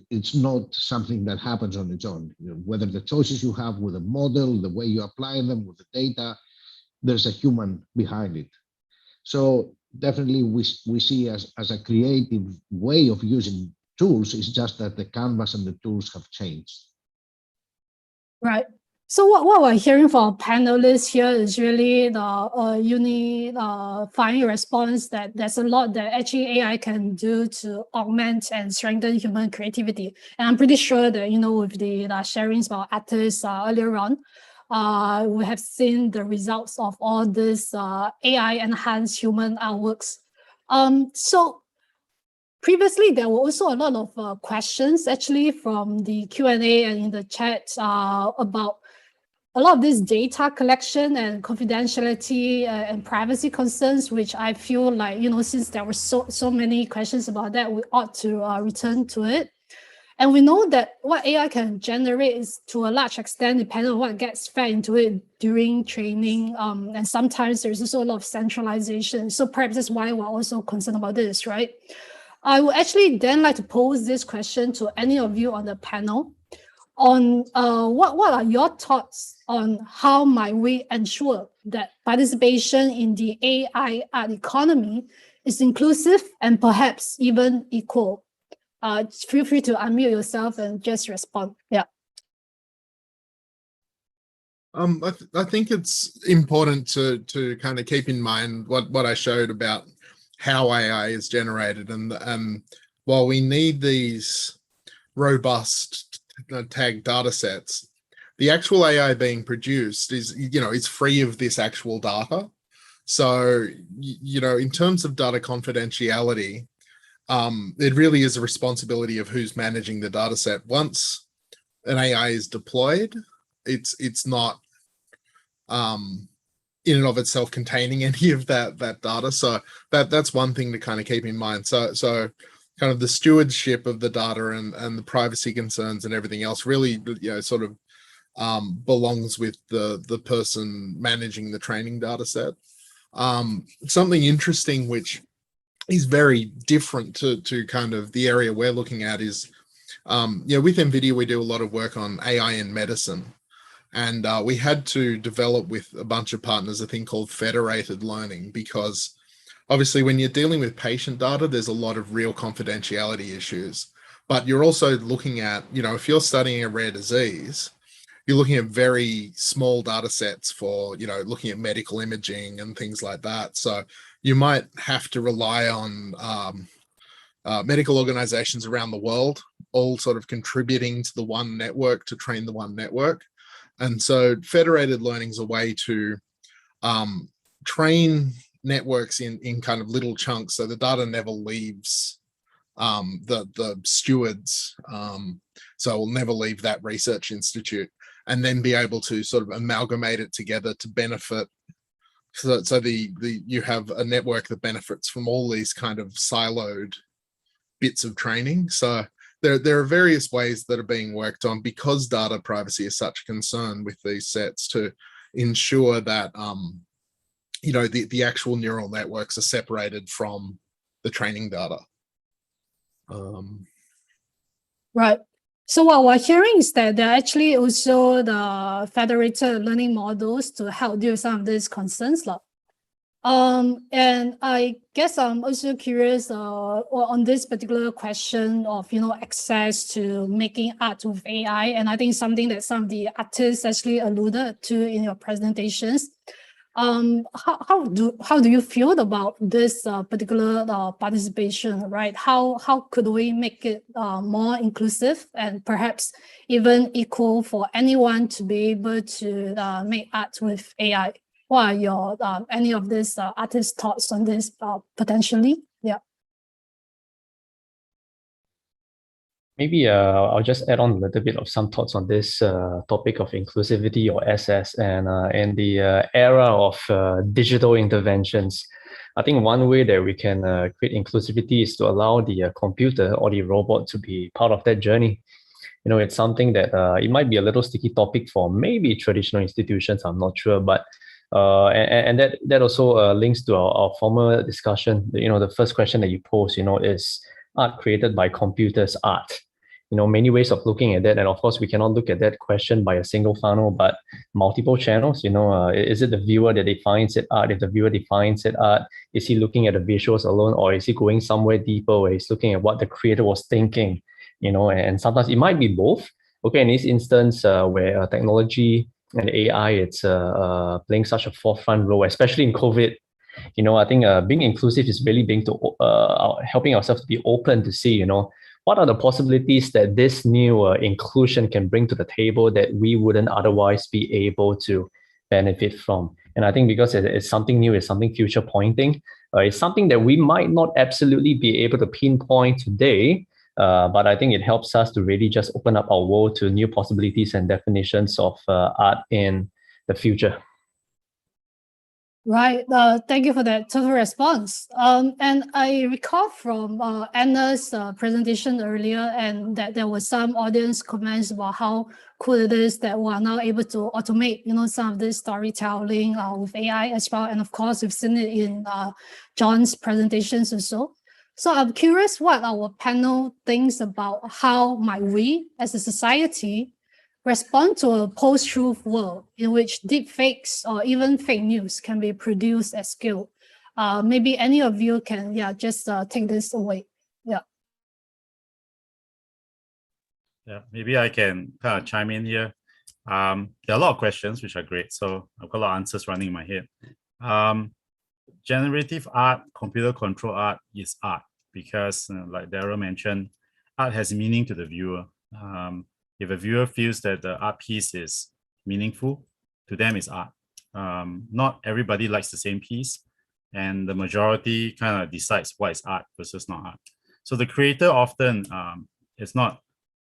it's not something that happens on its own. You know, whether the choices you have with a model, the way you apply them with the data, there's a human behind it. So definitely we see as a creative way of using tools. It's just that the canvas and the tools have changed. Right. So what we're hearing from our panelists here is really the final response that there's a lot that actually AI can do to augment and strengthen human creativity. And I'm pretty sure that, you know, with the sharings about artists earlier on, we have seen the results of all this AI-enhanced human artworks. So previously, there were also a lot of questions actually from the Q&A and in the chat about a lot of this data collection and confidentiality and privacy concerns, which I feel like, you know, since there were so many questions about that, we ought to return to it. And we know that what AI can generate is to a large extent dependent on what gets fed into it during training. And sometimes there's also a lot of centralization. So perhaps that's why we're also concerned about this, right? I would actually then like to pose this question to any of you on the panel on what are your thoughts on how might we ensure that participation in the AI art economy is inclusive and perhaps even equal? Feel free to unmute yourself and just respond. Yeah. I think it's important to kind of keep in mind what I showed about how AI is generated, and while we need these robust tag data sets, the actual AI being produced is, you know, it's free of this actual data. So, you know, in terms of data confidentiality, it really is a responsibility of who's managing the data set. Once an AI is deployed, it's not in and of itself containing any of that data. So that's one thing to kind of keep in mind. So kind of the stewardship of the data and the privacy concerns and everything else really, sort of belongs with the person managing the training data set. Something interesting which is very different to kind of the area we're looking at is, with NVIDIA, we do a lot of work on AI in medicine. And we had to develop with a bunch of partners a thing called federated learning, because obviously when you're dealing with patient data, there's a lot of real confidentiality issues. But you're also looking at, if you're studying a rare disease, you're looking at very small data sets for, looking at medical imaging and things like that. So you might have to rely on medical organizations around the world, all sort of contributing to the one network to train the one network. And so federated learning is a way to train networks in kind of little chunks, so the data never leaves the stewards, so it will never leave that research institute, and then be able to sort of amalgamate it together to benefit. So you have a network that benefits from all these kind of siloed bits of training. So there are various ways that are being worked on, because data privacy is such a concern with these sets, to ensure that the actual neural networks are separated from the training data. Right. So what we're hearing is that there are actually also the federated learning models to help deal with some of these concerns. And I guess I'm also curious on this particular question of, access to making art with AI. And I think something that some of the artists actually alluded to in your presentations. How do you feel about this particular participation, right? How could we make it more inclusive and perhaps even equal for anyone to be able to make art with AI? What are your any of these artists' thoughts on this potentially? Yeah. Maybe I'll just add on a little bit of some thoughts on this topic of inclusivity, or SS, and in the era of digital interventions. I think one way that we can create inclusivity is to allow the computer or the robot to be part of that journey. It's something that it might be a little sticky topic for maybe traditional institutions, I'm not sure, but and that also links to our former discussion. The first question that you posed, is art created by computers art? Many ways of looking at that. And of course, we cannot look at that question by a single funnel, but multiple channels. Is it the viewer that defines it art? If the viewer defines it art, is he looking at the visuals alone, or is he going somewhere deeper where he's looking at what the creator was thinking? And sometimes it might be both. Okay, in this instance, where technology and AI, it's playing such a forefront role, especially in COVID. I think being inclusive is really helping ourselves to be open to see, what are the possibilities that this new inclusion can bring to the table that we wouldn't otherwise be able to benefit from. And I think because it's something new, it's something future pointing, it's something that we might not absolutely be able to pinpoint today, but I think it helps us to really just open up our world to new possibilities and definitions of art in the future. Right. Thank you for that total response. And I recall from Anna's presentation earlier, and that there was some audience comments about how cool it is that we are now able to automate, some of this storytelling with AI as well. And of course, we've seen it in John's presentations also. So I'm curious what our panel thinks about how might we, as a society, respond to a post-truth world in which deep fakes or even fake news can be produced at scale. Maybe any of you can, just take this away. Yeah. Yeah, maybe I can kind of chime in here. There are a lot of questions, which are great. So I've got a lot of answers running in my head. Generative art, computer control art is art because, like Daryl mentioned, art has meaning to the viewer. If a viewer feels that the art piece is meaningful, to them it's art. Not everybody likes the same piece, and the majority kind of decides what is art versus not art. So the creator often is not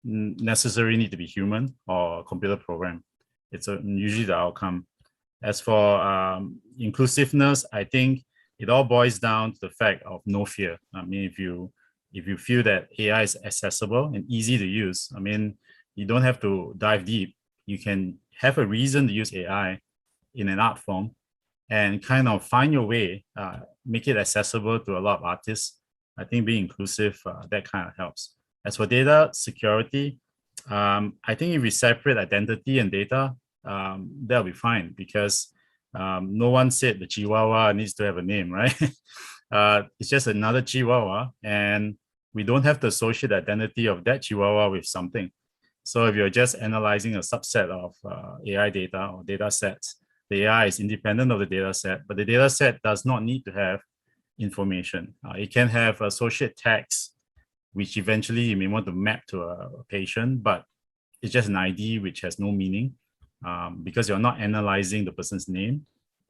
necessarily need to be human or computer program. It's usually the outcome. As for inclusiveness, I think it all boils down to the fact of no fear. I mean, if you if you feel that AI is accessible and easy to use, I mean, you don't have to dive deep. You can have a reason to use AI in an art form and kind of find your way, make it accessible to a lot of artists. I think being inclusive, that kind of helps. As for data security, I think if we separate identity and data, that'll be fine, because no one said the Chihuahua needs to have a name, right? It's just another Chihuahua, and we don't have to associate the identity of that Chihuahua with something. So if you're just analyzing a subset of AI data or data sets, the AI is independent of the data set, but the data set does not need to have information. It can have associate tags, which eventually you may want to map to a patient, but it's just an ID which has no meaning, because you're not analyzing the person's name,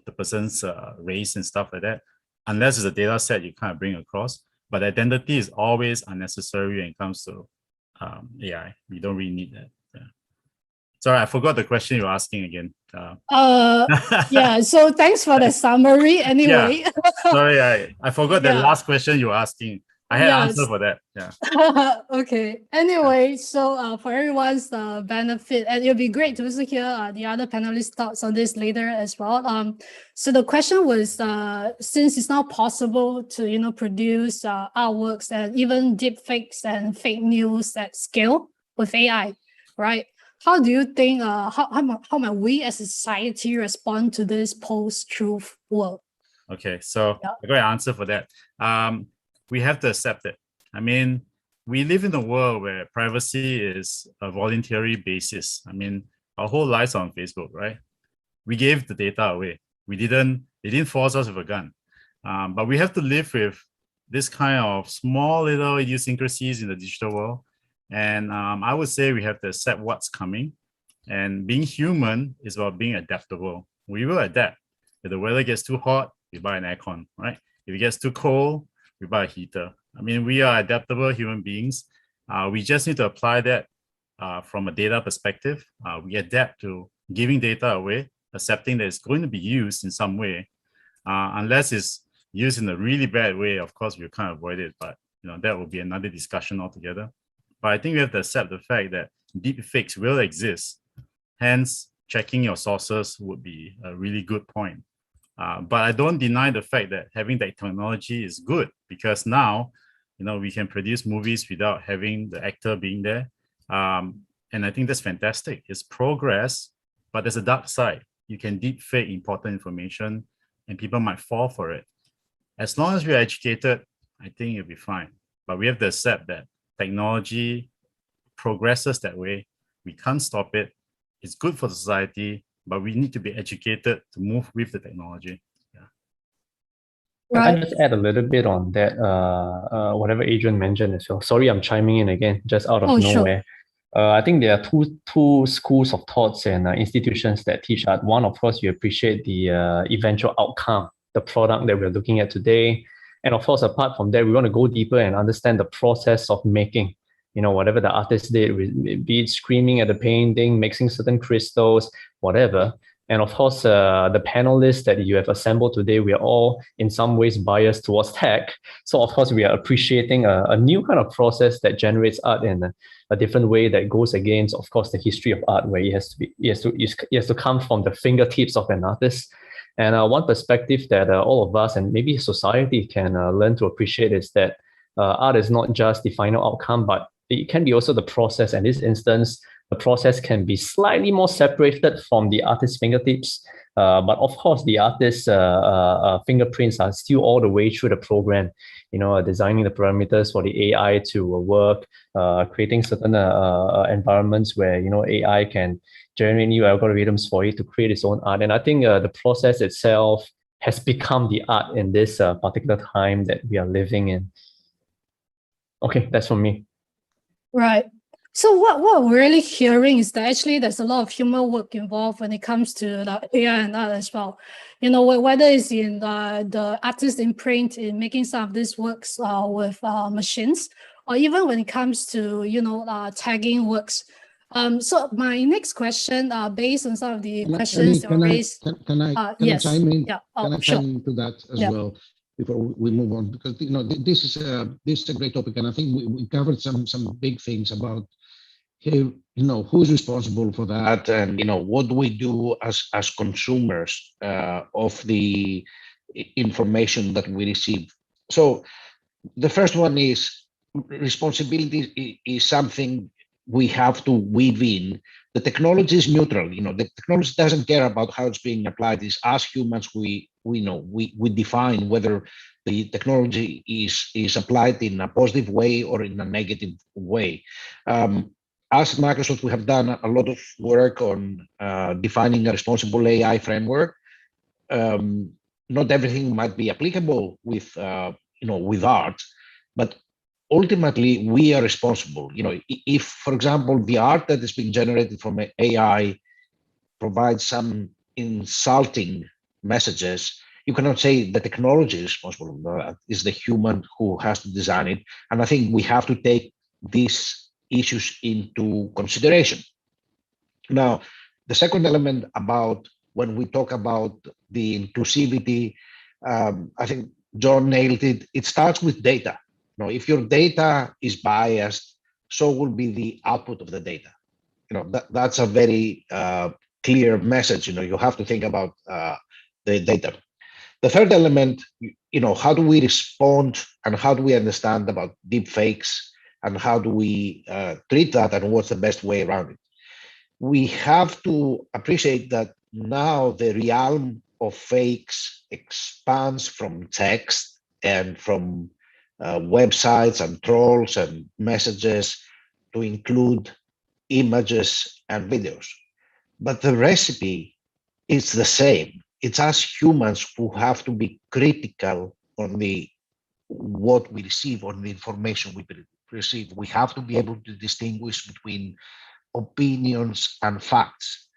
the person's race and stuff like that, unless it's a data set you kind of bring across. But identity is always unnecessary when it comes to AI. We don't really need that. Yeah. Sorry, I forgot the question you were asking again. Yeah, so thanks for the summary anyway. Yeah. Sorry, I forgot the last question you were asking. I had an answer for that. Yeah. Okay. Anyway, so for everyone's benefit, and it'll be great to also hear the other panelists' thoughts on this later as well. So the question was, since it's not possible to produce artworks and even deep fakes and fake news at scale with AI, right? How do you think how might we as a society respond to this post-truth world? Okay, so I got an answer for that. We have to accept it. I mean, we live in a world where privacy is a voluntary basis. I mean, our whole lives are on Facebook, right? We gave the data away. They didn't force us with a gun. But we have to live with this kind of small little idiosyncrasies in the digital world. And I would say we have to accept what's coming. And being human is about being adaptable. We will adapt. If the weather gets too hot, we buy an aircon, right? If it gets too cold, we buy a heater. I mean, we are adaptable human beings. We just need to apply that from a data perspective. We adapt to giving data away, accepting that it's going to be used in some way. Unless it's used in a really bad way, of course, we can't avoid it, but that will be another discussion altogether. But I think we have to accept the fact that deep fakes will exist. Hence, checking your sources would be a really good point. But I don't deny the fact that having that technology is good, because now, we can produce movies without having the actor being there. And I think that's fantastic. It's progress, but there's a dark side. You can deep fake important information and people might fall for it. As long as we're educated, I think it'll be fine. But we have to accept that technology progresses that way. We can't stop it. It's good for society, but we need to be educated to move with the technology. Right. I can just add a little bit on that, whatever Adrian mentioned as well. Sorry, I'm chiming in again, just out of nowhere. Sure. I think there are two schools of thoughts and institutions that teach art. One, of course, you appreciate the eventual outcome, the product that we're looking at today. And of course, apart from that, we want to go deeper and understand the process of making, whatever the artist did, be it screaming at the painting, mixing certain crystals, whatever. And of course, the panelists that you have assembled today, we are all in some ways biased towards tech. So of course, we are appreciating a new kind of process that generates art in a different way that goes against, of course, the history of art, where it has to come from the fingertips of an artist. And one perspective that all of us and maybe society can learn to appreciate is that art is not just the final outcome, but it can be also the process. In this instance, the process can be slightly more separated from the artist's fingertips. But of course, the artist's fingerprints are still all the way through the program, designing the parameters for the AI to work, creating certain environments where, AI can generate new algorithms for it to create its own art. And I think the process itself has become the art in this particular time that we are living in. Okay, that's from me. Right. So what we're really hearing is that actually there's a lot of human work involved when it comes to the AI and art as well. Whether it's in the artist imprint in making some of these works with machines, or even when it comes to tagging works. So my next question, based on some of the questions that were raised. Can I chime in? Yeah. Can I chime into that as well? before we move on, because this is a great topic, and I think we covered some big things about who's responsible for that, and what do we do as consumers of the information that we receive. So the first one is responsibility is something we have to weave in. The technology is neutral. The technology doesn't care about how it's being applied. It's as humans we define whether the technology is applied in a positive way or in a negative way. As Microsoft, we have done a lot of work on defining a responsible AI framework. Not everything might be applicable with art, but ultimately we are responsible. If, for example, the art that is being generated from AI provides some insulting messages, you cannot say the technology is responsible for that. It's the human who has to design it. And I think we have to take these issues into consideration. Now, the second element about when we talk about the inclusivity, I think John nailed it. It starts with data. If your data is biased, so will be the output of the data. That's a very clear message. You have to think about the data. The third element, how do we respond and how do we understand about deep fakes and how do we treat that and what's the best way around it? We have to appreciate that now the realm of fakes expands from text and from websites and trolls and messages to include images and videos. But the recipe is the same. It's us humans who have to be critical on what we receive, on the information we receive. We have to be able to distinguish between opinions and facts.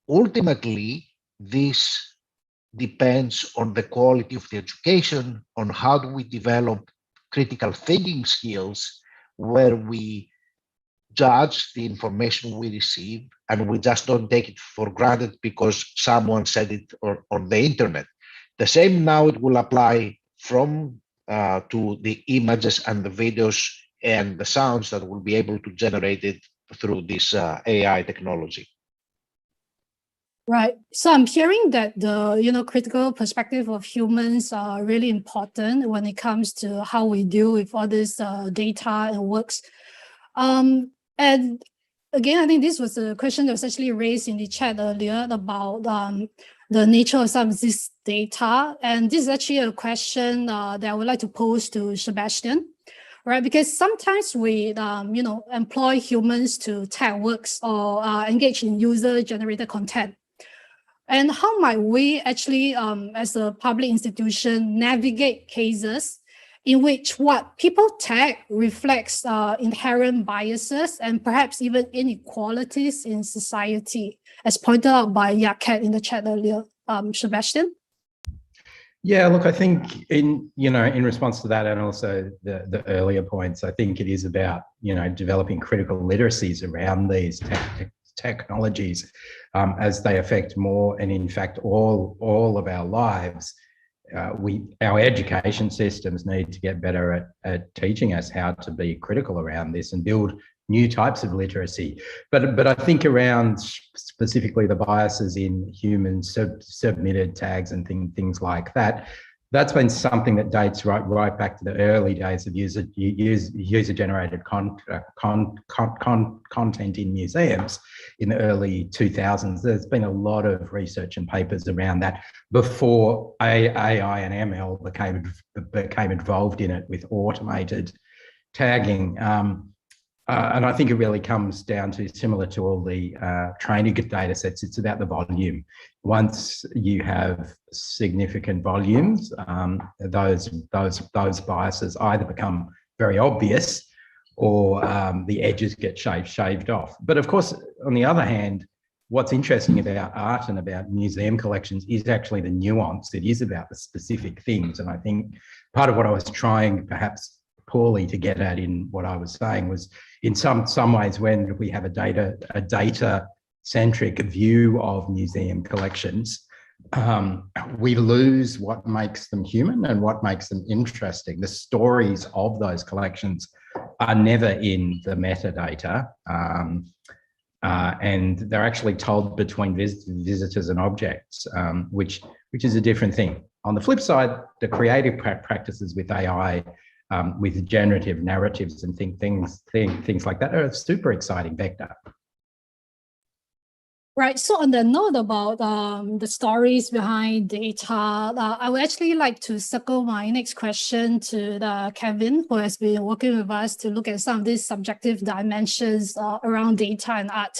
Ultimately, this depends on the quality of the education, on how do we develop critical thinking skills where we judge the information we receive and we just don't take it for granted because someone said it on the internet. The same now it will apply from to the images and the videos and the sounds that will be able to generate it through this AI technology. Right. So I'm hearing that the critical perspective of humans are really important when it comes to how we deal with all this data and works. And again, I think this was a question that was actually raised in the chat earlier about the nature of some of this data. And this is actually a question that I would like to pose to Sebastian, right? Because sometimes we, employ humans to tag works or engage in user-generated content. And how might we actually, as a public institution, navigate cases in which what people tag reflects inherent biases and perhaps even inequalities in society, as pointed out by Yaket in the chat earlier. Sebastian? Yeah, look, I think in response to that and also the earlier points, I think it is about, developing critical literacies around these technologies as they affect more and in fact all of our lives. Our education systems need to get better at teaching us how to be critical around this and build new types of literacy. But I think around specifically the biases in human submitted tags and things like that, that's been something that dates right back to the early days of user-generated content in museums in the early 2000s. There's been a lot of research and papers around that before AI and ML became involved in it with automated tagging. And I think it really comes down to similar to all the training data sets. It's about the volume. Once you have significant volumes, those biases either become very obvious or the edges get shaved off. But of course, on the other hand, what's interesting about art and about museum collections is actually the nuance. It is about the specific things. And I think part of what I was trying perhaps poorly to get at in what I was saying was in some ways when we have a data-centric view of museum collections, we lose what makes them human and what makes them interesting. The stories of those collections are never in the metadata, and they're actually told between visitors and objects, which is a different thing. On the flip side, the creative practices with AI, with generative narratives and things like that are a super exciting vector. Right. So on the note about the stories behind data, I would actually like to circle my next question to Kevin, who has been working with us to look at some of these subjective dimensions around data and art.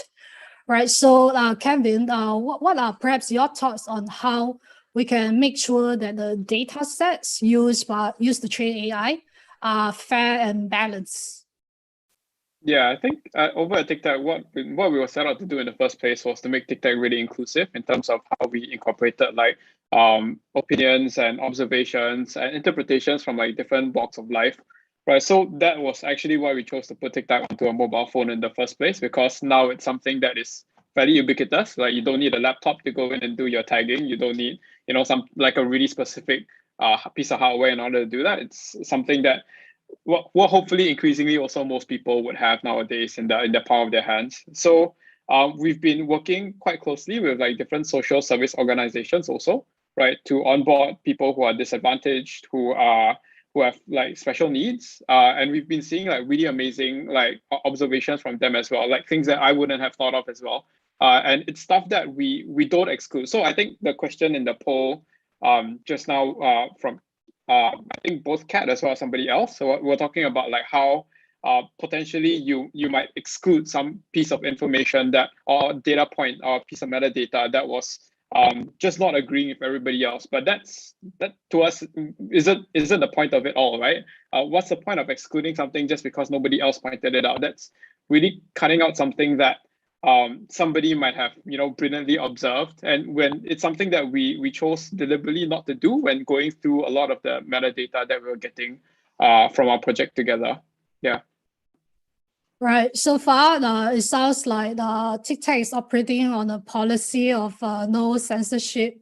Right. So Kevin, what are perhaps your thoughts on how we can make sure that the data sets used to train AI are fair and balanced? Yeah, I think over at TICTaC, what we were set out to do in the first place was to make TICTaC really inclusive in terms of how we incorporated like opinions and observations and interpretations from like different walks of life, right? So that was actually why we chose to put TICTaC onto a mobile phone in the first place, because now it's something that is fairly ubiquitous. Like you don't need a laptop to go in and do your tagging. You don't need, some like a really specific piece of hardware in order to do that. It's something that what hopefully increasingly also most people would have nowadays in the palm of their hands. So we've been working quite closely with like different social service organizations also, right, to onboard people who are disadvantaged, who have like special needs, and we've been seeing like really amazing like observations from them as well, like things that I wouldn't have thought of as well, and it's stuff that we don't exclude. So I think the question in the poll just now from I think both Kat as well as somebody else. So we're talking about like how potentially you might exclude some piece of information that or data point or piece of metadata that was just not agreeing with everybody else. But that to us isn't the point of it all, right? What's the point of excluding something just because nobody else pointed it out? That's really cutting out something that somebody might have brilliantly observed, and when it's something that we chose deliberately not to do when going through a lot of the metadata that we were getting from our project together. Yeah. Right. So far, it sounds like TICTaC is operating on a policy of no censorship.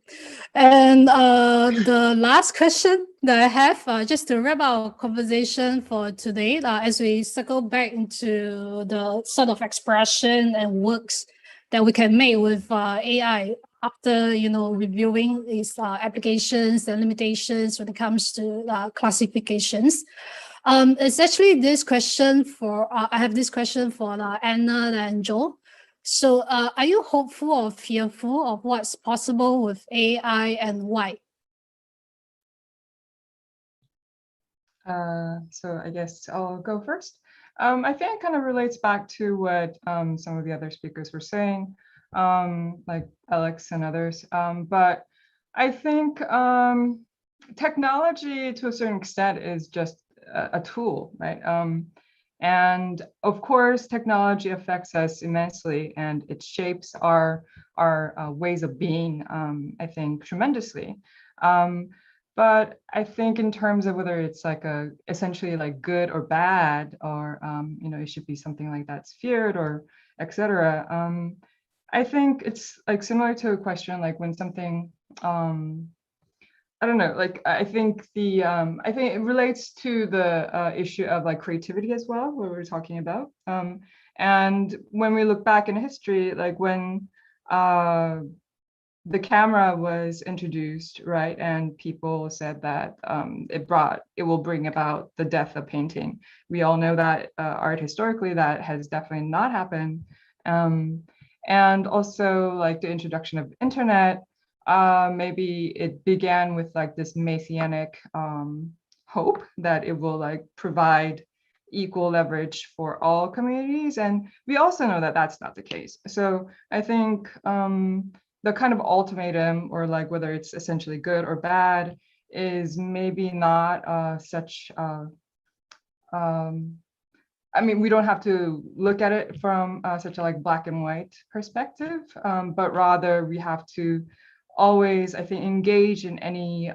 And the last question that I have, just to wrap our conversation for today, as we circle back into the sort of expression and works that we can make with AI after reviewing its applications and limitations when it comes to classifications. It's actually this question I have this question for Anna and Joe. So are you hopeful or fearful of what's possible with AI and why? So I guess I'll go first. I think it kind of relates back to what some of the other speakers were saying, like Alex and others. But I think technology to a certain extent is just a tool, right? And of course, technology affects us immensely, and it shapes our ways of being, I think, tremendously. But I think in terms of whether it's like essentially like good or bad, or it should be something like that's feared or etc. I think it's like similar to a question like when something I don't know, like I think it relates to the issue of like creativity as well, what we were talking about. And when we look back in history, like when the camera was introduced, right, and people said that it will bring about the death of painting. We all know that art historically that has definitely not happened. And also like the introduction of internet. Maybe it began with like this messianic hope that it will like provide equal leverage for all communities, and we also know that that's not the case. So I think the kind of ultimatum, or like whether it's essentially good or bad, is maybe not such. I mean, we don't have to look at it from such a like black and white perspective, but rather we have to always, I think, engage in any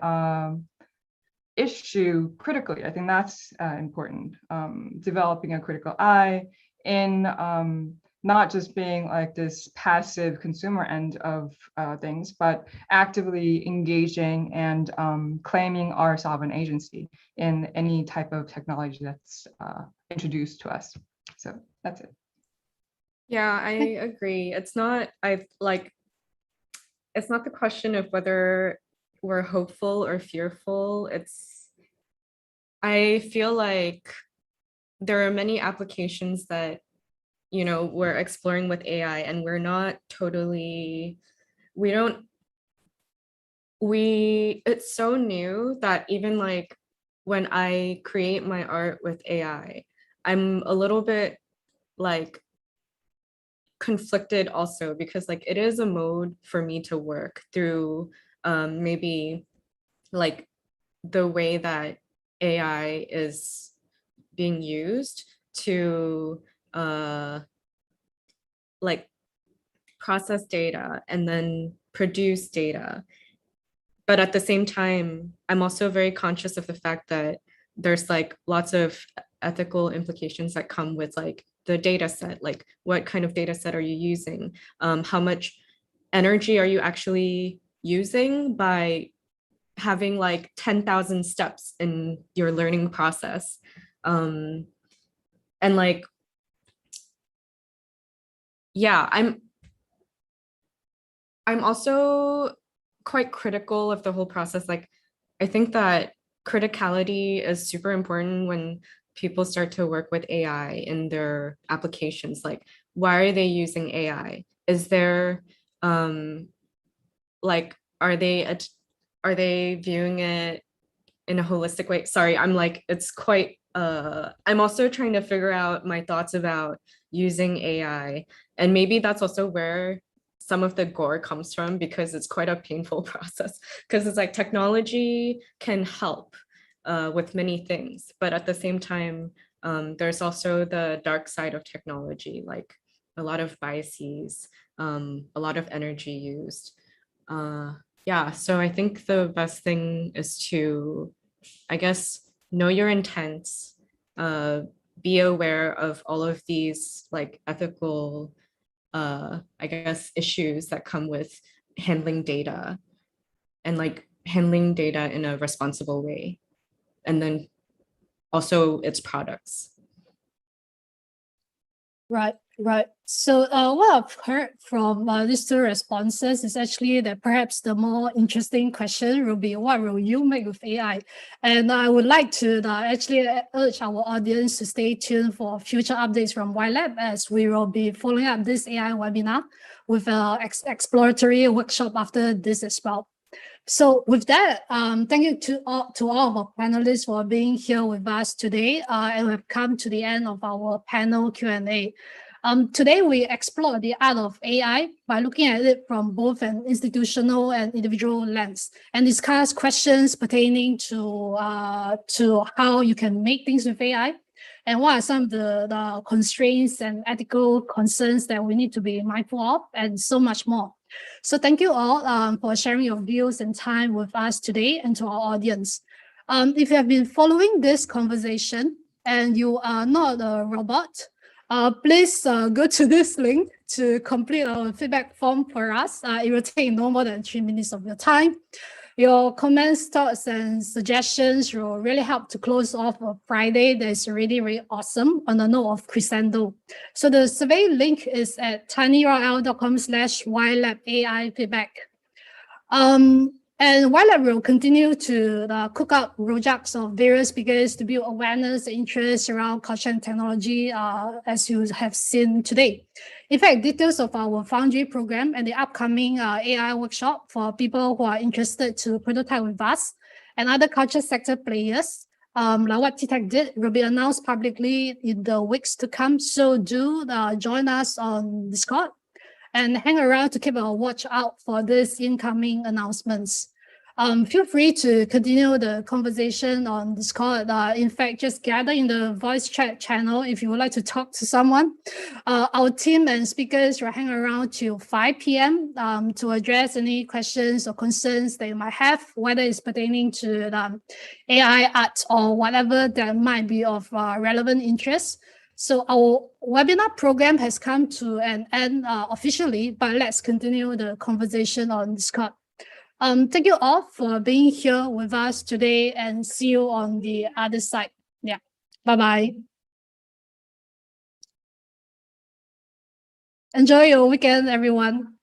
issue critically. I think that's important. Developing a critical eye in not just being like this passive consumer end of things, but actively engaging and claiming our sovereign agency in any type of technology that's introduced to us. So that's it. Yeah, I agree. It's not the question of whether we're hopeful or fearful. I feel like there are many applications that, you know, we're exploring with AI, and we're not totally, it's so new that even like when I create my art with AI, I'm a little bit like conflicted also, because like it is a mode for me to work through maybe like the way that AI is being used to like process data and then produce data. But at the same time, I'm also very conscious of the fact that there's like lots of ethical implications that come with like the data set, like what kind of data set are you using? How much energy are you actually using by having like 10,000 steps in your learning process? And like, yeah, I'm also quite critical of the whole process. Like, I think that criticality is super important when people start to work with AI in their applications. Like, why are they using AI? Is there like, are they viewing it in a holistic way? Sorry, I'm like, it's quite I'm also trying to figure out my thoughts about using AI, and maybe that's also where some of the gore comes from, because it's quite a painful process, because it's like technology can help with many things, but at the same time there's also the dark side of technology, like a lot of biases, a lot of energy used. Yeah, so I think the best thing is to, I guess, know your intents, be aware of all of these like ethical I guess issues that come with handling data, and like handling data in a responsible way, and then also its products. Right. So what I've heard from these two responses is actually that perhaps the more interesting question will be, what will you make with AI? And I would like to actually urge our audience to stay tuned for future updates from YLab, as we will be following up this AI webinar with an exploratory workshop after this as well. So with that, thank you to all of our panelists for being here with us today. And we've come to the end of our panel Q&A. Today, we explore the art of AI by looking at it from both an institutional and individual lens, and discuss questions pertaining to how you can make things with AI, and what are some of the constraints and ethical concerns that we need to be mindful of, and so much more. So thank you all for sharing your views and time with us today, and to our audience. If you have been following this conversation and you are not a robot, please go to this link to complete our feedback form for us. It will take no more than 3 minutes of your time. Your comments, thoughts, and suggestions will really help to close off a Friday that is really, really awesome on the note of crescendo. So the survey link is at tinyurl.com/YLab AI feedback. And YLab will continue to cook up projects of various speakers to build awareness and interest around culture and technology, as you have seen today. In fact, details of our Foundry program and the upcoming AI workshop for people who are interested to prototype with us and other culture sector players, like what TTAC did, will be announced publicly in the weeks to come. So do join us on Discord and hang around to keep a watch out for these incoming announcements. Feel free to continue the conversation on Discord. In fact, just gather in the voice chat channel if you would like to talk to someone. Our team and speakers will hang around till 5 p.m. To address any questions or concerns that you might have, whether it's pertaining to AI art or whatever that might be of relevant interest. So our webinar program has come to an end officially, but let's continue the conversation on Discord. Thank you all for being here with us today, and see you on the other side. Yeah, bye-bye. Enjoy your weekend, everyone.